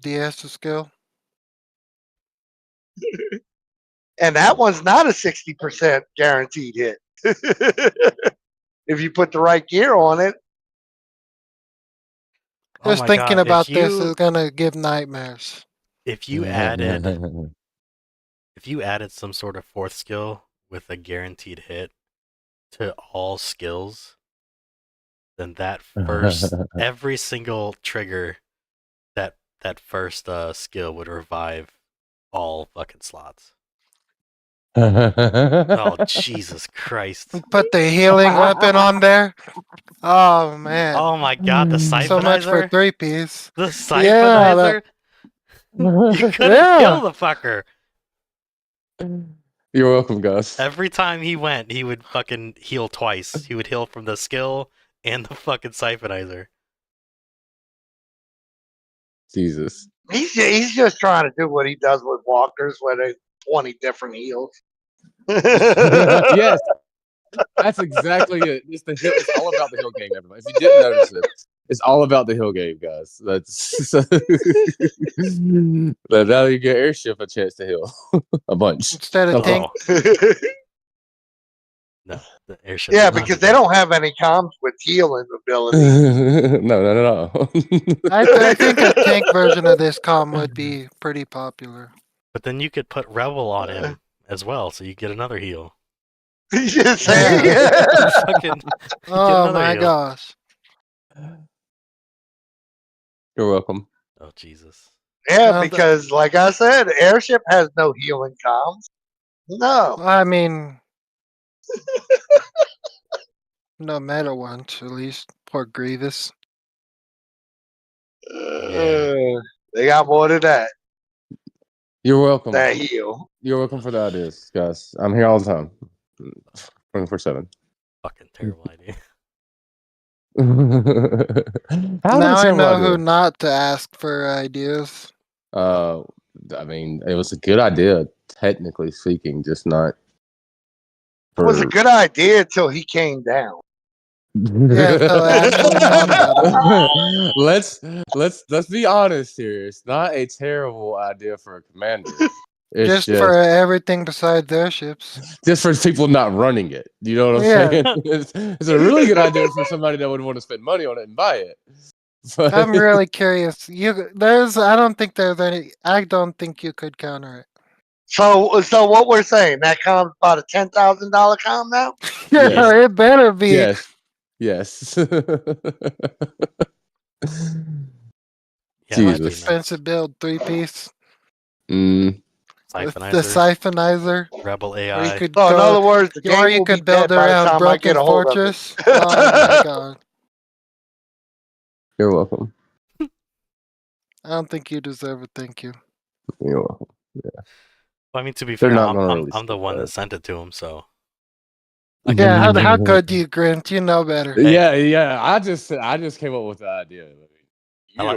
S9: DS skill.
S1: And that one's not a 60% guaranteed hit. If you put the right gear on it.
S5: Oh
S9: Just
S5: my
S9: thinking
S5: God,
S9: about this is gonna give nightmares.
S5: if you added some sort of fourth skill with a guaranteed hit to all skills, then that first every single trigger that first skill would revive all fucking slots. Oh Jesus Christ!
S9: Put the healing weapon on there. Oh man.
S5: Oh my God, the siphonizer.
S9: So much for 3-piece.
S5: The
S9: Yeah,
S5: siphonizer. You couldn't
S9: Yeah.
S5: kill the fucker.
S8: You're welcome, Gus.
S5: Every time he went, he would fucking heal twice. He would heal from the skill and the fucking siphonizer.
S8: Jesus.
S1: He's just trying to do what he does with walkers, where they 20 different heals.
S8: Yes. That's exactly it. It's all about the hill game, everybody. If you didn't notice it, it's all about the hill game, guys. That's but now you get airship a chance to heal a bunch.
S9: Instead of tank.
S5: No, the airship.
S1: Yeah, because they don't have any comms with healing ability.
S8: No.
S9: I think a tank version of this comm would be pretty popular.
S5: But then you could put Rebel on him as well, so you get another heal.
S1: You just say,
S5: Fucking
S9: Oh
S5: another
S9: my
S5: heal.
S9: gosh.
S8: You're welcome.
S5: Oh Jesus.
S1: Yeah, because like I said, airship has no healing comms. No.
S9: I mean, no meta ones, at least. Poor Grievous.
S1: They got more than that.
S8: You're welcome.
S1: That heal.
S8: You're welcome for the ideas, guys. I'm here all the time. 24/7.
S5: Fucking terrible idea.
S9: Now I know who not to ask for ideas.
S8: I mean, it was a good idea, technically speaking, just not.
S1: It was a good idea until he came down.
S9: Yeah, so actually thought about it.
S8: let's be honest here. It's not a terrible idea for a commander. It's
S9: Just for everything besides airships.
S8: just for people not running it. You know what I'm saying? It's a really good idea for somebody that would want to spend money on it and buy it. But
S9: I'm really curious. I don't think you could counter it.
S1: So what we're saying, that comes about a $10,000 com now?
S9: Yeah, it better be.
S8: Yes.
S5: Yeah,
S9: Most
S8: Jesus.
S9: expensive build, 3-piece.
S5: Siphonizer.
S9: The siphonizer.
S5: Rebel
S9: Or
S5: AI.
S9: you could
S1: So in other words, the game
S9: or you
S1: will be
S9: could build
S1: dead by the
S9: around
S1: time I get
S9: Broken
S1: a hold of it.
S9: Fortress. Oh my god.
S8: You're welcome.
S9: I don't think you deserve it, thank you.
S8: You're welcome. Yeah.
S5: Well, I mean, to be
S8: They're
S5: fair,
S8: not gonna release
S5: I'm the
S8: it,
S5: one
S8: but-
S5: that sent it to him, so.
S9: Yeah, how could you, Grint? You know better.
S8: Yeah. I just came up with the idea.
S5: I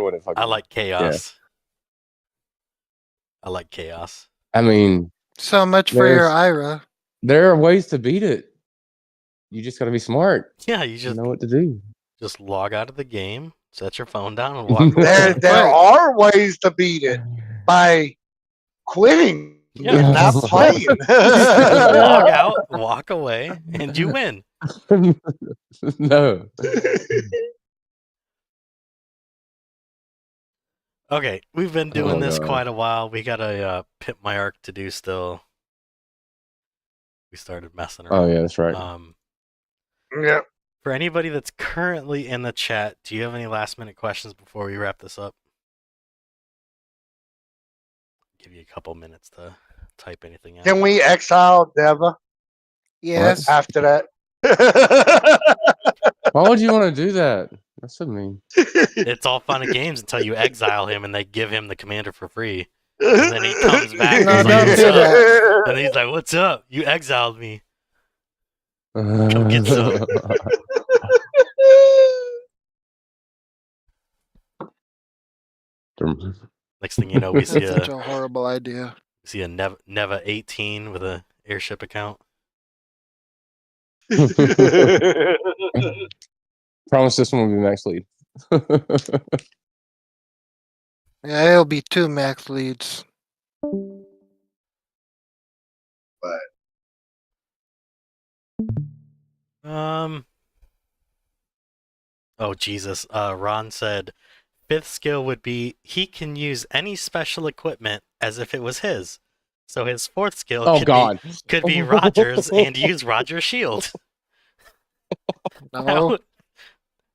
S5: like chaos. I like chaos.
S8: I mean,
S9: So much for your Ira.
S8: there are ways to beat it. You just got to be smart.
S5: Yeah, you just
S8: know what to do.
S5: Just log out of the game, set your phone down, and walk
S1: There,
S5: away.
S1: there are ways to beat it by quitting
S5: Yeah,
S1: and not
S5: just
S1: playing.
S5: log out, walk away, and you win.
S8: No.
S5: Okay, we've been doing
S8: Oh,
S5: this
S8: God.
S5: quite a while. We got a Pit My Arc to do still. We started messing around.
S8: Oh, yeah, that's right.
S1: Yep.
S5: For anybody that's currently in the chat, do you have any last minute questions before we wrap this up? Give you a couple minutes to type anything out.
S1: Can we exile Neva
S9: Yes.
S1: after that?
S8: Why would you want to do that? That's so mean.
S5: It's all fun and games until you exile him and they give him the commander for free. And then he comes back
S9: No,
S5: and he's like,
S9: don't
S5: "What's
S9: do
S5: up?"
S9: that.
S5: And he's like, "What's up? You exiled me. Come get some." Next thing you know, we
S9: That's
S5: see
S9: such a horrible idea.
S5: Neva 18 with a airship account.
S8: Promise this one will be max lead.
S9: Yeah, it'll be 2 max leads.
S5: Oh Jesus. Ron said, 5th skill would be he can use any special equipment as if it was his. So his 4th skill
S8: Oh, God.
S5: could be Roger's and use Roger's shield.
S9: No.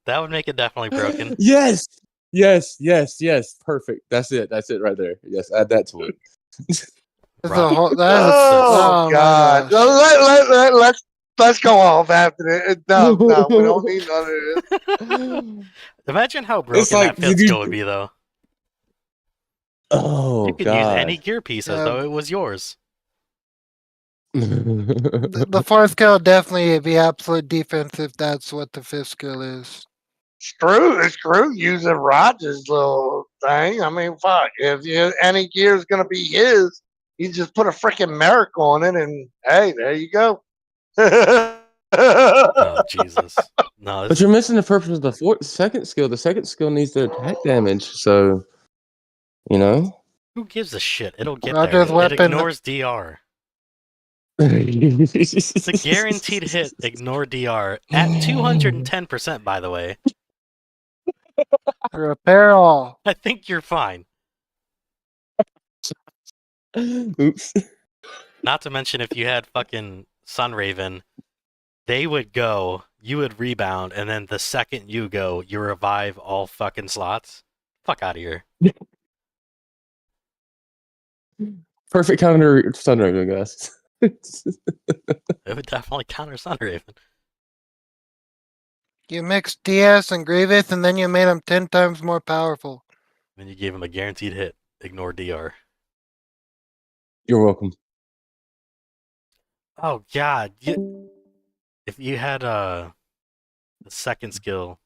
S5: That would make it definitely broken.
S8: Yes. Yes. Yes. Yes. Perfect. That's it. That's it right there. Yes. Add that to it.
S9: That's a whole,
S1: Oh,
S9: my
S1: God.
S9: gosh.
S1: Let's go off after it. No, we don't need none of this.
S5: Imagine how broken
S8: It's like,
S5: that 5th skill would be, though.
S8: Oh,
S5: You could
S8: God.
S5: use any gear piece as though it was yours.
S9: The 4th skill definitely be absolute defense if that's what the 5th skill is.
S1: Screw using Roger's little thing. I mean, fuck. If any gear is going to be his, you just put a freaking Merrick on it, and hey, there you go.
S5: Oh, Jesus. No,
S8: But you're missing the purpose of the second skill. The second skill needs the attack damage, so, you know?
S5: Who gives a shit? It'll get
S9: Roger's
S5: there. It
S9: weapon-
S5: ignores DR. It's a guaranteed hit, ignore DR, at 210%, by the way.
S9: Repair all.
S5: I think you're fine.
S8: Oops.
S5: Not to mention, if you had fucking Sunraven, they would go, you would rebound, and then the second you go, you revive all fucking slots. Fuck out of here.
S8: Perfect counter Sunraven, I guess.
S5: It would definitely counter Sunraven.
S9: You mixed DS and Grievous, and then you made them 10 times more powerful.
S5: Then you gave him a guaranteed hit, ignore DR.
S8: You're welcome.
S5: Oh, God. If you had the second skill,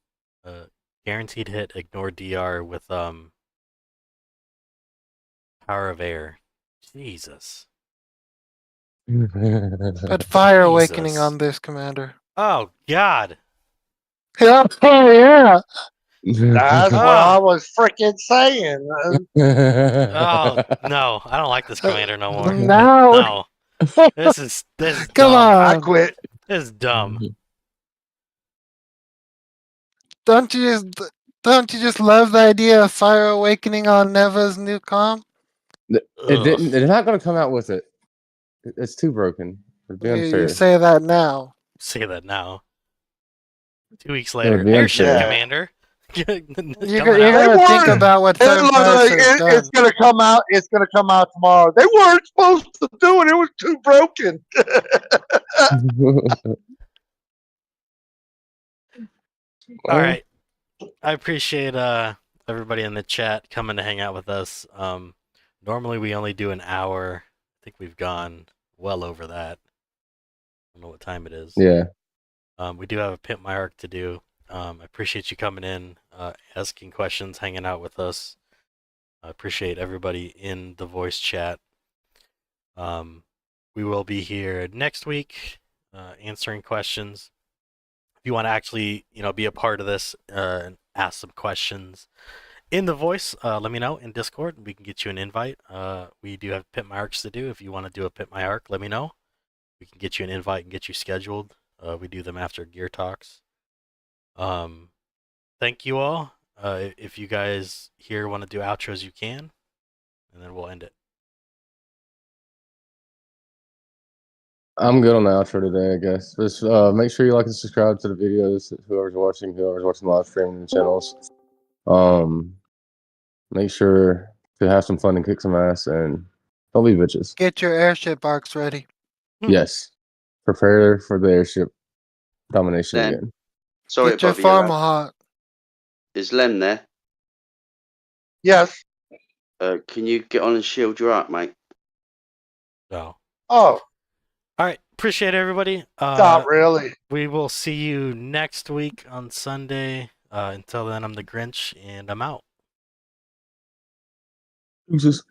S5: guaranteed hit, ignore DR with Power of Air. Jesus.
S9: Put Fire Awakening
S5: Jesus.
S9: on this, Commander.
S5: Oh, God.
S9: Oh, yeah.
S1: That's what I was freaking saying.
S5: Oh, no. I don't like this commander no more.
S9: No.
S5: No. This is
S9: Come
S5: dumb.
S1: I
S9: on.
S1: quit.
S5: This is dumb.
S9: Don't you just love the idea of Fire Awakening on Neva's new comp?
S8: It didn't. They're not going to come out with it. It's too broken. It'd be unfair.
S9: You say that now.
S5: Say that now. 2 weeks
S8: It
S5: later,
S8: would be
S5: airship
S8: unfair.
S5: commander.
S9: You're
S5: Coming
S9: gonna
S5: out.
S9: think about what certain
S1: Look,
S9: players have done.
S1: it's gonna come out. It's gonna come out tomorrow. They weren't supposed to do it. It was too broken.
S5: All right. I appreciate everybody in the chat coming to hang out with us. Normally we only do an hour. I think we've gone well over that. I don't know what time it is.
S8: Yeah.
S5: We do have a Pimp My Arc to do. I appreciate you coming in, asking questions, hanging out with us. I appreciate everybody in the voice chat. We will be here next week answering questions. if you want to actually, be a part of this and ask some questions in the voice, let me know in Discord. We can get you an invite. We do have Pit My Arcs to do. If you want to do a Pit My Arc, let me know. We can get you an invite and get you scheduled. We do them after Gear Talks. Thank you all. If you guys here want to do outros, you can, and then we'll end it.
S8: I'm good on the outro today, I guess. Just make sure you like and subscribe to the videos. Whoever's watching live streaming the channels. Make sure to have some fun and kick some ass, and don't be bitches.
S9: Get your airship box ready.
S8: Yes, prepare for the airship domination
S11: Len,
S8: again.
S11: sorry
S9: Get your
S11: to bother you,
S9: farmer
S11: lad.
S9: hot.
S11: Is Len there?
S1: Yes.
S11: Can you get on and shield your arc, mate?
S5: No.
S1: Oh.
S5: All right. Appreciate it, everybody.
S1: Not really.
S5: We will see you next week on Sunday. Until then, I'm the Grinch, and I'm out.
S8: Just